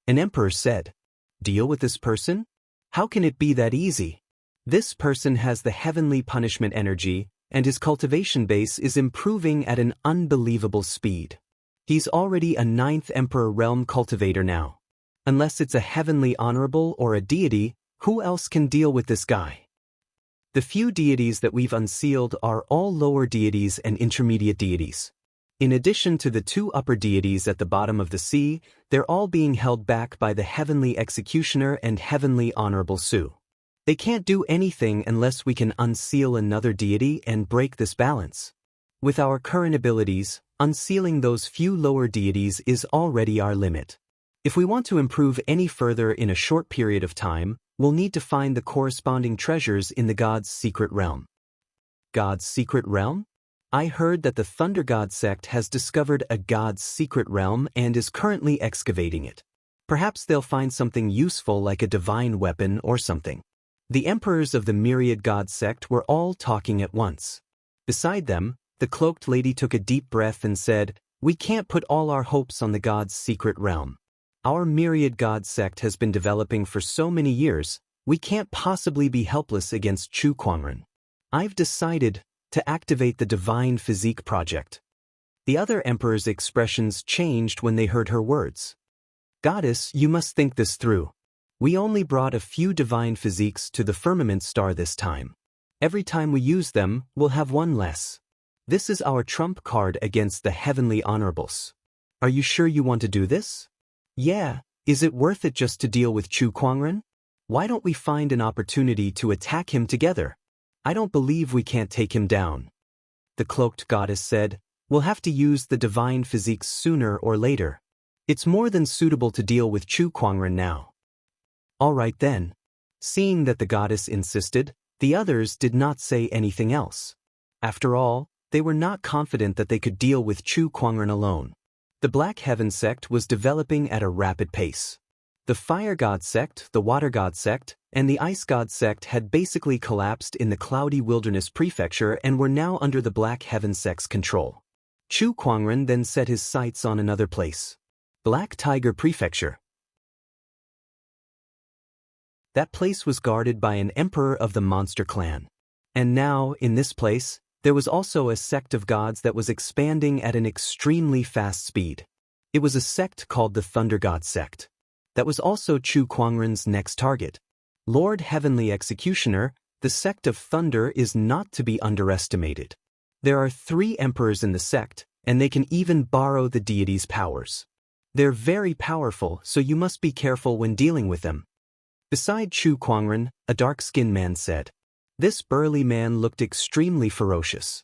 An emperor said, "Deal with this person? How can it be that easy? This person has the heavenly punishment energy, and his cultivation base is improving at an unbelievable speed. He's already a 9th Emperor Realm cultivator now. Unless it's a heavenly honorable or a deity, who else can deal with this guy? The few deities that we've unsealed are all lower deities and intermediate deities. In addition to the 2 upper deities at the bottom of the sea, they're all being held back by the heavenly executioner and heavenly honorable Su. They can't do anything unless we can unseal another deity and break this balance. With our current abilities, unsealing those few lower deities is already our limit. If we want to improve any further in a short period of time, we'll need to find the corresponding treasures in the God's secret realm. God's secret realm? I heard that the Thunder God sect has discovered a God's secret realm and is currently excavating it. Perhaps they'll find something useful like a divine weapon or something. The emperors of the Myriad God sect were all talking at once. Beside them, the cloaked lady took a deep breath and said, "We can't put all our hopes on the God's secret realm. Our Myriad God sect has been developing for so many years, we can't possibly be helpless against Chu Kuangren. I've decided to activate the Divine Physique project." The other emperor's expressions changed when they heard her words. "Goddess, you must think this through. We only brought a few divine physiques to the firmament star this time. Every time we use them, we'll have one less. This is our trump card against the heavenly honorables. Are you sure you want to do this? Yeah, is it worth it just to deal with Chu Kuangren? Why don't we find an opportunity to attack him together? I don't believe we can't take him down." The cloaked goddess said, "We'll have to use the divine physiques sooner or later. It's more than suitable to deal with Chu Kuangren now." All right then. Seeing that the goddess insisted, the others did not say anything else. After all, they were not confident that they could deal with Chu Kuangren alone. The Black Heaven sect was developing at a rapid pace. The Fire God sect, the Water God sect, and the Ice God sect had basically collapsed in the Cloudy Wilderness Prefecture and were now under the Black Heaven sect's control. Chu Kuangren then set his sights on another place. Black Tiger Prefecture. That place was guarded by an emperor of the monster clan. And now, in this place, there was also a sect of gods that was expanding at an extremely fast speed. It was a sect called the Thunder God sect. That was also Chu Kuangren's next target. Lord Heavenly Executioner, the sect of Thunder is not to be underestimated. There are 3 emperors in the sect, and they can even borrow the deity's powers. They're very powerful, so you must be careful when dealing with them. Beside Chu Kuangren, a dark-skinned man said. This burly man looked extremely ferocious.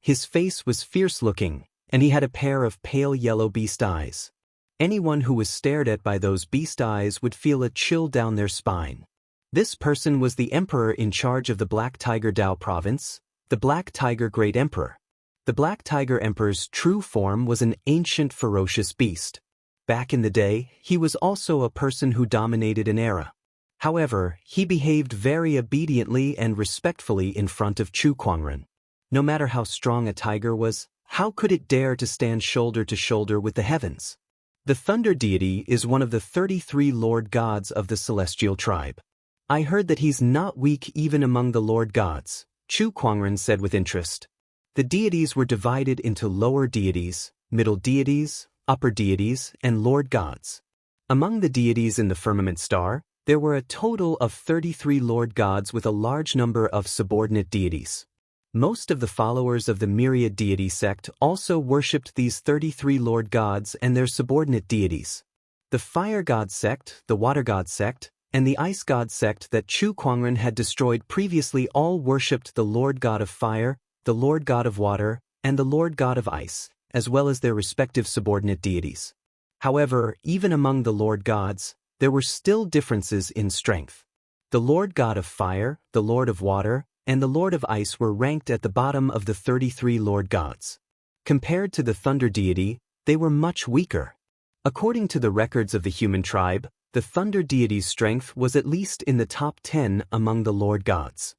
His face was fierce-looking, and he had a pair of pale yellow beast eyes. Anyone who was stared at by those beast eyes would feel a chill down their spine. This person was the emperor in charge of the Black Tiger Dao province, the Black Tiger Great Emperor. The Black Tiger Emperor's true form was an ancient ferocious beast. Back in the day, he was also a person who dominated an era. However, he behaved very obediently and respectfully in front of Chu Kuangren. No matter how strong a tiger was, how could it dare to stand shoulder to shoulder with the heavens? The Thunder Deity is one of the 33 Lord Gods of the Celestial Tribe. I heard that he's not weak even among the Lord Gods, Chu Kuangren said with interest. The deities were divided into lower deities, middle deities, upper deities, and Lord Gods. Among the deities in the firmament star, there were a total of 33 Lord Gods with a large number of subordinate deities. Most of the followers of the Myriad deity sect also worshipped these 33 Lord Gods and their subordinate deities. The Fire God sect, the Water God sect, and the Ice God sect that Chu Kuangren had destroyed previously all worshipped the Lord God of Fire, the Lord God of Water, and the Lord God of Ice, as well as their respective subordinate deities. However, even among the Lord Gods, there were still differences in strength. The Lord God of Fire, the Lord of Water, and the Lord of Ice were ranked at the bottom of the 33 Lord Gods. Compared to the Thunder Deity, they were much weaker. According to the records of the human tribe, the Thunder Deity's strength was at least in the top 10 among the Lord Gods.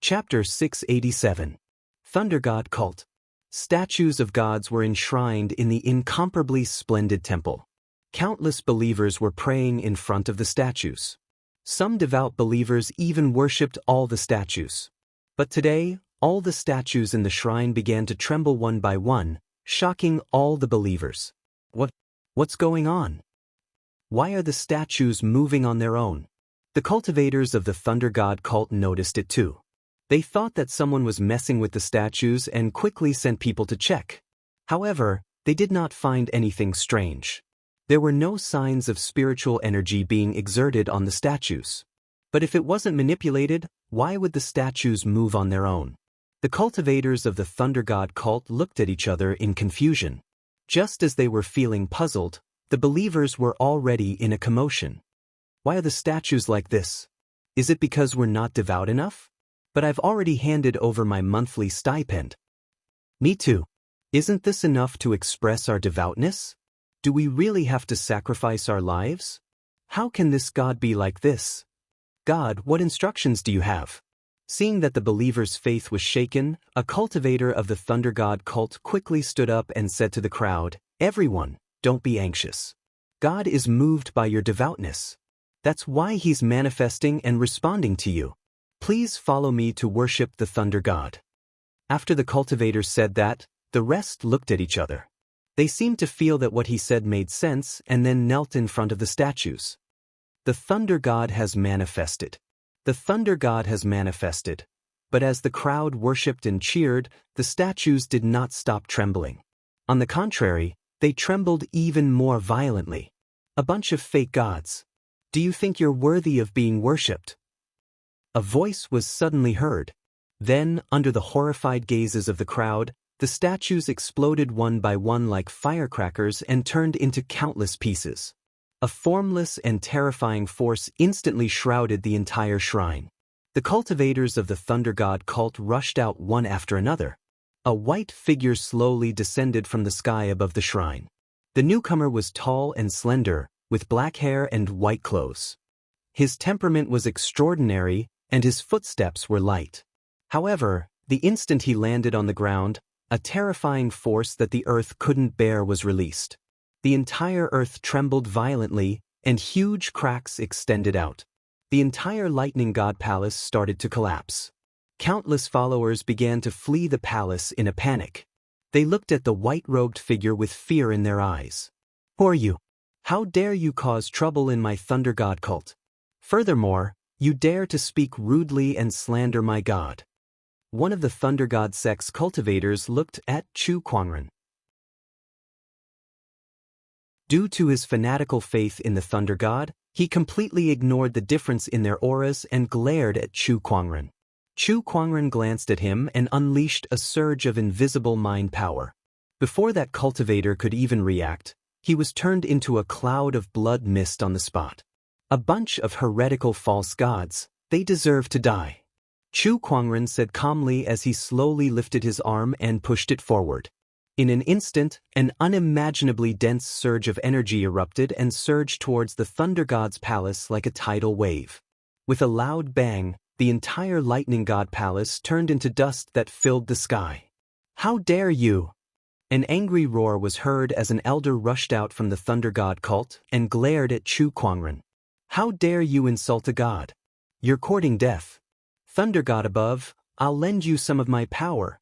Chapter 687. Thunder God Cult. Statues of gods were enshrined in the incomparably splendid temple. Countless believers were praying in front of the statues. Some devout believers even worshipped all the statues. But today, all the statues in the shrine began to tremble one by one, shocking all the believers. What's going on? Why are the statues moving on their own? The cultivators of the Thunder God cult noticed it too. They thought that someone was messing with the statues and quickly sent people to check. However, they did not find anything strange. There were no signs of spiritual energy being exerted on the statues. But if it wasn't manipulated, why would the statues move on their own? The cultivators of the Thunder God cult looked at each other in confusion. Just as they were feeling puzzled, the believers were already in a commotion. Why are the statues like this? Is it because we're not devout enough? But I've already handed over my monthly stipend. Me too. Isn't this enough to express our devoutness? Do we really have to sacrifice our lives? How can this God be like this? God, what instructions do you have? Seeing that the believer's faith was shaken, a cultivator of the Thunder God cult quickly stood up and said to the crowd, "Everyone, don't be anxious. God is moved by your devoutness. That's why he's manifesting and responding to you. Please follow me to worship the Thunder God." After the cultivator said that, the rest looked at each other. They seemed to feel that what he said made sense and then knelt in front of the statues. The Thunder God has manifested. The Thunder God has manifested. But as the crowd worshipped and cheered, the statues did not stop trembling. On the contrary, they trembled even more violently. A bunch of fake gods. Do you think you're worthy of being worshipped? A voice was suddenly heard. Then, under the horrified gazes of the crowd, the statues exploded one by one like firecrackers and turned into countless pieces. A formless and terrifying force instantly shrouded the entire shrine. The cultivators of the Thunder God cult rushed out one after another. A white figure slowly descended from the sky above the shrine. The newcomer was tall and slender, with black hair and white clothes. His temperament was extraordinary, and his footsteps were light. However, the instant he landed on the ground, a terrifying force that the earth couldn't bear was released. The entire earth trembled violently, and huge cracks extended out. The entire Lightning God Palace started to collapse. Countless followers began to flee the palace in a panic. They looked at the white-robed figure with fear in their eyes. "Who are you? How dare you cause trouble in my Thunder God cult? Furthermore, you dare to speak rudely and slander my God." One of the Thunder God sect's cultivators looked at Chu Kuangren. Due to his fanatical faith in the Thunder God, he completely ignored the difference in their auras and glared at Chu Kuangren. Chu Kuangren glanced at him and unleashed a surge of invisible mind power. Before that cultivator could even react, he was turned into a cloud of blood mist on the spot. A bunch of heretical false gods, they deserve to die. Chu Kuangren said calmly as he slowly lifted his arm and pushed it forward. In an instant, an unimaginably dense surge of energy erupted and surged towards the Thunder God's palace like a tidal wave. With a loud bang, the entire Lightning God Palace turned into dust that filled the sky. "How dare you!" An angry roar was heard as an elder rushed out from the Thunder God cult and glared at Chu Kuangren. "How dare you insult a god? You're courting death. Thunder God above, I'll lend you some of my power."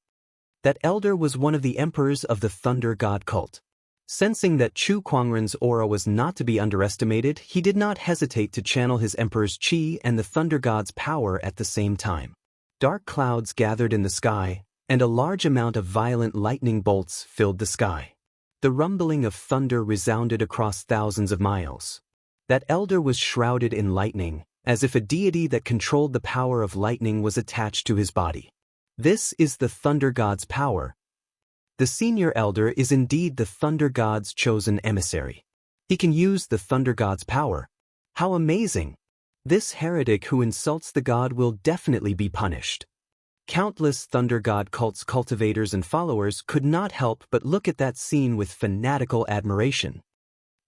That elder was one of the emperors of the Thunder God cult. Sensing that Chu Kuangren's aura was not to be underestimated, he did not hesitate to channel his emperor's chi and the Thunder God's power at the same time. Dark clouds gathered in the sky, and a large amount of violent lightning bolts filled the sky. The rumbling of thunder resounded across thousands of miles. That elder was shrouded in lightning, as if a deity that controlled the power of lightning was attached to his body. This is the Thunder God's power. The senior elder is indeed the Thunder God's chosen emissary. He can use the Thunder God's power. How amazing! This heretic who insults the god will definitely be punished. Countless Thunder God cult's cultivators and followers could not help but look at that scene with fanatical admiration.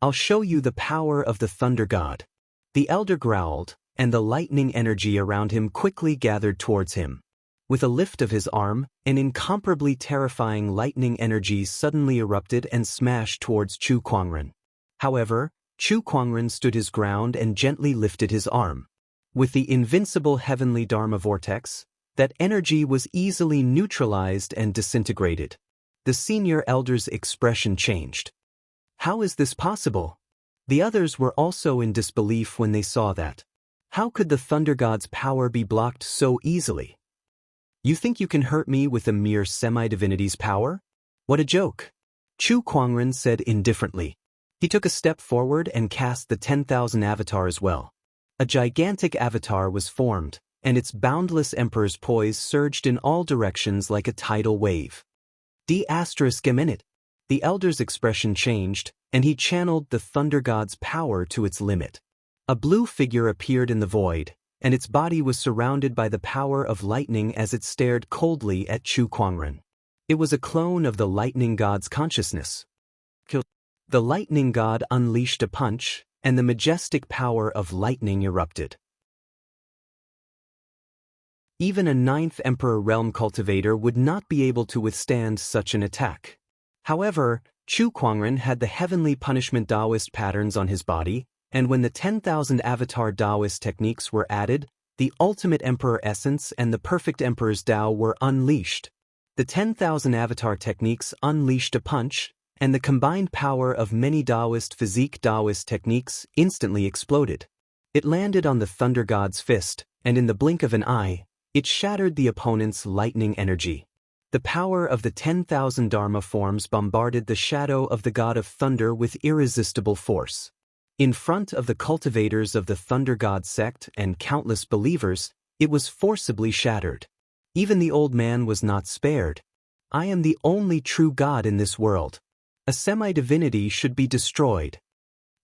"I'll show you the power of the Thunder God." The elder growled, and the lightning energy around him quickly gathered towards him. With a lift of his arm, an incomparably terrifying lightning energy suddenly erupted and smashed towards Chu Kuangren. However, Chu Kuangren stood his ground and gently lifted his arm. With the invincible heavenly Dharma vortex, that energy was easily neutralized and disintegrated. The senior elder's expression changed. How is this possible? The others were also in disbelief when they saw that. How could the Thunder God's power be blocked so easily? "You think you can hurt me with a mere semi-divinity's power? What a joke!" Chu Kuangren said indifferently. He took a step forward and cast the 10,000 avatar as well. A gigantic avatar was formed, and its boundless emperor's poise surged in all directions like a tidal wave. ****. The elder's expression changed, and he channeled the thunder god's power to its limit. A blue figure appeared in the void, and its body was surrounded by the power of lightning as it stared coldly at Chu Kuangren. It was a clone of the lightning god's consciousness. The lightning god unleashed a punch, and the majestic power of lightning erupted. Even a 9th Emperor Realm cultivator would not be able to withstand such an attack. However, Chu Kuangren had the heavenly punishment Daoist patterns on his body, and when the 10,000 avatar Daoist techniques were added, the ultimate emperor essence and the perfect emperor's Dao were unleashed. The 10,000 avatar techniques unleashed a punch, and the combined power of many Daoist physique Daoist techniques instantly exploded. It landed on the thunder god's fist, and in the blink of an eye, it shattered the opponent's lightning energy. The power of the 10,000 Dharma forms bombarded the shadow of the god of thunder with irresistible force. In front of the cultivators of the thunder god sect and countless believers, it was forcibly shattered. Even the old man was not spared. "I am the only true god in this world. A semi-divinity should be destroyed."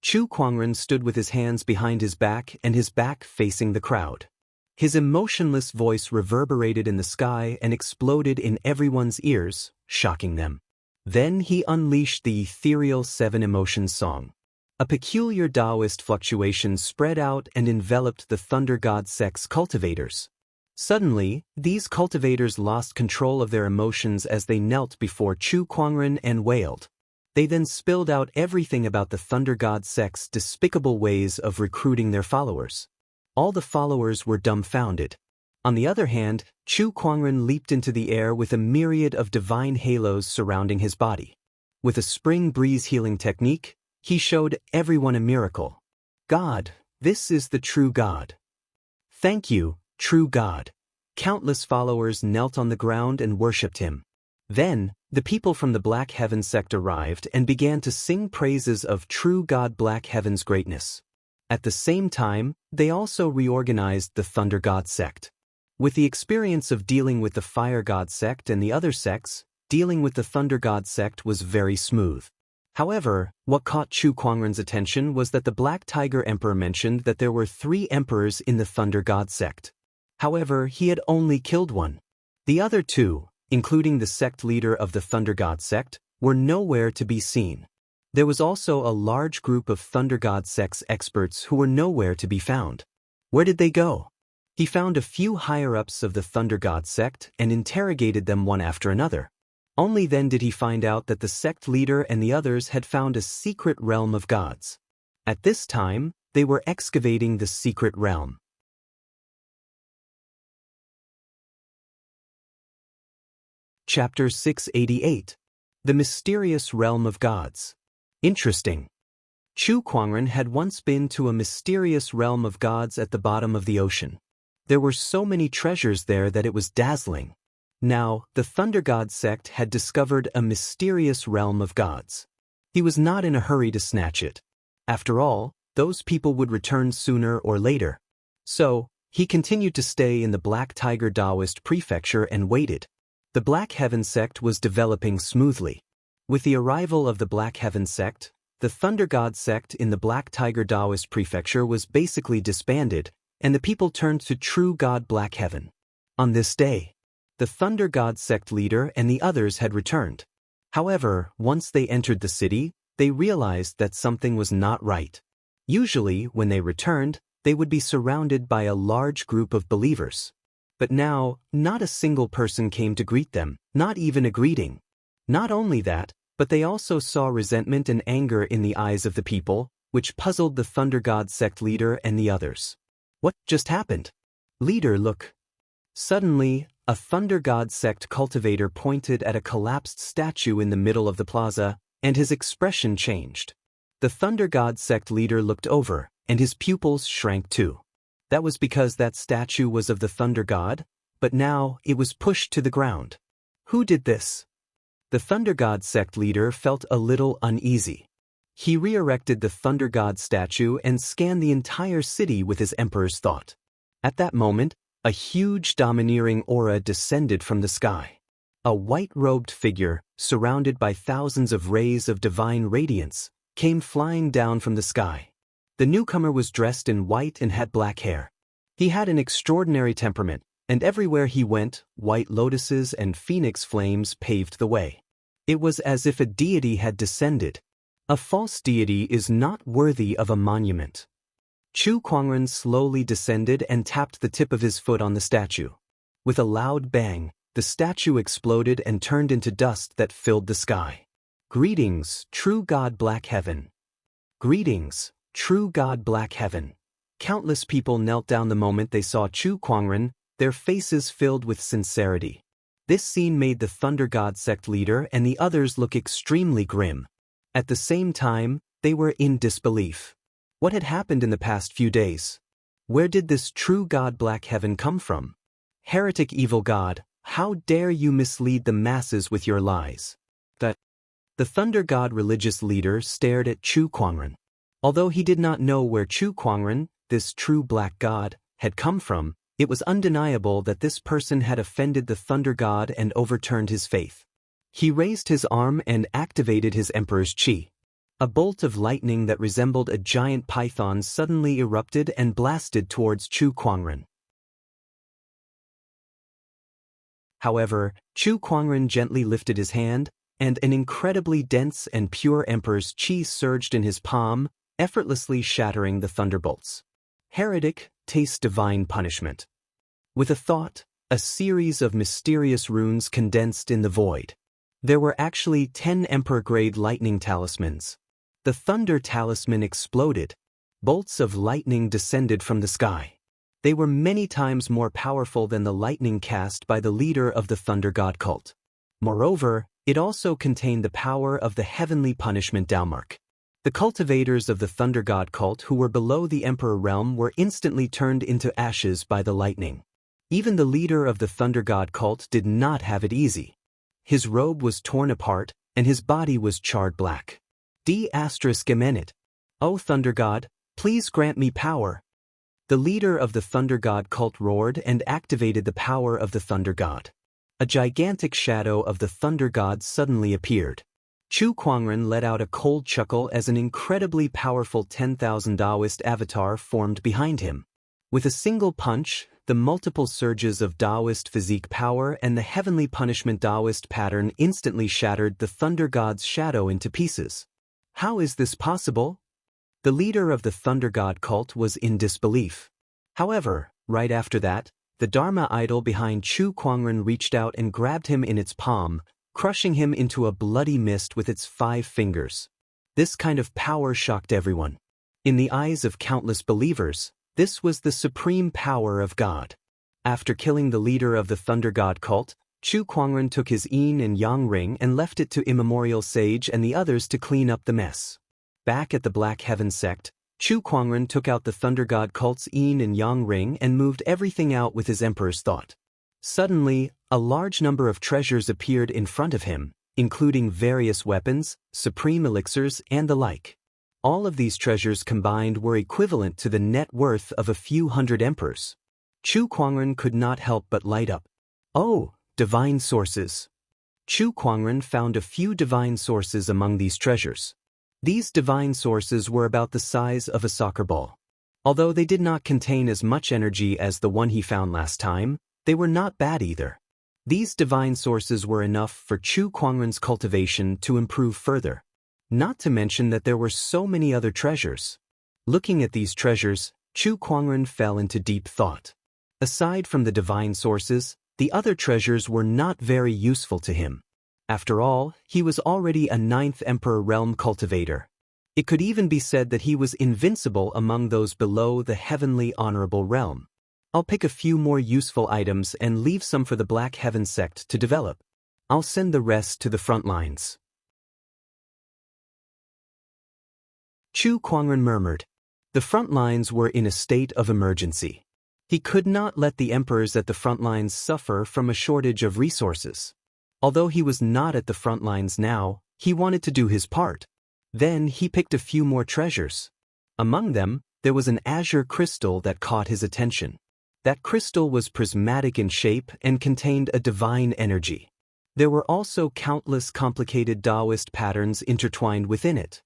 Chu Kuangren stood with his hands behind his back and his back facing the crowd. His emotionless voice reverberated in the sky and exploded in everyone's ears, shocking them. Then he unleashed the ethereal 7 emotions song. A peculiar Daoist fluctuation spread out and enveloped the thunder god sect's cultivators. Suddenly, these cultivators lost control of their emotions as they knelt before Chu Kuangren and wailed. They then spilled out everything about the thunder god sect's despicable ways of recruiting their followers. All the followers were dumbfounded. On the other hand, Chu Kuangren leaped into the air with a myriad of divine halos surrounding his body. With a spring breeze healing technique, he showed everyone a miracle. "God, this is the true God. Thank you, true God." Countless followers knelt on the ground and worshipped him. Then, the people from the Black Heaven sect arrived and began to sing praises of true God Black Heaven's greatness. At the same time, they also reorganized the Thunder God sect. With the experience of dealing with the Fire God sect and the other sects, dealing with the Thunder God sect was very smooth. However, what caught Chu Kuangren's attention was that the Black Tiger Emperor mentioned that there were 3 emperors in the Thunder God sect. However, he had only killed one. The other 2, including the sect leader of the Thunder God sect, were nowhere to be seen. There was also a large group of Thunder God sect's experts who were nowhere to be found. Where did they go? He found a few higher-ups of the Thunder God sect and interrogated them one after another. Only then did he find out that the sect leader and the others had found a secret realm of gods. At this time, they were excavating the secret realm. Chapter 688. The Mysterious Realm of Gods. Interesting. Chu Kuangren had once been to a mysterious realm of gods at the bottom of the ocean. There were so many treasures there that it was dazzling. Now, the Thunder God sect had discovered a mysterious realm of gods. He was not in a hurry to snatch it. After all, those people would return sooner or later. So, he continued to stay in the Black Tiger Daoist prefecture and waited. The Black Heaven sect was developing smoothly. With the arrival of the Black Heaven sect, the Thunder God sect in the Black Tiger Daoist prefecture was basically disbanded, and the people turned to true God Black Heaven. On this day, the Thunder God sect leader and the others had returned. However, once they entered the city, they realized that something was not right. Usually, when they returned, they would be surrounded by a large group of believers. But now, not a single person came to greet them, not even a greeting. Not only that, but they also saw resentment and anger in the eyes of the people, which puzzled the Thunder God sect leader and the others. What just happened? Leader, look. Suddenly, a Thunder God sect cultivator pointed at a collapsed statue in the middle of the plaza, and his expression changed. The Thunder God sect leader looked over, and his pupils shrank too. That was because that statue was of the Thunder God, but now it was pushed to the ground. Who did this? The Thunder God sect leader felt a little uneasy. He re-erected the Thunder God statue and scanned the entire city with his emperor's thought. At that moment, a huge domineering aura descended from the sky. A white-robed figure, surrounded by thousands of rays of divine radiance, came flying down from the sky. The newcomer was dressed in white and had black hair. He had an extraordinary temperament, and everywhere he went, white lotuses and phoenix flames paved the way. It was as if a deity had descended. A false deity is not worthy of a monument. Chu Kuangren slowly descended and tapped the tip of his foot on the statue. With a loud bang, the statue exploded and turned into dust that filled the sky. Greetings, true God Black Heaven. Greetings, true God Black Heaven. Countless people knelt down the moment they saw Chu Kuangren, their faces filled with sincerity. This scene made the Thunder God sect leader and the others look extremely grim. At the same time, they were in disbelief. What had happened in the past few days? Where did this true God Black Heaven come from? Heretic evil God, how dare you mislead the masses with your lies? The Thunder God religious leader stared at Chu Kuangren. Although he did not know where Chu Kuangren, this true black god, had come from, it was undeniable that this person had offended the Thunder God and overturned his faith. He raised his arm and activated his emperor's chi. A bolt of lightning that resembled a giant python suddenly erupted and blasted towards Chu Kuangren. However, Chu Kuangren gently lifted his hand, and an incredibly dense and pure emperor's chi surged in his palm, effortlessly shattering the thunderbolts. Heretic, taste divine punishment. With a thought, a series of mysterious runes condensed in the void. There were actually 10 emperor-grade lightning talismans. The thunder talisman exploded. Bolts of lightning descended from the sky. They were many times more powerful than the lightning cast by the leader of the Thunder God cult. Moreover, it also contained the power of the heavenly punishment Daoist. The cultivators of the Thunder God cult who were below the Emperor realm were instantly turned into ashes by the lightning. Even the leader of the Thunder God cult did not have it easy. His robe was torn apart, and his body was charred black. D****. O Thunder God, please grant me power. The leader of the Thunder God cult roared and activated the power of the Thunder God. A gigantic shadow of the Thunder God suddenly appeared. Chu Kuangren let out a cold chuckle as an incredibly powerful 10,000 Daoist avatar formed behind him. With a single punch, the multiple surges of Daoist physique power and the heavenly punishment Daoist pattern instantly shattered the Thunder God's shadow into pieces. How is this possible? The leader of the Thunder God cult was in disbelief. However, right after that, the Dharma idol behind Chu Kuangren reached out and grabbed him in its palm, crushing him into a bloody mist with its 5 fingers. This kind of power shocked everyone. In the eyes of countless believers, this was the supreme power of God. After killing the leader of the Thunder God cult, Chu Kuangren took his yin and yang ring and left it to Immemorial Sage and the others to clean up the mess. Back at the Black Heaven sect, Chu Kuangren took out the Thunder God cult's yin and yang ring and moved everything out with his emperor's thought. Suddenly, a large number of treasures appeared in front of him, including various weapons, supreme elixirs, and the like. All of these treasures combined were equivalent to the net worth of a few hundred emperors. Chu Kuangren could not help but light up. Oh, divine sources! Chu Kuangren found a few divine sources among these treasures. These divine sources were about the size of a soccer ball. Although they did not contain as much energy as the one he found last time, they were not bad either. These divine sources were enough for Chu Kuangren's cultivation to improve further. Not to mention that there were so many other treasures. Looking at these treasures, Chu Kuangren fell into deep thought. Aside from the divine sources, the other treasures were not very useful to him. After all, he was already a 9th Emperor realm cultivator. It could even be said that he was invincible among those below the heavenly honorable realm. I'll pick a few more useful items and leave some for the Black Heaven sect to develop. I'll send the rest to the front lines. Chu Kuangren murmured. The front lines were in a state of emergency. He could not let the emperors at the front lines suffer from a shortage of resources. Although he was not at the front lines now, he wanted to do his part. Then he picked a few more treasures. Among them, there was an azure crystal that caught his attention. That crystal was prismatic in shape and contained a divine energy. There were also countless complicated Daoist patterns intertwined within it.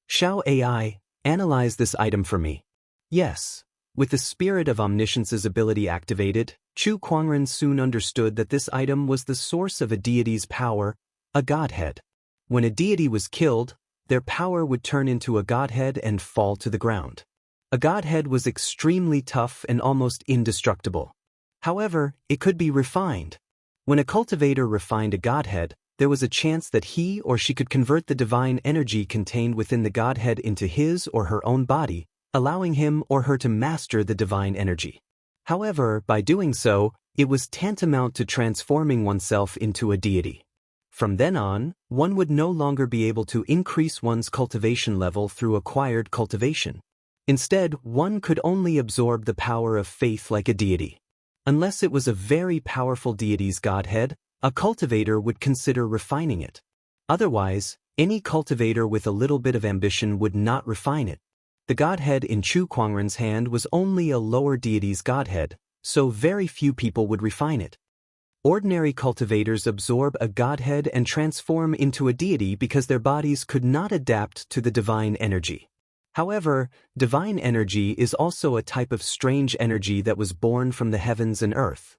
Xiao AI, analyze this item for me. Yes. With the spirit of omniscience's ability activated, Chu Kuangren soon understood that this item was the source of a deity's power, a godhead. When a deity was killed, their power would turn into a godhead and fall to the ground. A godhead was extremely tough and almost indestructible. However, it could be refined. When a cultivator refined a godhead, there was a chance that he or she could convert the divine energy contained within the godhead into his or her own body, allowing him or her to master the divine energy. However, by doing so, it was tantamount to transforming oneself into a deity. From then on, one would no longer be able to increase one's cultivation level through acquired cultivation. Instead, one could only absorb the power of faith like a deity. Unless it was a very powerful deity's godhead, a cultivator would consider refining it. Otherwise, any cultivator with a little bit of ambition would not refine it. The godhead in Chu Kuangren's hand was only a lower deity's godhead, so very few people would refine it. Ordinary cultivators absorb a godhead and transform into a deity because their bodies could not adapt to the divine energy. However, divine energy is also a type of strange energy that was born from the heavens and earth.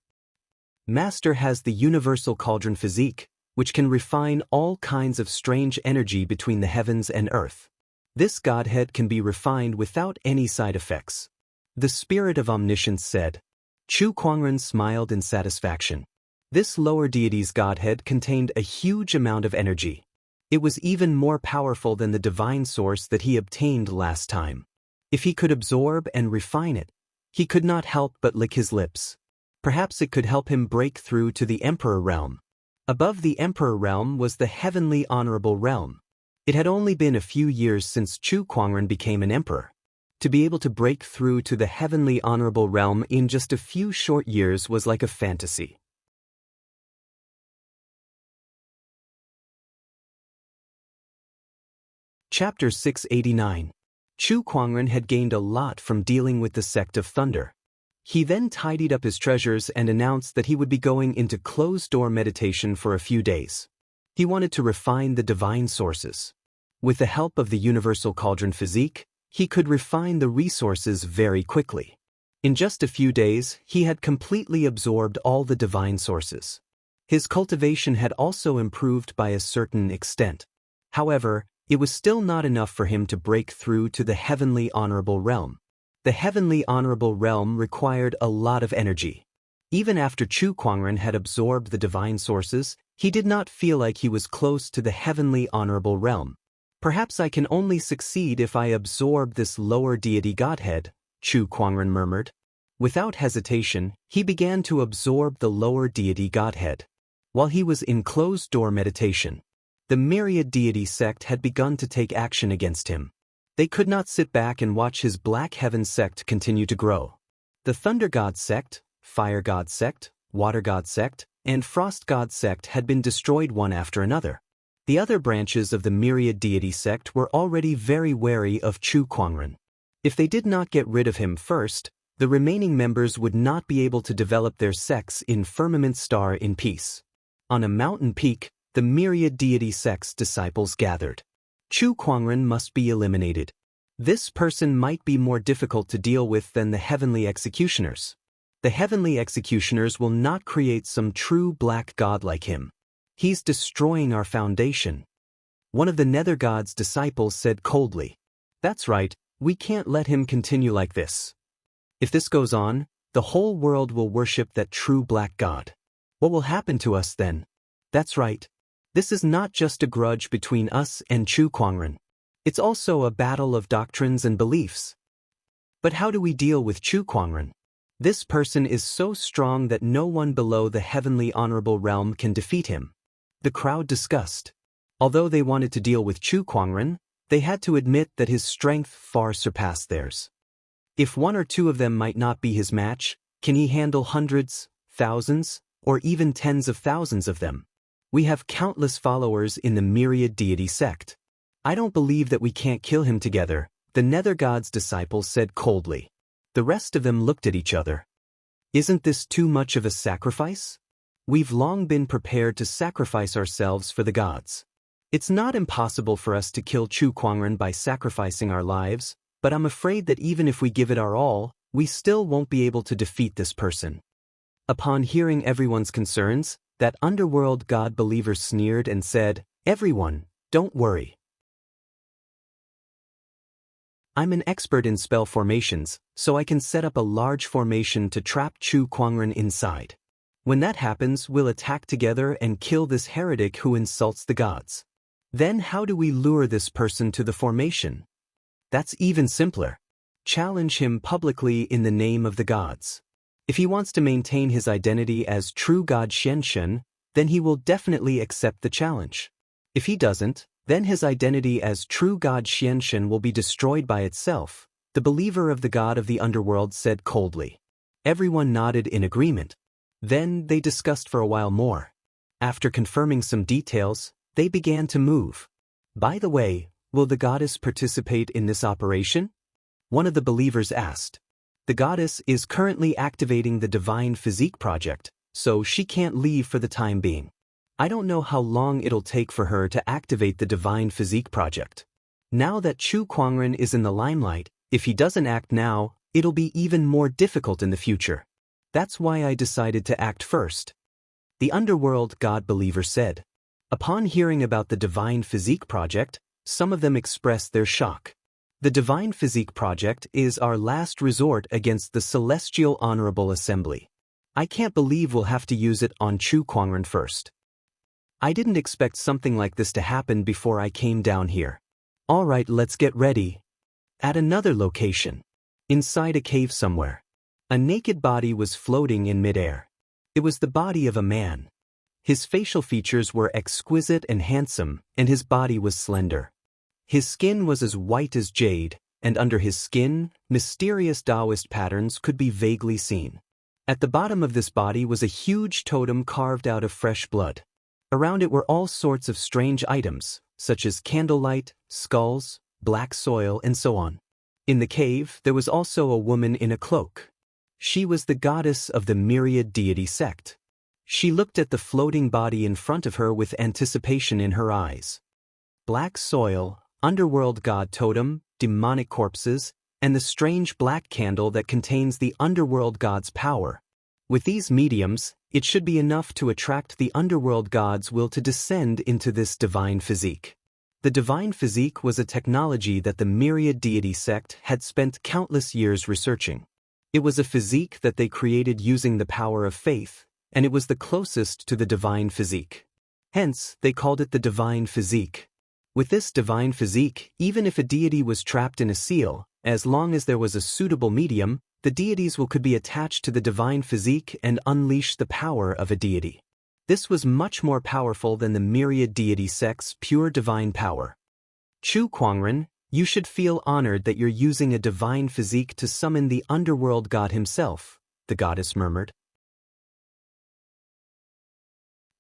Master has the universal cauldron physique, which can refine all kinds of strange energy between the heavens and earth. This godhead can be refined without any side effects. The spirit of omniscience said. Chu Kuangren smiled in satisfaction. This lower deity's godhead contained a huge amount of energy. It was even more powerful than the divine source that he obtained last time. If he could absorb and refine it, he could not help but lick his lips. Perhaps it could help him break through to the Emperor realm. Above the Emperor realm was the heavenly honorable realm. It had only been a few years since Chu Kuangren became an emperor. To be able to break through to the heavenly honorable realm in just a few short years was like a fantasy. Chapter 689. Chu Kuangren had gained a lot from dealing with the sect of Thunder. He then tidied up his treasures and announced that he would be going into closed-door meditation for a few days. He wanted to refine the divine sources. With the help of the universal cauldron physique, he could refine the resources very quickly. In just a few days, he had completely absorbed all the divine sources. His cultivation had also improved by a certain extent. However, it was still not enough for him to break through to the heavenly honorable realm. The heavenly honorable realm required a lot of energy. Even after Chu Kuangren had absorbed the divine sources, he did not feel like he was close to the heavenly honorable realm. Perhaps I can only succeed if I absorb this lower deity godhead, Chu Kuangren murmured. Without hesitation, he began to absorb the lower deity godhead. While he was in closed-door meditation, the myriad deity sect had begun to take action against him. They could not sit back and watch his Black Heaven sect continue to grow. The Thunder God sect, Fire God sect, Water God sect, and Frost God sect had been destroyed one after another. The other branches of the myriad deity sect were already very wary of Chu Kuangren. If they did not get rid of him first, the remaining members would not be able to develop their sects in Firmament Star in peace. On a mountain peak, the myriad deity sect's disciples gathered. Chu Kuangren must be eliminated. This person might be more difficult to deal with than the heavenly executioners. The heavenly executioners will not create some true black god like him. He's destroying our foundation. One of the Nether God's disciples said coldly. That's right, we can't let him continue like this. If this goes on, the whole world will worship that true black god. What will happen to us then? That's right. This is not just a grudge between us and Chu Kuangren. It's also a battle of doctrines and beliefs. But how do we deal with Chu Kuangren? This person is so strong that no one below the heavenly honorable realm can defeat him. The crowd discussed. Although they wanted to deal with Chu Kuangren, they had to admit that his strength far surpassed theirs. If one or two of them might not be his match, can he handle hundreds, thousands, or even tens of thousands of them? We have countless followers in the myriad deity sect. I don't believe that we can't kill him together, the Nether God's disciple said coldly. The rest of them looked at each other. Isn't this too much of a sacrifice? We've long been prepared to sacrifice ourselves for the gods. It's not impossible for us to kill Chu Kuangren by sacrificing our lives, but I'm afraid that even if we give it our all, we still won't be able to defeat this person. Upon hearing everyone's concerns, that underworld god believer sneered and said, "Everyone, don't worry. I'm an expert in spell formations, so I can set up a large formation to trap Chu Kuangren inside. When that happens, we'll attack together and kill this heretic who insults the gods. Then how do we lure this person to the formation? That's even simpler. Challenge him publicly in the name of the gods. If he wants to maintain his identity as true god Xianxia, then he will definitely accept the challenge. If he doesn't, then his identity as true god Xianxia will be destroyed by itself," the believer of the god of the underworld said coldly. Everyone nodded in agreement. Then they discussed for a while more. After confirming some details, they began to move. "By the way, will the goddess participate in this operation?" one of the believers asked. "The goddess is currently activating the Divine Physique project, so she can't leave for the time being. I don't know how long it'll take for her to activate the Divine Physique project. Now that Chu Kuangren is in the limelight, if he doesn't act now, it'll be even more difficult in the future. That's why I decided to act first," the underworld god believer said. Upon hearing about the Divine Physique project, some of them expressed their shock. The Divine Physique project is our last resort against the Celestial Honorable Assembly. I can't believe we'll have to use it on Chu Kuangren first. I didn't expect something like this to happen before I came down here. All right, let's get ready. At another location, inside a cave somewhere, a naked body was floating in midair. It was the body of a man. His facial features were exquisite and handsome, and his body was slender. His skin was as white as jade, and under his skin, mysterious Daoist patterns could be vaguely seen. At the bottom of this body was a huge totem carved out of fresh blood. Around it were all sorts of strange items, such as candlelight, skulls, black soil, and so on. In the cave, there was also a woman in a cloak. She was the goddess of the myriad deity sect. She looked at the floating body in front of her with anticipation in her eyes. Black soil, underworld god totem, demonic corpses, and the strange black candle that contains the underworld god's power. With these mediums, it should be enough to attract the underworld god's will to descend into this divine physique. The divine physique was a technology that the myriad deity sect had spent countless years researching. It was a physique that they created using the power of faith, and it was the closest to the divine physique. Hence, they called it the divine physique. With this divine physique, even if a deity was trapped in a seal, as long as there was a suitable medium, the deities could be attached to the divine physique and unleash the power of a deity. This was much more powerful than the myriad deity sect's pure divine power. Chu Kuangren, you should feel honored that you're using a divine physique to summon the underworld god himself, the goddess murmured.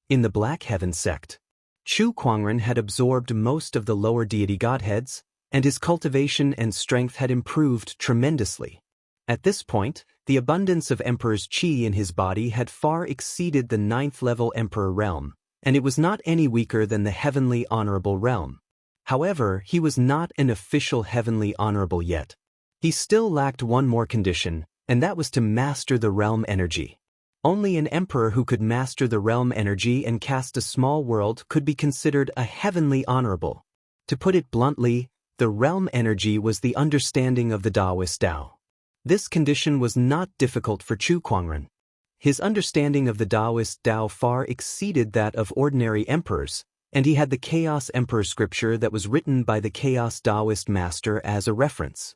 In the Black Heaven sect, Chu Kuangren had absorbed most of the lower deity godheads, and his cultivation and strength had improved tremendously. At this point, the abundance of Emperor's Qi in his body had far exceeded the 9th-level Emperor realm, and it was not any weaker than the Heavenly Honorable realm. However, he was not an official Heavenly Honorable yet. He still lacked one more condition, and that was to master the realm energy. Only an emperor who could master the realm energy and cast a small world could be considered a Heavenly Honorable. To put it bluntly, the realm energy was the understanding of the Daoist Tao. This condition was not difficult for Chu Kuangren. His understanding of the Daoist Tao far exceeded that of ordinary emperors, and he had the Chaos Emperor scripture that was written by the Chaos Daoist master as a reference.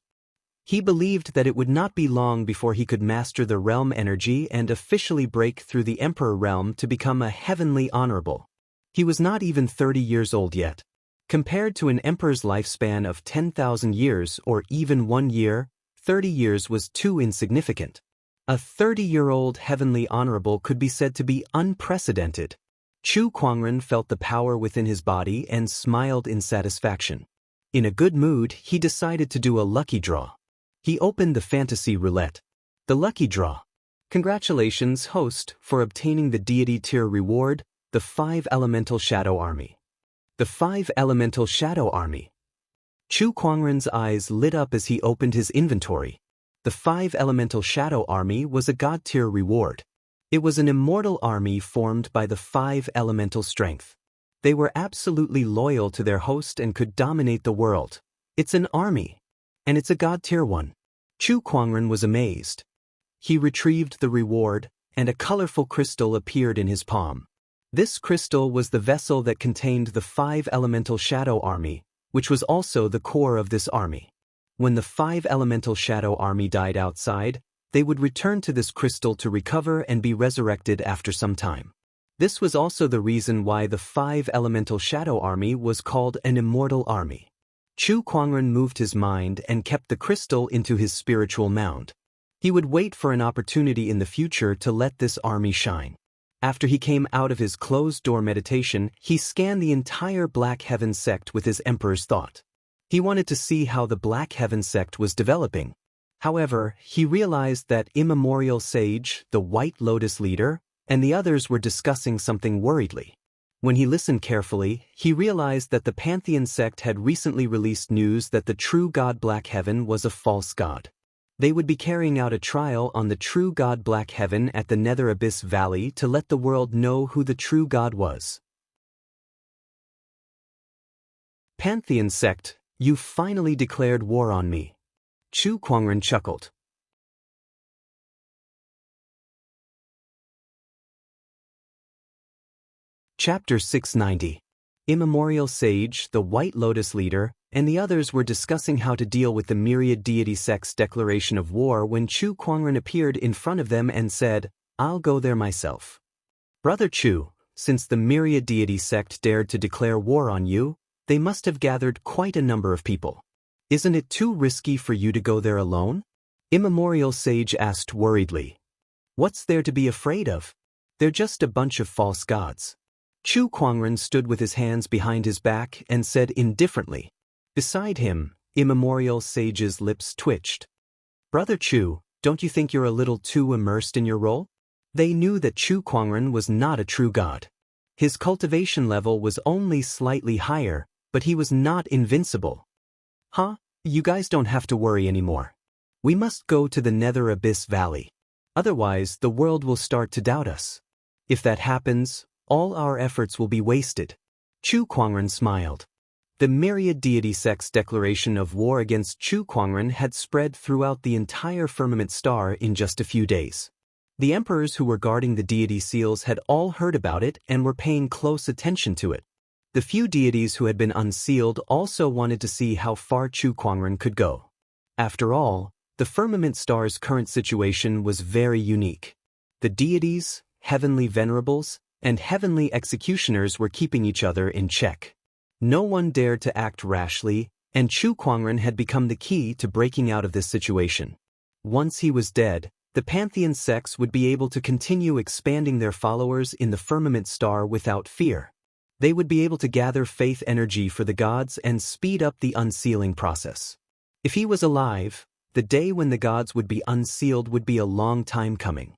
He believed that it would not be long before he could master the realm energy and officially break through the Emperor realm to become a Heavenly Honorable. He was not even 30 years old yet. Compared to an emperor's lifespan of 10,000 years or even 1 year, 30 years was too insignificant. A 30-year-old Heavenly Honorable could be said to be unprecedented. Chu Kuangren felt the power within his body and smiled in satisfaction. In a good mood, he decided to do a lucky draw. He opened the fantasy roulette. The lucky draw. Congratulations, host, for obtaining the deity tier reward, the 5 Elemental Shadow Army. The 5 Elemental Shadow Army. Chu Kuangren's eyes lit up as he opened his inventory. The 5 Elemental Shadow Army was a god tier reward. It was an immortal army formed by the 5 elemental strength. They were absolutely loyal to their host and could dominate the world. It's an army. And it's a god tier one. Chu Kuangren was amazed. He retrieved the reward, and a colorful crystal appeared in his palm. This crystal was the vessel that contained the 5 Elemental Shadow Army, which was also the core of this army. When the 5 Elemental Shadow Army died outside, they would return to this crystal to recover and be resurrected after some time. This was also the reason why the 5 Elemental Shadow Army was called an immortal army. Chu Kuangren moved his mind and kept the crystal into his spiritual mound. He would wait for an opportunity in the future to let this army shine. After he came out of his closed-door meditation, he scanned the entire Black Heaven sect with his emperor's thought. He wanted to see how the Black Heaven sect was developing. However, he realized that Immemorial Sage, the White Lotus leader, and the others were discussing something worriedly. When he listened carefully, he realized that the Pantheon sect had recently released news that the true god Black Heaven was a false god. They would be carrying out a trial on the true god Black Heaven at the Nether Abyss Valley to let the world know who the true god was. Pantheon sect, you finally declared war on me. Chu Kuangren chuckled. Chapter 690. Immemorial Sage, the White Lotus leader, and the others were discussing how to deal with the myriad deity sect's declaration of war when Chu Kuangren appeared in front of them and said, "I'll go there myself." Brother Chu, since the myriad deity sect dared to declare war on you, they must have gathered quite a number of people. Isn't it too risky for you to go there alone? Immemorial Sage asked worriedly. What's there to be afraid of? They're just a bunch of false gods. Chu Kuangren stood with his hands behind his back and said indifferently. Beside him, Immemorial Sage's lips twitched. Brother Chu, don't you think you're a little too immersed in your role? They knew that Chu Kuangren was not a true god. His cultivation level was only slightly higher, but he was not invincible. Huh? You guys don't have to worry anymore. We must go to the Nether Abyss Valley. Otherwise, the world will start to doubt us. If that happens, all our efforts will be wasted. Chu Kuangren smiled. The myriad deity sect's declaration of war against Chu Kuangren had spread throughout the entire firmament star in just a few days. The emperors who were guarding the deity seals had all heard about it and were paying close attention to it. The few deities who had been unsealed also wanted to see how far Chu Kuangren could go. After all, the firmament star's current situation was very unique. The deities, heavenly venerables, and heavenly executioners were keeping each other in check. No one dared to act rashly, and Chu Kuangren had become the key to breaking out of this situation. Once he was dead, the Pantheon sects would be able to continue expanding their followers in the firmament star without fear. They would be able to gather faith energy for the gods and speed up the unsealing process. If he was alive, the day when the gods would be unsealed would be a long time coming.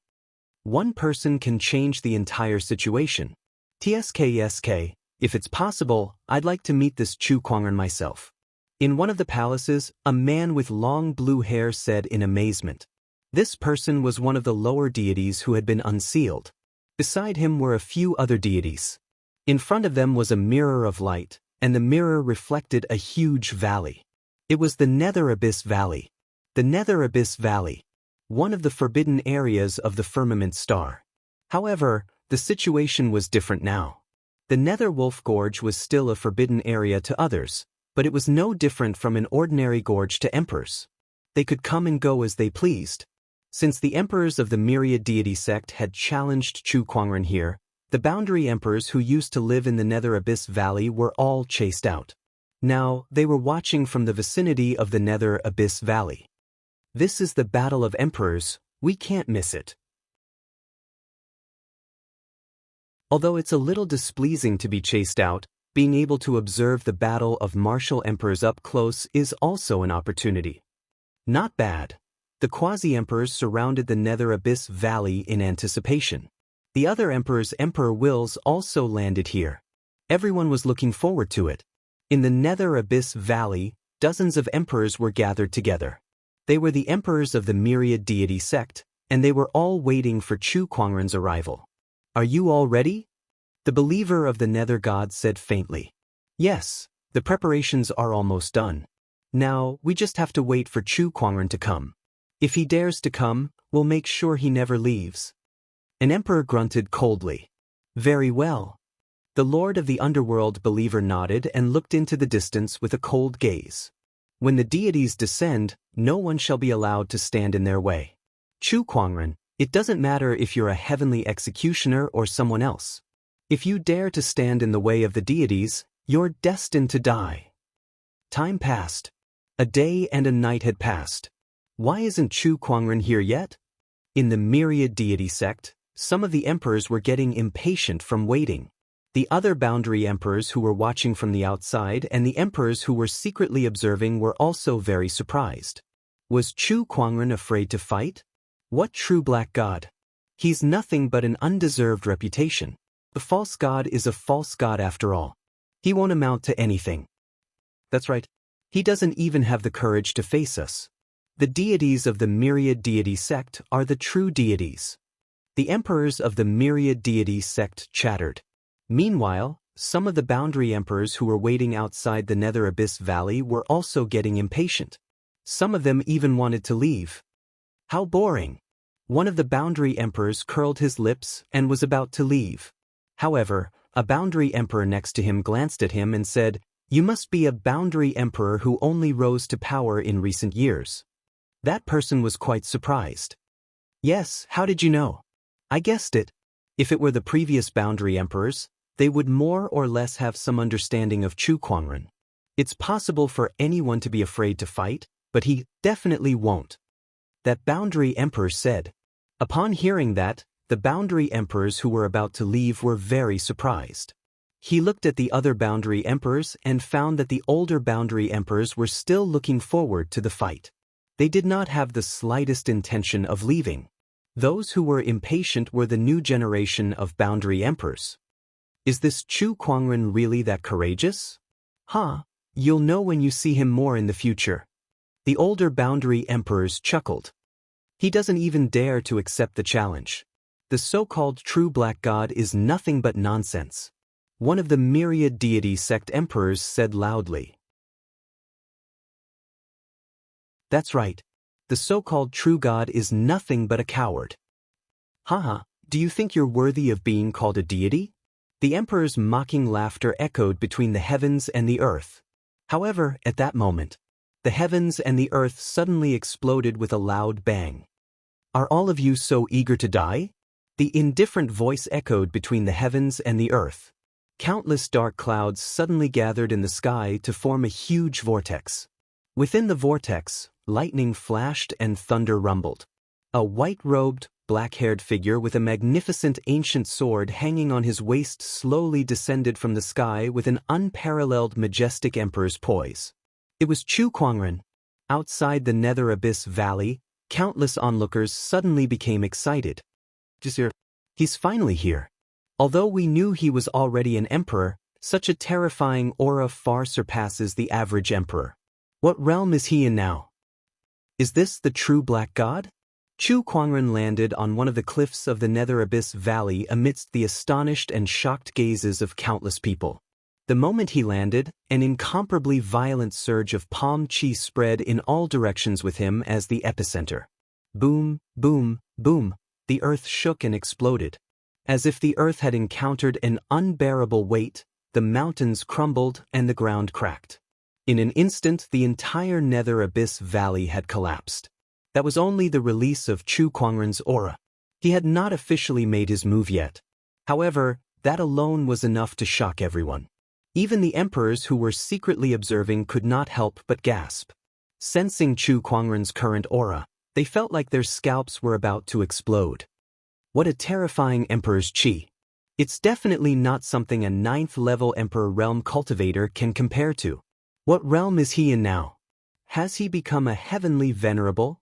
One person can change the entire situation. TSK, if it's possible, I'd like to meet this Chu Kuangren myself. In one of the palaces, a man with long blue hair said in amazement. This person was one of the lower deities who had been unsealed. Beside him were a few other deities. In front of them was a mirror of light, and the mirror reflected a huge valley. It was the Nether Abyss Valley. The Nether Abyss Valley, one of the forbidden areas of the firmament star. However, the situation was different now. The Nether Wolf Gorge was still a forbidden area to others, but it was no different from an ordinary gorge to emperors. They could come and go as they pleased. Since the emperors of the myriad deity sect had challenged Chu Kuangren here, the boundary emperors who used to live in the Nether Abyss Valley were all chased out. Now, they were watching from the vicinity of the Nether Abyss Valley. This is the battle of emperors, we can't miss it. Although it's a little displeasing to be chased out, being able to observe the battle of martial emperors up close is also an opportunity. Not bad. The quasi-emperors surrounded the Nether Abyss Valley in anticipation. The other emperor's emperor wills also landed here. Everyone was looking forward to it. In the Nether Abyss Valley, dozens of emperors were gathered together. They were the emperors of the myriad deity sect, and they were all waiting for Chu Kuangren's arrival. Are you all ready? The believer of the Nether God said faintly. Yes, the preparations are almost done. Now, we just have to wait for Chu Kuangren to come. If he dares to come, we'll make sure he never leaves. An emperor grunted coldly. Very well. The Lord of the Underworld believer nodded and looked into the distance with a cold gaze. When the deities descend, no one shall be allowed to stand in their way. Chu Kuangren, it doesn't matter if you're a heavenly executioner or someone else. If you dare to stand in the way of the deities, you're destined to die. Time passed. A day and a night had passed. Why isn't Chu Kuangren here yet? In the myriad deity sect, some of the emperors were getting impatient from waiting. The other boundary emperors who were watching from the outside and the emperors who were secretly observing were also very surprised. Was Chu Kuangren afraid to fight? What true black god? He's nothing but an undeserved reputation. The false god is a false god after all. He won't amount to anything. That's right. He doesn't even have the courage to face us. The deities of the myriad deity sect are the true deities. The emperors of the myriad deity sect chattered. Meanwhile, some of the boundary emperors who were waiting outside the Nether Abyss Valley were also getting impatient. Some of them even wanted to leave. How boring! One of the boundary emperors curled his lips and was about to leave. However, a boundary emperor next to him glanced at him and said, "You must be a boundary emperor who only rose to power in recent years." That person was quite surprised. Yes, how did you know? I guessed it. If it were the previous boundary emperors, they would more or less have some understanding of Chu Kuangren. It's possible for anyone to be afraid to fight, but he definitely won't. That boundary emperor said. Upon hearing that, the boundary emperors who were about to leave were very surprised. He looked at the other boundary emperors and found that the older boundary emperors were still looking forward to the fight. They did not have the slightest intention of leaving. Those who were impatient were the new generation of boundary emperors. Is this Chu Kuangren really that courageous? You'll know when you see him more in the future. The older boundary emperors chuckled. He doesn't even dare to accept the challenge. The so-called true black god is nothing but nonsense. One of the myriad deity sect emperors said loudly. That's right. The so-called true god is nothing but a coward. Do you think you're worthy of being called a deity? The emperor's mocking laughter echoed between the heavens and the earth. However, at that moment, the heavens and the earth suddenly exploded with a loud bang. Are all of you so eager to die? The indifferent voice echoed between the heavens and the earth. Countless dark clouds suddenly gathered in the sky to form a huge vortex. Within the vortex, lightning flashed and thunder rumbled. A white-robed, black-haired figure with a magnificent ancient sword hanging on his waist slowly descended from the sky with an unparalleled majestic emperor's poise. It was Chu Kuangren. Outside the Nether Abyss Valley, countless onlookers suddenly became excited. He's finally here. Although we knew he was already an emperor, such a terrifying aura far surpasses the average emperor. What realm is he in now? Is this the true black god? Chu Kuangren landed on one of the cliffs of the Nether Abyss Valley amidst the astonished and shocked gazes of countless people. The moment he landed, an incomparably violent surge of palm chi spread in all directions with him as the epicenter. Boom, boom, boom, the earth shook and exploded. As if the earth had encountered an unbearable weight, the mountains crumbled and the ground cracked. In an instant, the entire Nether Abyss Valley had collapsed. That was only the release of Chu Kuangren's aura. He had not officially made his move yet. However, that alone was enough to shock everyone. Even the emperors who were secretly observing could not help but gasp. Sensing Chu Kuangren's current aura, they felt like their scalps were about to explode. What a terrifying emperor's chi! It's definitely not something a 9th-level Emperor realm cultivator can compare to. What realm is he in now? Has he become a heavenly venerable?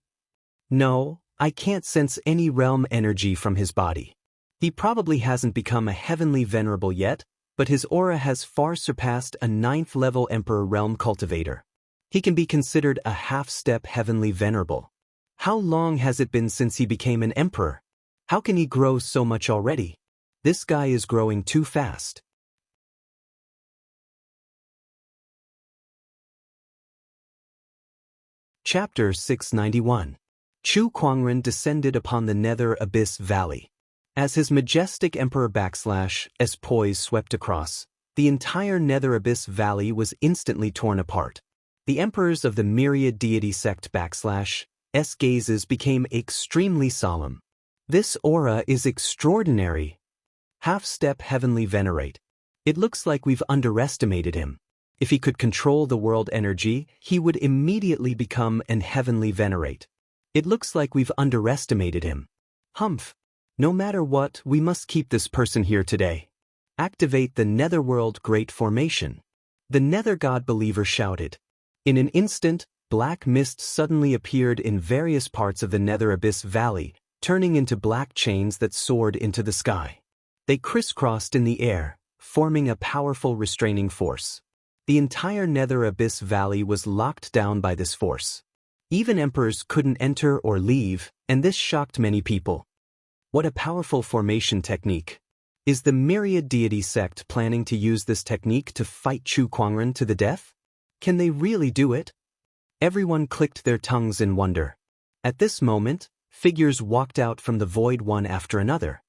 No, I can't sense any realm energy from his body. He probably hasn't become a heavenly venerable yet, but his aura has far surpassed a 9th-level Emperor realm cultivator. He can be considered a half-step heavenly venerable. How long has it been since he became an emperor? How can he grow so much already? This guy is growing too fast. Chapter 691. Chu Kuangren descended upon the Nether Abyss Valley. As his majestic Emperor /S poise swept across, the entire Nether Abyss Valley was instantly torn apart. The emperors of the myriad deity sect /S gazes became extremely solemn. This aura is extraordinary. Half-step heavenly venerate. It looks like we've underestimated him. If he could control the world energy, he would immediately become an heavenly venerate. It looks like we've underestimated him. Humph. No matter what, we must keep this person here today. Activate the Netherworld Great Formation. The Nether God Believer shouted. In an instant, black mist suddenly appeared in various parts of the Nether Abyss Valley, turning into black chains that soared into the sky. They crisscrossed in the air, forming a powerful restraining force. The entire Nether Abyss Valley was locked down by this force. Even emperors couldn't enter or leave, and this shocked many people. What a powerful formation technique. Is the myriad deity sect planning to use this technique to fight Chu Kuangren to the death? Can they really do it? Everyone clicked their tongues in wonder. At this moment, figures walked out from the void one after another.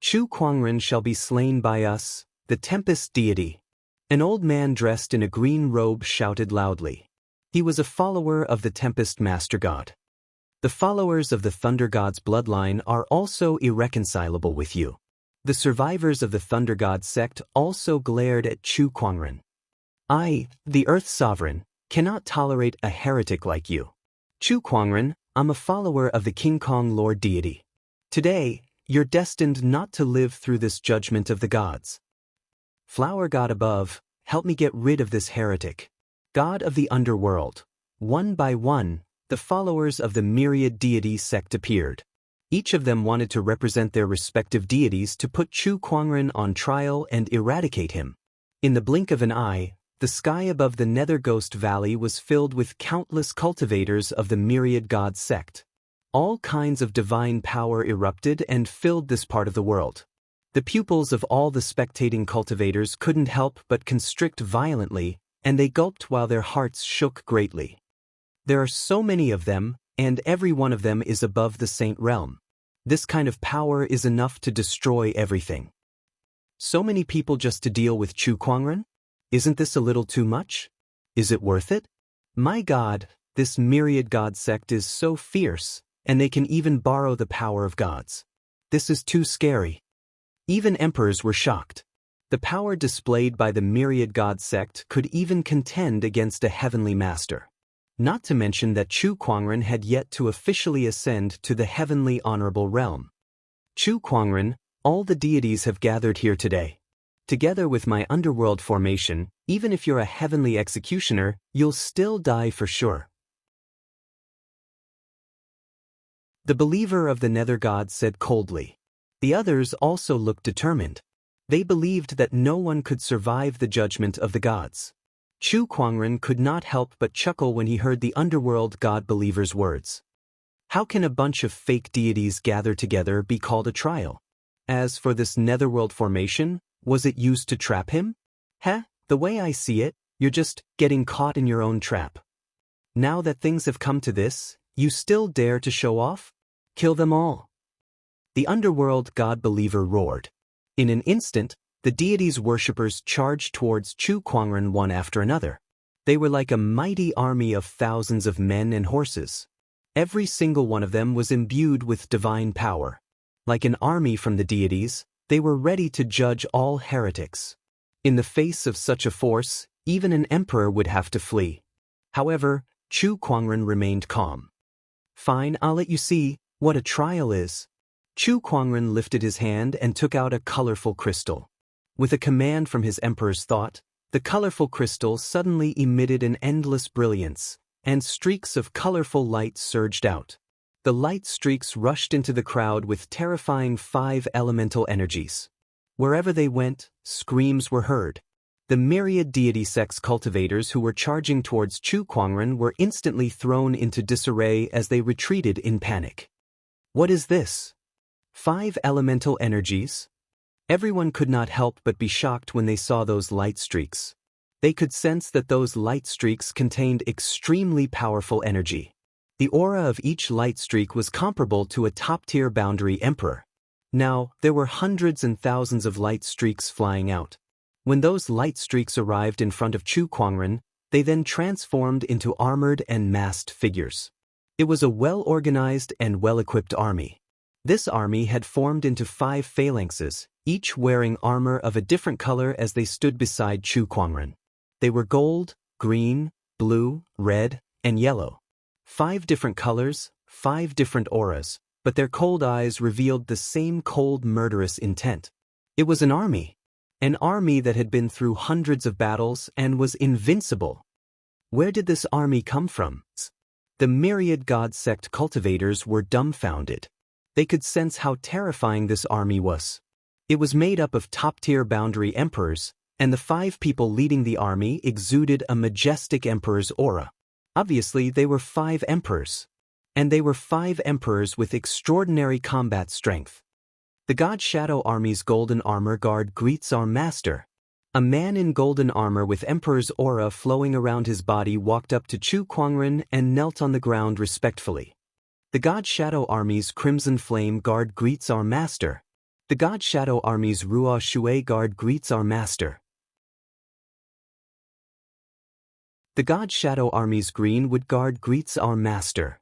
Chu Kuangren shall be slain by us, the Tempest deity. An old man dressed in a green robe shouted loudly. He was a follower of the Tempest Master God. The followers of the Thunder God's bloodline are also irreconcilable with you. The survivors of the Thunder God sect also glared at Chu Kuangren. I, the Earth Sovereign, cannot tolerate a heretic like you. Chu Kuangren, I'm a follower of the King Kong Lord deity. Today, you're destined not to live through this judgment of the gods. Flower God above, help me get rid of this heretic. God of the underworld. One by one, the followers of the myriad deity sect appeared. Each of them wanted to represent their respective deities to put Chu Kuangren on trial and eradicate him. In the blink of an eye, the sky above the Nether Ghost Valley was filled with countless cultivators of the myriad god sect. All kinds of divine power erupted and filled this part of the world. The pupils of all the spectating cultivators couldn't help but constrict violently, and they gulped while their hearts shook greatly. There are so many of them, and every one of them is above the Saint Realm. This kind of power is enough to destroy everything. So many people just to deal with Chu Kuangren? Isn't this a little too much? Is it worth it? My God, this myriad god sect is so fierce, and they can even borrow the power of gods. This is too scary. Even emperors were shocked. The power displayed by the myriad god sect could even contend against a heavenly master. Not to mention that Chu Kuangren had yet to officially ascend to the heavenly honorable realm. Chu Kuangren, all the deities have gathered here today. Together with my underworld formation, even if you're a heavenly executioner, you'll still die for sure. The believer of the Nether God said coldly. The others also looked determined. They believed that no one could survive the judgment of the gods. Chu Kuangren could not help but chuckle when he heard the underworld god believer's words. How can a bunch of fake deities gathered together be called a trial? As for this netherworld formation, was it used to trap him? The way I see it, you're just getting caught in your own trap. Now that things have come to this, you still dare to show off? Kill them all. The underworld god believer roared. In an instant, the deity's worshippers charged towards Chu Kuangren one after another. They were like a mighty army of thousands of men and horses. Every single one of them was imbued with divine power. Like an army from the deities, they were ready to judge all heretics. In the face of such a force, even an emperor would have to flee. However, Chu Kuangren remained calm. Fine, I'll let you see what a trial is. Chu Kuangren lifted his hand and took out a colorful crystal. With a command from his emperor's thought, the colorful crystal suddenly emitted an endless brilliance, and streaks of colorful light surged out. The light streaks rushed into the crowd with terrifying 5 elemental energies. Wherever they went, screams were heard. The myriad deity sex cultivators who were charging towards Chu Kuangren were instantly thrown into disarray as they retreated in panic. What is this? 5 elemental energies? Everyone could not help but be shocked when they saw those light streaks. They could sense that those light streaks contained extremely powerful energy. The aura of each light streak was comparable to a top-tier boundary emperor. Now, there were hundreds and thousands of light streaks flying out. When those light streaks arrived in front of Chu Kuangren, they then transformed into armored and masked figures. It was a well-organized and well-equipped army. This army had formed into 5 phalanxes, each wearing armor of a different color as they stood beside Chu Kuangren. They were gold, green, blue, red, and yellow. 5 different colors, 5 different auras, but their cold eyes revealed the same cold, murderous intent. It was an army that had been through hundreds of battles and was invincible. Where did this army come from? The myriad god sect cultivators were dumbfounded. They could sense how terrifying this army was. It was made up of top-tier boundary emperors, and the 5 people leading the army exuded a majestic emperor's aura. Obviously, they were 5 emperors. And they were 5 emperors with extraordinary combat strength. The God Shadow Army's golden armor guard greets our master. A man in golden armor with emperor's aura flowing around his body walked up to Chu Kuangren and knelt on the ground respectfully. The God Shadow Army's crimson flame guard greets our master. The God Shadow Army's Ruo Shui guard greets our master. The God Shadow Army's Greenwood Guard greets our master.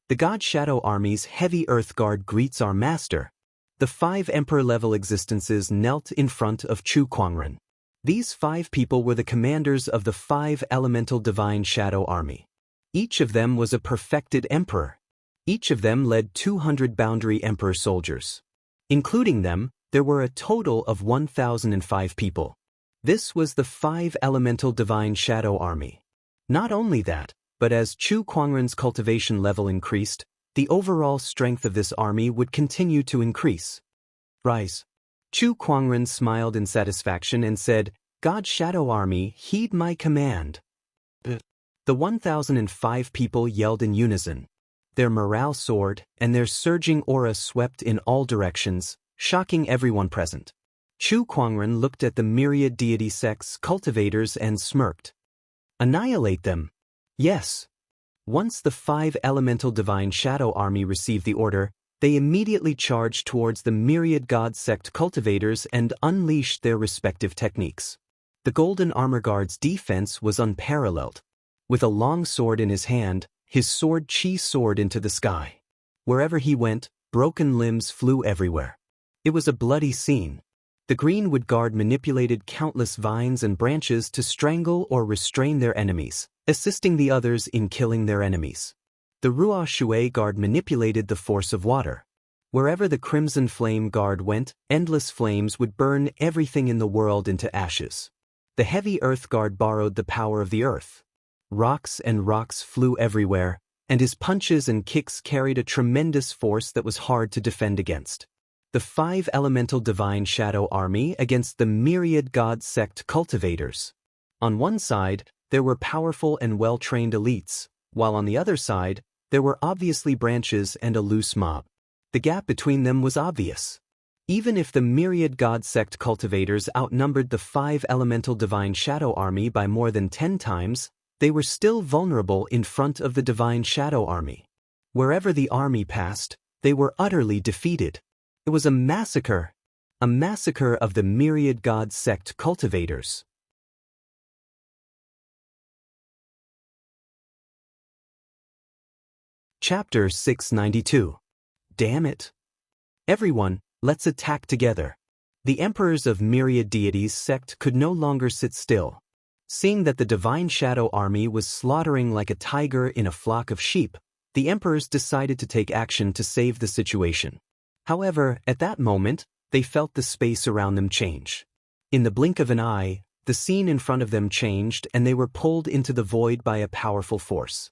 The God Shadow Army's Heavy Earth Guard greets our master. The 5 Emperor-level existences knelt in front of Chu Kuangren. These 5 people were the commanders of the 5 Elemental Divine Shadow Army. Each of them was a perfected emperor. Each of them led 200 boundary emperor soldiers. Including them, there were a total of 1,005 people. This was the 5 Elemental Divine Shadow Army. Not only that, but as Chu Kuangren's cultivation level increased, the overall strength of this army would continue to increase. Rise. Chu Kuangren smiled in satisfaction and said, God Shadow Army, heed my command. The 1,005 people yelled in unison. Their morale soared, and their surging aura swept in all directions, shocking everyone present. Chu Kuangren looked at the myriad deity sects cultivators and smirked. Annihilate them. Yes. Once the 5 Elemental Divine Shadow Army received the order, they immediately charged towards the myriad god sect cultivators and unleashed their respective techniques. The Golden Armor Guard's defense was unparalleled. With a long sword in his hand, his sword Qi soared into the sky. Wherever he went, broken limbs flew everywhere. It was a bloody scene. The Greenwood Guard manipulated countless vines and branches to strangle or restrain their enemies, assisting the others in killing their enemies. The Ruo Shui Guard manipulated the force of water. Wherever the Crimson Flame Guard went, endless flames would burn everything in the world into ashes. The Heavy Earth Guard borrowed the power of the earth. Rocks and rocks flew everywhere, and his punches and kicks carried a tremendous force that was hard to defend against. The 5 Elemental Divine Shadow Army against the myriad god sect cultivators. On one side, there were powerful and well-trained elites, while on the other side, there were obviously branches and a loose mob. The gap between them was obvious. Even if the myriad god sect cultivators outnumbered the 5 Elemental Divine Shadow Army by more than 10 times, they were still vulnerable in front of the Divine Shadow Army. Wherever the army passed, they were utterly defeated. It was a massacre of the myriad god sect cultivators. Chapter 692. Damn it. Everyone, let's attack together. The emperors of myriad deities sect could no longer sit still. Seeing that the Divine Shadow Army was slaughtering like a tiger in a flock of sheep, the emperors decided to take action to save the situation. However, at that moment, they felt the space around them change. In the blink of an eye, the scene in front of them changed and they were pulled into the void by a powerful force.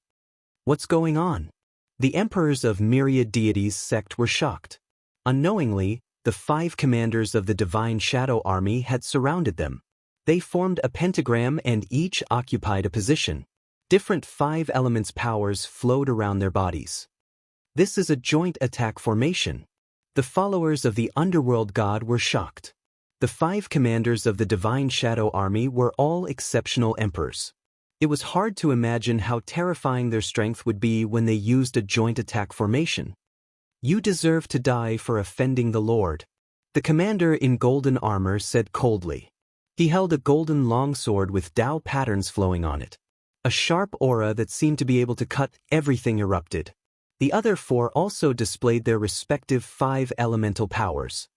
What's going on? The emperors of myriad deities sect were shocked. Unknowingly, the 5 commanders of the divine shadow army had surrounded them. They formed a pentagram and each occupied a position. Different 5 elements powers flowed around their bodies. This is a joint attack formation. The followers of the underworld god were shocked. The 5 commanders of the divine shadow army were all exceptional emperors. It was hard to imagine how terrifying their strength would be when they used a joint attack formation. You deserve to die for offending the Lord, the commander in golden armor said coldly. He held a golden longsword with Dao patterns flowing on it. A sharp aura that seemed to be able to cut everything erupted. The other 4 also displayed their respective 5 elemental powers.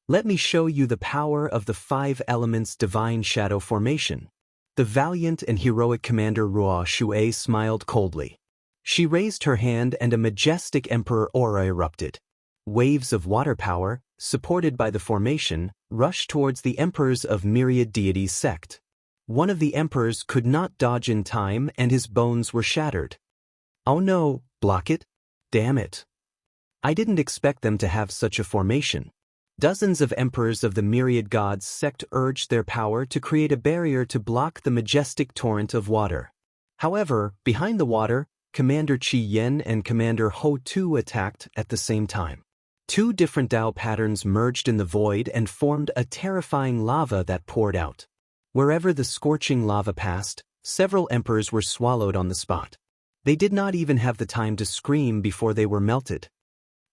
Let me show you the power of the 5 elements divine shadow formation. The valiant and heroic commander Ruo Shuai smiled coldly. She raised her hand and a majestic emperor aura erupted. Waves of water power, supported by the formation, rushed towards the emperors of myriad deities sect. One of the emperors could not dodge in time and his bones were shattered. Oh no, block it? Damn it. I didn't expect them to have such a formation. Dozens of emperors of the myriad gods sect urged their power to create a barrier to block the majestic torrent of water. However, behind the water, Commander Qi Yan and Commander Ho Tu attacked at the same time. 2 different Dao patterns merged in the void and formed a terrifying lava that poured out. Wherever the scorching lava passed, several emperors were swallowed on the spot. They did not even have the time to scream before they were melted.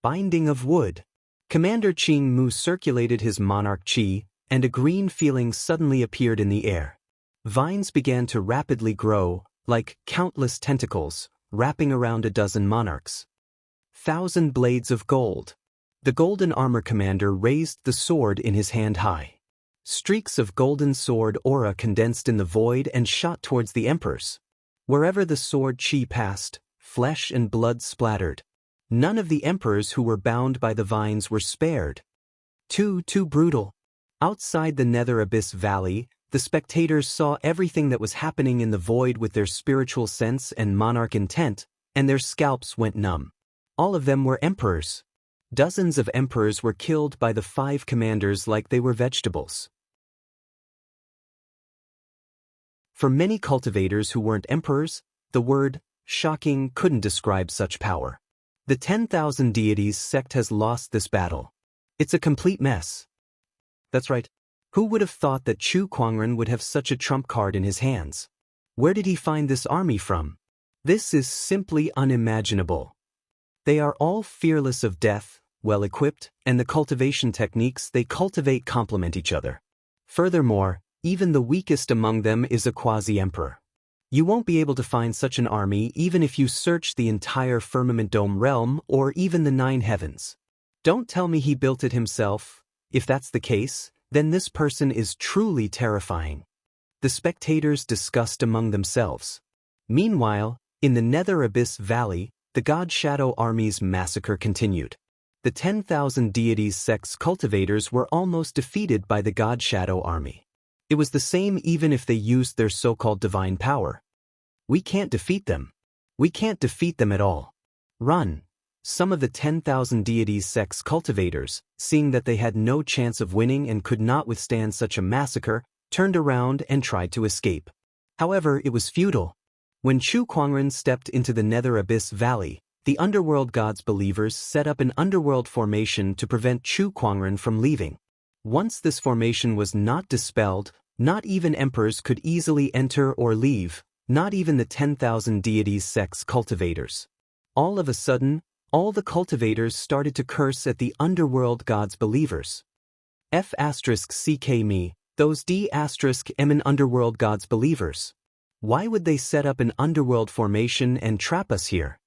Binding of wood. Commander Qing Mu circulated his monarch qi, and a green feeling suddenly appeared in the air. Vines began to rapidly grow, like countless tentacles, wrapping around a dozen monarchs. 1,000 blades of gold. The golden armor commander raised the sword in his hand high. Streaks of golden sword aura condensed in the void and shot towards the emperors. Wherever the sword qi passed, flesh and blood splattered. None of the emperors who were bound by the vines were spared. Too brutal. Outside the Nether Abyss Valley, the spectators saw everything that was happening in the void with their spiritual sense and monarch intent, and their scalps went numb. All of them were emperors. Dozens of emperors were killed by the 5 commanders like they were vegetables. For many cultivators who weren't emperors, the word shocking couldn't describe such power. The 10,000 deities sect has lost this battle. It's a complete mess. That's right. Who would have thought that Chu Kuangren would have such a trump card in his hands? Where did he find this army from? This is simply unimaginable. They are all fearless of death, well-equipped, and the cultivation techniques they cultivate complement each other. Furthermore, even the weakest among them is a quasi-emperor. You won't be able to find such an army even if you search the entire Firmament Dome realm or even the 9 heavens. Don't tell me he built it himself. If that's the case, then this person is truly terrifying. The spectators discussed among themselves. Meanwhile, in the Nether Abyss Valley, the God Shadow Army's massacre continued. The 10,000 deities sect's cultivators were almost defeated by the God Shadow Army. It was the same even if they used their so-called divine power. We can't defeat them. We can't defeat them at all. Run. Some of the 10,000 deities sect's cultivators, seeing that they had no chance of winning and could not withstand such a massacre, turned around and tried to escape. However, it was futile. When Chu Kuangren stepped into the Nether Abyss Valley, the underworld gods' believers set up an underworld formation to prevent Chu Kuangren from leaving. Once this formation was not dispelled, not even emperors could easily enter or leave, not even the 10,000 deities sect's cultivators. All of a sudden, all the cultivators started to curse at the underworld gods' believers. F*ck me, those D*M underworld gods' believers. Why would they set up an underworld formation and trap us here?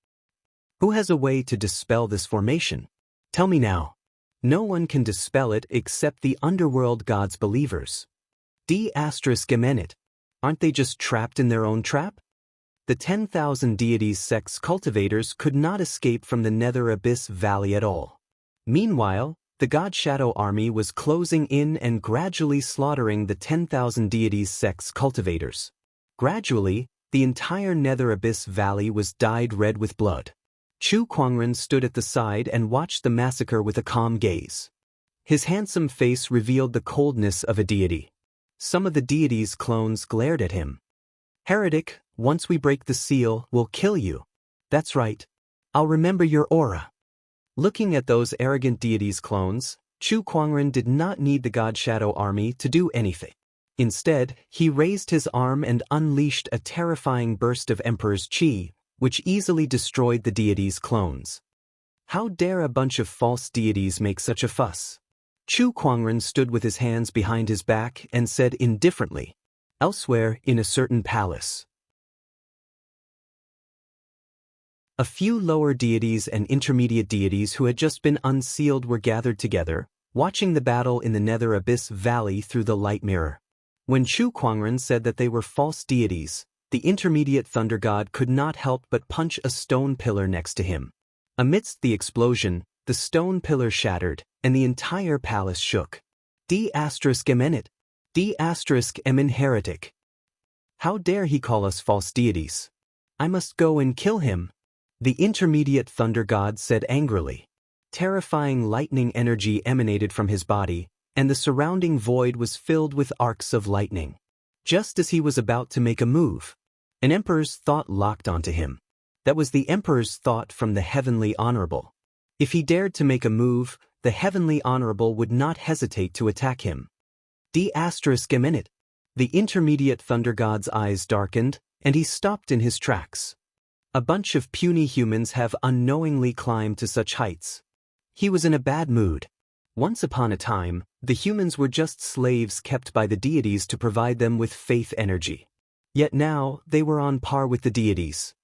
Who has a way to dispel this formation? Tell me now. No one can dispel it except the underworld gods' believers. D*M it. Aren't they just trapped in their own trap? The 10,000 deities sect's cultivators could not escape from the Nether Abyss Valley at all. Meanwhile, the god shadow army was closing in and gradually slaughtering the 10,000 deities sect's cultivators. Gradually, the entire nether abyss valley was dyed red with blood. Chu Kuangren stood at the side and watched the massacre with a calm gaze. His handsome face revealed the coldness of a deity. Some of the deity's clones glared at him. "Heretic, once we break the seal, we'll kill you." "That's right. I'll remember your aura." Looking at those arrogant deities' clones, Chu Kuangren did not need the god shadow army to do anything. Instead, he raised his arm and unleashed a terrifying burst of Emperor's Qi, which easily destroyed the deities' clones. How dare a bunch of false deities make such a fuss? Chu Kuangren stood with his hands behind his back and said indifferently, "Elsewhere in a certain palace." A few lower deities and intermediate deities who had just been unsealed were gathered together, watching the battle in the nether abyss valley through the light mirror. When Chu Kuangren said that they were false deities, the intermediate thunder god could not help but punch a stone pillar next to him. Amidst the explosion, the stone pillar shattered, and the entire palace shook. D*eminit. D*emin heretic. How dare he call us false deities? I must go and kill him. The intermediate thunder god said angrily. Terrifying lightning energy emanated from his body, and the surrounding void was filled with arcs of lightning. Just as he was about to make a move, an emperor's thought locked onto him. That was the emperor's thought from the heavenly honorable. If he dared to make a move, the heavenly honorable would not hesitate to attack him. D*eminit. The intermediate thunder god's eyes darkened, and he stopped in his tracks. A bunch of puny humans have unknowingly climbed to such heights. He was in a bad mood. Once upon a time, the humans were just slaves kept by the deities to provide them with faith energy. Yet now, they were on par with the deities.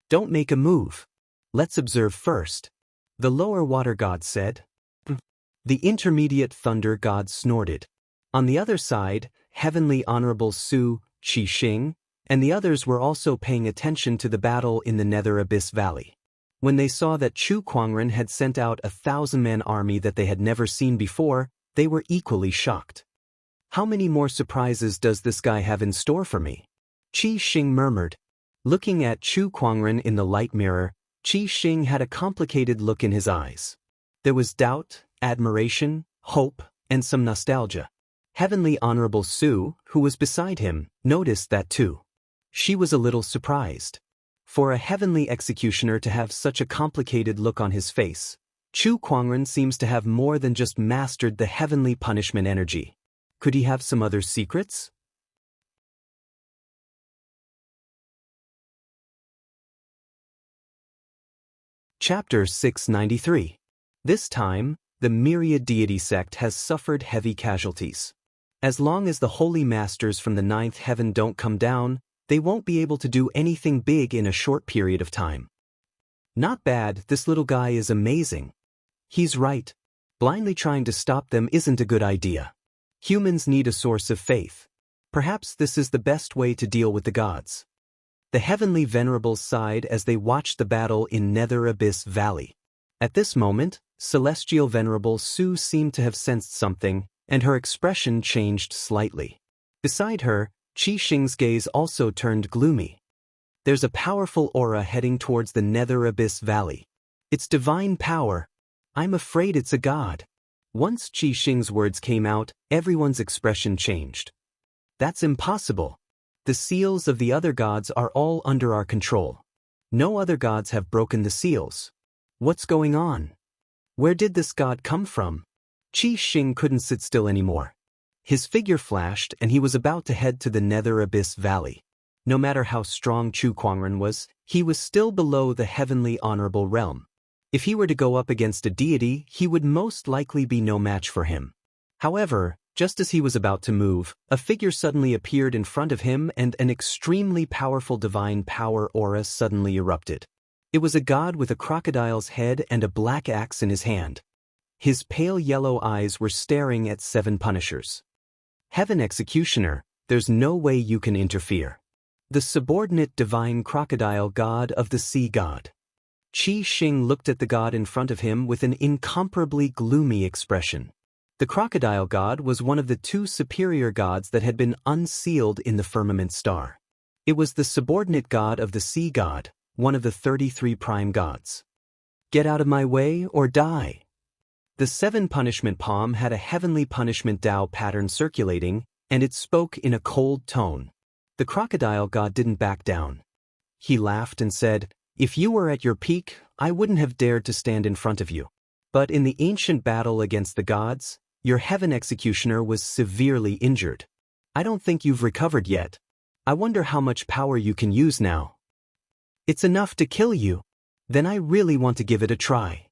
"Don't make a move. Let's observe first," the lower water god said. The intermediate thunder god snorted. On the other side, Heavenly Honorable Su, Qi Xing, and the others were also paying attention to the battle in the nether abyss valley. When they saw that Chu Kuangren had sent out a 1,000-man army that they had never seen before, they were equally shocked. "How many more surprises does this guy have in store for me?" Qi Xing murmured. Looking at Chu Kuangren in the light mirror, Qi Xing had a complicated look in his eyes. There was doubt, admiration, hope, and some nostalgia. Heavenly Honorable Su, who was beside him, noticed that too. She was a little surprised. For a heavenly executioner to have such a complicated look on his face, Chu Kuangren seems to have more than just mastered the heavenly punishment energy. Could he have some other secrets? Chapter 693. This time, the myriad deity sect has suffered heavy casualties. As long as the holy masters from the ninth heaven don't come down, they won't be able to do anything big in a short period of time. Not bad, this little guy is amazing. He's right. Blindly trying to stop them isn't a good idea. Humans need a source of faith. Perhaps this is the best way to deal with the gods. The heavenly venerables sighed as they watched the battle in Nether Abyss Valley. At this moment, celestial venerable Su seemed to have sensed something, and her expression changed slightly. Beside her, Qi Xing's gaze also turned gloomy. There's a powerful aura heading towards the Nether Abyss Valley. It's divine power. I'm afraid it's a god. Once Qi Xing's words came out, everyone's expression changed. That's impossible. The seals of the other gods are all under our control. No other gods have broken the seals. What's going on? Where did this god come from? Qi Xing couldn't sit still anymore. His figure flashed and he was about to head to the Nether Abyss Valley. No matter how strong Chu Kuangren was, he was still below the heavenly honorable realm. If he were to go up against a deity, he would most likely be no match for him. However, just as he was about to move, a figure suddenly appeared in front of him and an extremely powerful divine power aura suddenly erupted. It was a god with a crocodile's head and a black axe in his hand. His pale yellow eyes were staring at 7 punishers. Heaven Executioner, there's no way you can interfere. The subordinate divine crocodile god of the sea god. Qi Xing looked at the god in front of him with an incomparably gloomy expression. The crocodile god was one of the two superior gods that had been unsealed in the firmament star. It was the subordinate god of the sea god, one of the 33 prime gods. Get out of my way or die. The 7 punishment palm had a heavenly punishment Dao pattern circulating, and it spoke in a cold tone. The crocodile god didn't back down. He laughed and said, "If you were at your peak, I wouldn't have dared to stand in front of you. But in the ancient battle against the gods, your heaven executioner was severely injured. I don't think you've recovered yet. I wonder how much power you can use now." "It's enough to kill you. Then I really want to give it a try."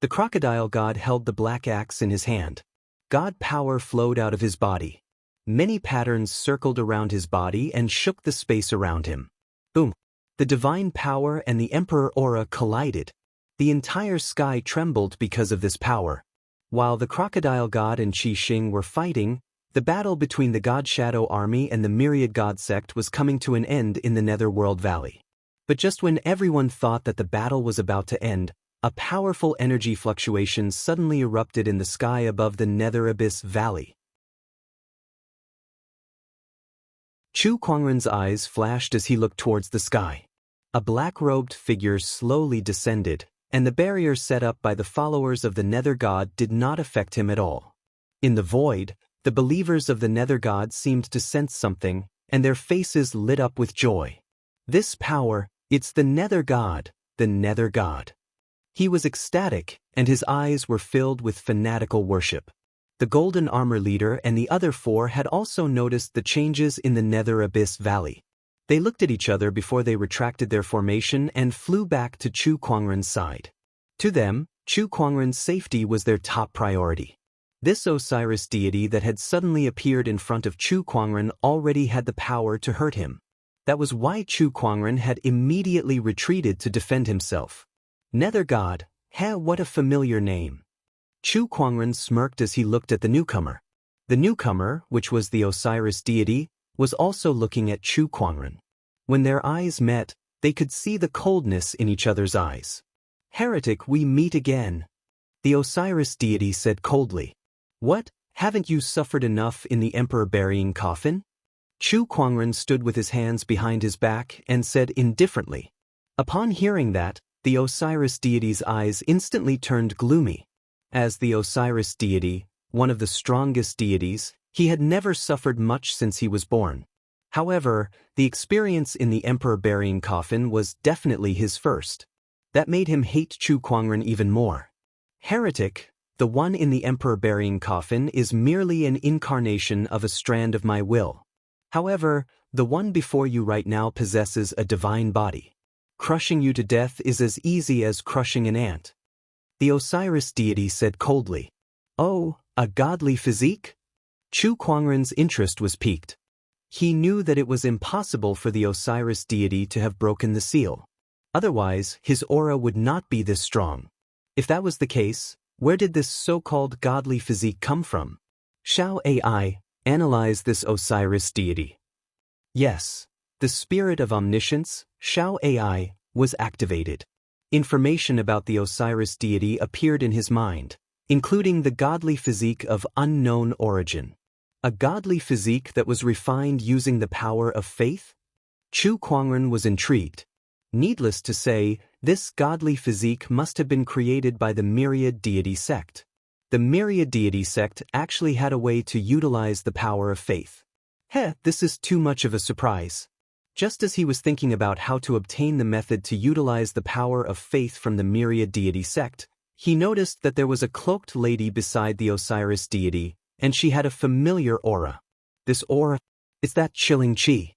The crocodile god held the black axe in his hand. God power flowed out of his body. Many patterns circled around his body and shook the space around him. Boom! The divine power and the emperor aura collided. The entire sky trembled because of this power. While the crocodile god and Qi Xing were fighting, the battle between the God Shadow army and the myriad god sect was coming to an end in the Netherworld Valley. But just when everyone thought that the battle was about to end, a powerful energy fluctuation suddenly erupted in the sky above the Nether Abyss Valley. Chu Kuangren's eyes flashed as he looked towards the sky. A black-robed figure slowly descended, and the barrier set up by the followers of the Nether God did not affect him at all. In the void, the believers of the Nether God seemed to sense something, and their faces lit up with joy. This power, it's the Nether God, the Nether God. He was ecstatic, and his eyes were filled with fanatical worship. The Golden Armor leader and the other 4 had also noticed the changes in the Nether Abyss Valley. They looked at each other before they retracted their formation and flew back to Chu Kuangren's side. To them, Chu Kuangren's safety was their top priority. This Osiris deity that had suddenly appeared in front of Chu Kuangren already had the power to hurt him. That was why Chu Kuangren had immediately retreated to defend himself. Nether God, what a familiar name. Chu Kuangren smirked as he looked at the newcomer. The newcomer, which was the Osiris deity, was also looking at Chu Kuangren. When their eyes met, they could see the coldness in each other's eyes. "Heretic, we meet again," the Osiris deity said coldly. "What, haven't you suffered enough in the emperor burying coffin?" Chu Kuangren stood with his hands behind his back and said indifferently. Upon hearing that, the Osiris deity's eyes instantly turned gloomy. As the Osiris deity, one of the strongest deities, he had never suffered much since he was born. However, the experience in the emperor burying coffin was definitely his first. That made him hate Chu Kuangren even more. "Heretic, the one in the emperor burying coffin is merely an incarnation of a strand of my will. However, the one before you right now possesses a divine body. Crushing you to death is as easy as crushing an ant." The Osiris deity said coldly. "Oh, a godly physique?" Chu Kuangren's interest was piqued. He knew that it was impossible for the Osiris deity to have broken the seal. Otherwise, his aura would not be this strong. If that was the case, where did this so-called godly physique come from? Shall AI analyze this Osiris deity? Yes, the spirit of omniscience, Shao AI, was activated. Information about the Osiris deity appeared in his mind, including the godly physique of unknown origin. A godly physique that was refined using the power of faith? Chu Kuangren was intrigued. Needless to say, this godly physique must have been created by the Myriad Deity sect. The Myriad Deity sect actually had a way to utilize the power of faith. This is too much of a surprise. Just as he was thinking about how to obtain the method to utilize the power of faith from the Myriad Deity sect, he noticed that there was a cloaked lady beside the Osiris deity, and she had a familiar aura. This aura, it's that chilling chi.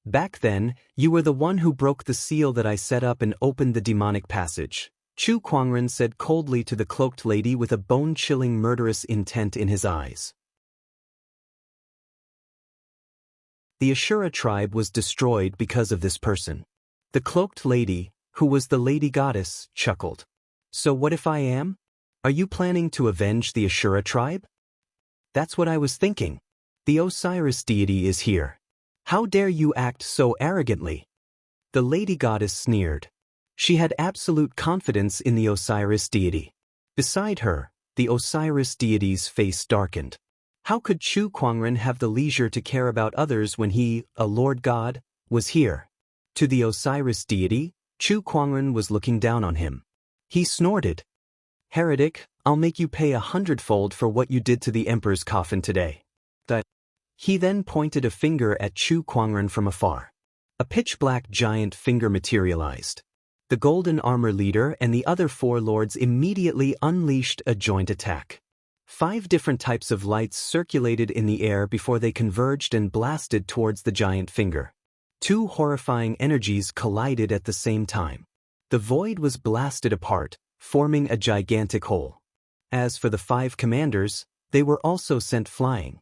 Back then, you were the one who broke the seal that I set up and opened the demonic passage, Chu Kuangren said coldly to the cloaked lady with a bone-chilling murderous intent in his eyes. The Ashura tribe was destroyed because of this person. The cloaked lady, who was the lady goddess, chuckled. So what if I am? Are you planning to avenge the Ashura tribe? That's what I was thinking. The Osiris deity is here. How dare you act so arrogantly? The lady goddess sneered. She had absolute confidence in the Osiris deity. Beside her, the Osiris deity's face darkened. How could Chu Kuangren have the leisure to care about others when he, a Lord God, was here? To the Osiris deity, Chu Kuangren was looking down on him. He snorted. "Heretic, I'll make you pay 100-fold for what you did to the Emperor's coffin today." He then pointed a finger at Chu Kuangren from afar. A pitch-black giant finger materialized. The Golden Armor leader and the other 4 lords immediately unleashed a joint attack. 5 different types of lights circulated in the air before they converged and blasted towards the giant finger. 2 horrifying energies collided at the same time. The void was blasted apart, forming a gigantic hole. As for the 5 commanders, they were also sent flying.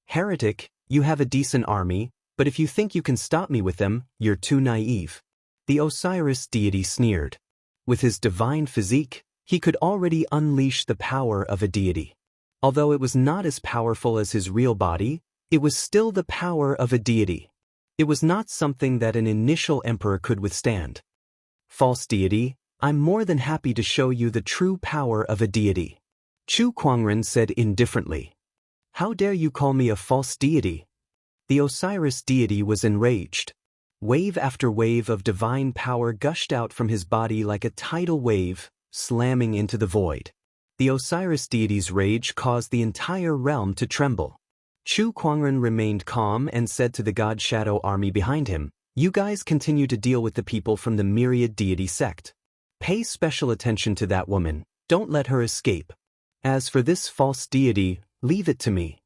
"Heretic, you have a decent army, but if you think you can stop me with them, you're too naive." The Osiris deity sneered. With his divine physique, he could already unleash the power of a deity. Although it was not as powerful as his real body, it was still the power of a deity. It was not something that an initial emperor could withstand. "False deity, I'm more than happy to show you the true power of a deity," Chu Kuangren said indifferently. "How dare you call me a false deity?" The Osiris deity was enraged. Wave after wave of divine power gushed out from his body like a tidal wave, slamming into the void. The Osiris deity's rage caused the entire realm to tremble. Chu Kuangren remained calm and said to the God Shadow army behind him, "You guys continue to deal with the people from the Myriad Deity sect. Pay special attention to that woman, don't let her escape. As for this false deity, leave it to me."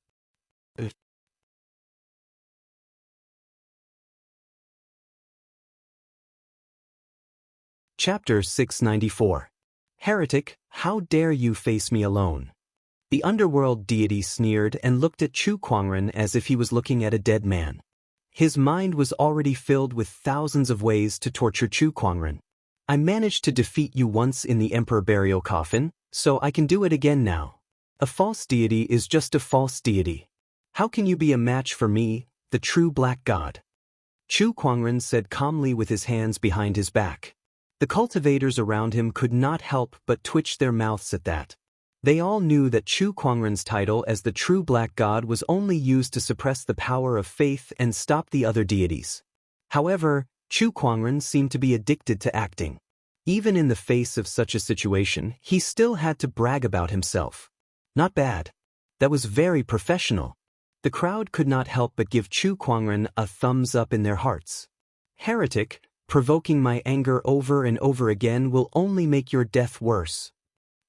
Chapter 694. Heretic, how dare you face me alone? The underworld deity sneered and looked at Chu Kuangren as if he was looking at a dead man. His mind was already filled with thousands of ways to torture Chu Kuangren. "I managed to defeat you once in the Emperor burial coffin, so I can do it again now. A false deity is just a false deity. How can you be a match for me, the true black god?" Chu Kuangren said calmly with his hands behind his back. The cultivators around him could not help but twitch their mouths at that. They all knew that Chu Kuangren's title as the true black god was only used to suppress the power of faith and stop the other deities. However, Chu Kuangren seemed to be addicted to acting. Even in the face of such a situation, he still had to brag about himself. Not bad. That was very professional. The crowd could not help but give Chu Kuangren a thumbs up in their hearts. "Heretic, provoking my anger over and over again will only make your death worse,"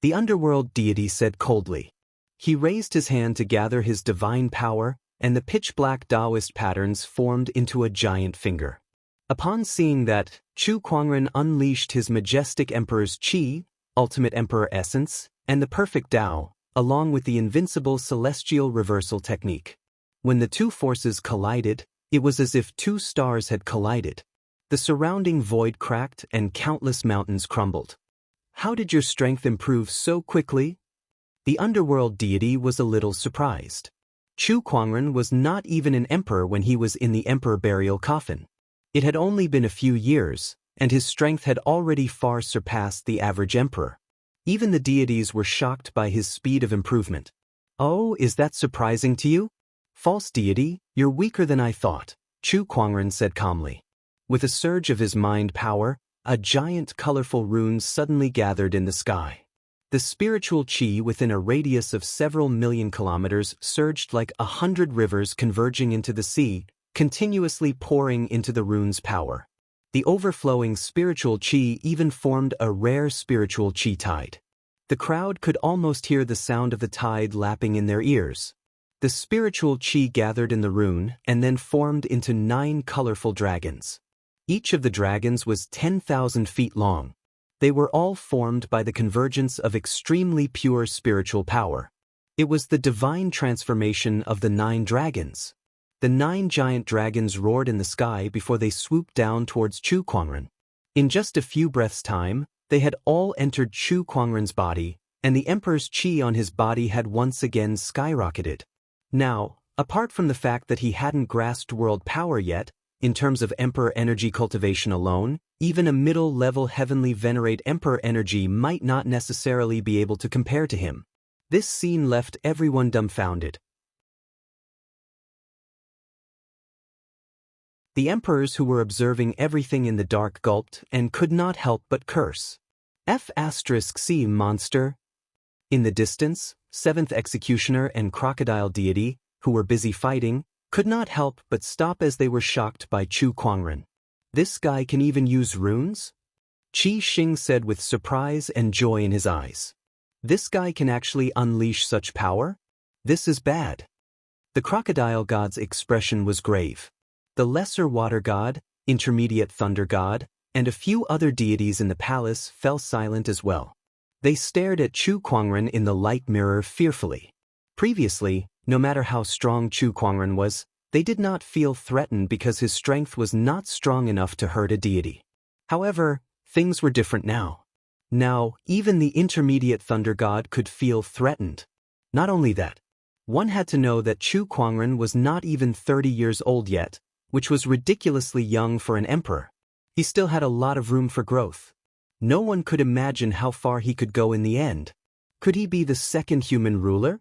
the underworld deity said coldly. He raised his hand to gather his divine power, and the pitch-black Daoist patterns formed into a giant finger. Upon seeing that, Chu Kuangren unleashed his majestic emperor's qi, ultimate emperor essence, and the perfect Tao, along with the invincible celestial reversal technique. When the 2 forces collided, it was as if 2 stars had collided. The surrounding void cracked and countless mountains crumbled. "How did your strength improve so quickly?" The underworld deity was a little surprised. Chu Kuangren was not even an emperor when he was in the emperor burial coffin. It had only been a few years, and his strength had already far surpassed the average emperor. Even the deities were shocked by his speed of improvement. "Oh, is that surprising to you? False deity, you're weaker than I thought," Chu Kuangren said calmly. With a surge of his mind power, a giant colorful rune suddenly gathered in the sky. The spiritual qi within a radius of several million kilometers surged like 100 rivers converging into the sea, continuously pouring into the rune's power. The overflowing spiritual qi even formed a rare spiritual qi tide. The crowd could almost hear the sound of the tide lapping in their ears. The spiritual qi gathered in the rune and then formed into 9 colorful dragons. Each of the dragons was 10,000 feet long. They were all formed by the convergence of extremely pure spiritual power. It was the divine transformation of the 9 dragons. The 9 giant dragons roared in the sky before they swooped down towards Chu Kuangren. In just a few breaths' time, they had all entered Chu Kuangren's body, and the emperor's qi on his body had once again skyrocketed. Now, apart from the fact that he hadn't grasped world power yet, in terms of Emperor energy cultivation alone, even a middle-level heavenly venerate Emperor energy might not necessarily be able to compare to him. This scene left everyone dumbfounded. The emperors who were observing everything in the dark gulped and could not help but curse. F***C monster. In the distance, seventh executioner and crocodile deity, who were busy fighting, could not help but stop as they were shocked by Chu Kuangren. This guy can even use runes? Qi Xing said with surprise and joy in his eyes. This guy can actually unleash such power? This is bad. The crocodile god's expression was grave. The lesser water god, intermediate thunder god, and a few other deities in the palace fell silent as well. They stared at Chu Kuangren in the light mirror fearfully. Previously, no matter how strong Chu Kuangren was, they did not feel threatened because his strength was not strong enough to hurt a deity. However, things were different now. Now, even the intermediate thunder god could feel threatened. Not only that, one had to know that Chu Kuangren was not even 30 years old yet, which was ridiculously young for an emperor. He still had a lot of room for growth. No one could imagine how far he could go in the end. Could he be the second human ruler?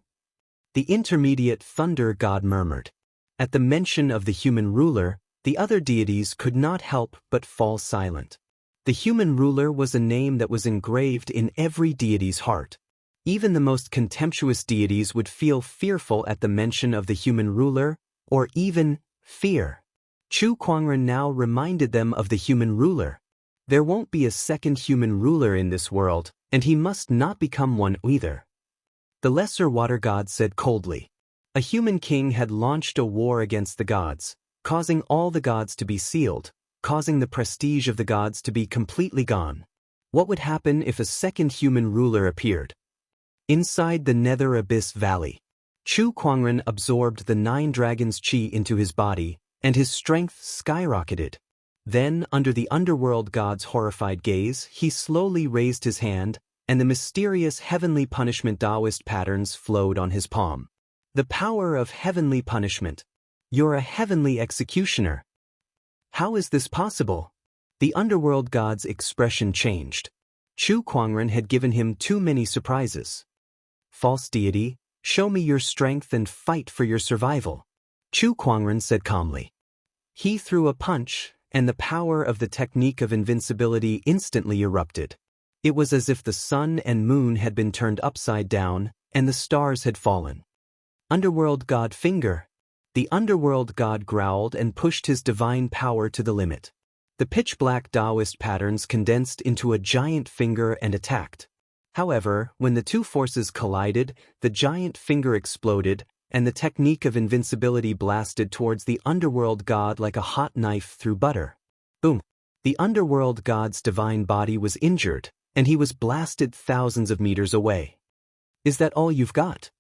The intermediate thunder god murmured. At the mention of the human ruler, the other deities could not help but fall silent. The human ruler was a name that was engraved in every deity's heart. Even the most contemptuous deities would feel fearful at the mention of the human ruler, or even fear. Chu Kuangren now reminded them of the human ruler. There won't be a second human ruler in this world, and he must not become one either. The lesser water god said coldly. A human king had launched a war against the gods, causing all the gods to be sealed, causing the prestige of the gods to be completely gone. What would happen if a second human ruler appeared? Inside the Nether Abyss Valley, Chu Kuangren absorbed the 9 dragons' qi into his body, and his strength skyrocketed. Then, under the underworld god's horrified gaze, he slowly raised his hand, and the mysterious heavenly punishment Daoist patterns flowed on his palm. The power of heavenly punishment. You're a heavenly executioner. How is this possible? The underworld god's expression changed. Chu Kuangren had given him too many surprises. False deity, show me your strength and fight for your survival. Chu Kuangren said calmly. He threw a punch, and the power of the technique of invincibility instantly erupted. It was as if the sun and moon had been turned upside down, and the stars had fallen. Underworld god finger. The underworld god growled and pushed his divine power to the limit. The pitch-black Daoist patterns condensed into a giant finger and attacked. However, when the two forces collided, the giant finger exploded, and the technique of invincibility blasted towards the underworld god like a hot knife through butter. Boom! The underworld god's divine body was injured, and he was blasted thousands of meters away. Is that all you've got?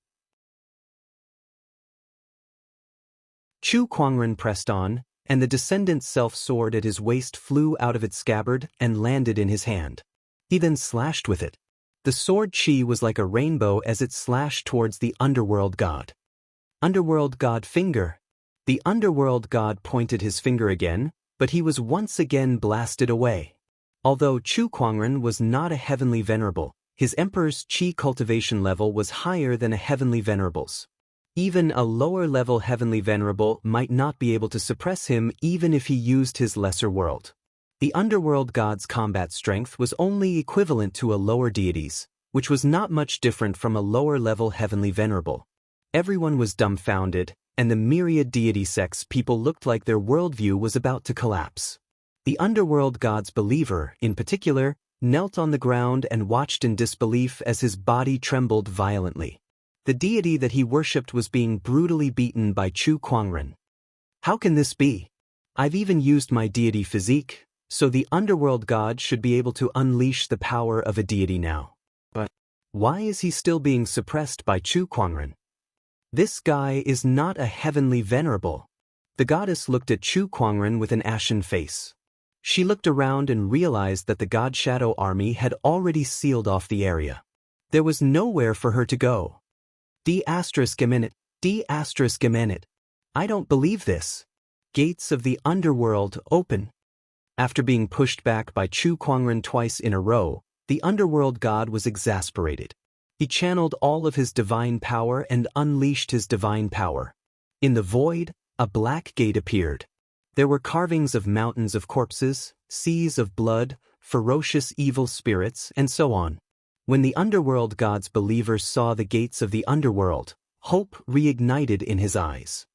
Chu Kuangren pressed on, and the descendant self-sword at his waist flew out of its scabbard and landed in his hand. He then slashed with it. The sword qi was like a rainbow as it slashed towards the underworld god. Underworld god finger. The underworld god pointed his finger again, but he was once again blasted away. Although Chu Kuangren was not a heavenly venerable, his emperor's qi cultivation level was higher than a heavenly venerable's. Even a lower-level heavenly venerable might not be able to suppress him even if he used his lesser world. The underworld god's combat strength was only equivalent to a lower deity's, which was not much different from a lower-level heavenly venerable. Everyone was dumbfounded, and the myriad deity sects people looked like their worldview was about to collapse. The underworld god's believer, in particular, knelt on the ground and watched in disbelief as his body trembled violently. The deity that he worshipped was being brutally beaten by Chu Kuangren. How can this be? I've even used my deity physique, so the underworld god should be able to unleash the power of a deity now. But why is he still being suppressed by Chu Kuangren? This guy is not a heavenly venerable. The goddess looked at Chu Kuangren with an ashen face. She looked around and realized that the god shadow army had already sealed off the area. There was nowhere for her to go. D***. I don't believe this. Gates of the underworld open. After being pushed back by Chu Kuangren twice in a row, the underworld god was exasperated. He channeled all of his divine power and unleashed his divine power. In the void, a black gate appeared. There were carvings of mountains of corpses, seas of blood, ferocious evil spirits, and so on. When the underworld god's believers saw the gates of the underworld, hope reignited in his eyes.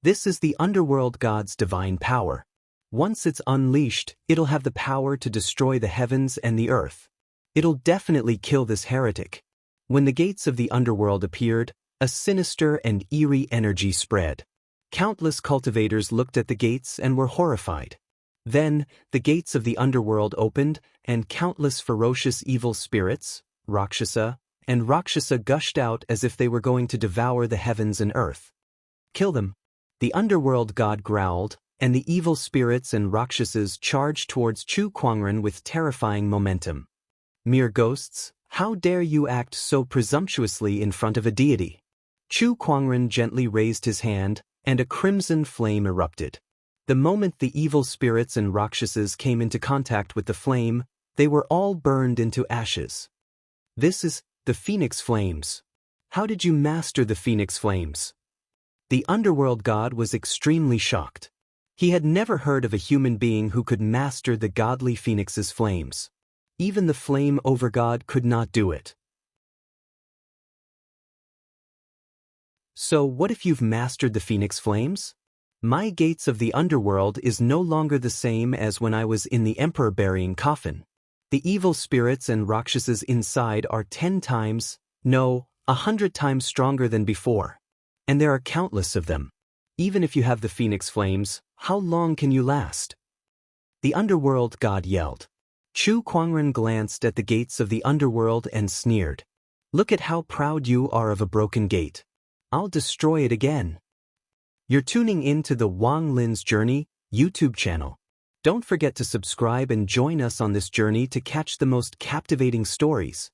This is the underworld god's divine power. Once it's unleashed, it'll have the power to destroy the heavens and the earth. It'll definitely kill this heretic. When the gates of the underworld appeared, a sinister and eerie energy spread. Countless cultivators looked at the gates and were horrified. Then, the gates of the underworld opened, and countless ferocious evil spirits, Rakshasa, and Rakshasa gushed out as if they were going to devour the heavens and earth. Kill them. The underworld god growled, and the evil spirits and Rakshasas charged towards Chu Kuangren with terrifying momentum. Mere ghosts, how dare you act so presumptuously in front of a deity? Chu Kuangren gently raised his hand, and a crimson flame erupted. The moment the evil spirits and Rakshasas came into contact with the flame, they were all burned into ashes. This is the Phoenix Flames. How did you master the Phoenix Flames? The underworld god was extremely shocked. He had never heard of a human being who could master the godly Phoenix's flames. Even the flame overgod could not do it. So what if you've mastered the Phoenix Flames? My gates of the underworld is no longer the same as when I was in the emperor burying coffin. The evil spirits and Rakshasas inside are 10 times, no, 100 times stronger than before. And there are countless of them. Even if you have the Phoenix Flames, how long can you last? The underworld god yelled. Chu Kuangren glanced at the gates of the underworld and sneered. Look at how proud you are of a broken gate. I'll destroy it again. You're tuning in to the Wang Lin's Journey YouTube channel. Don't forget to subscribe and join us on this journey to catch the most captivating stories.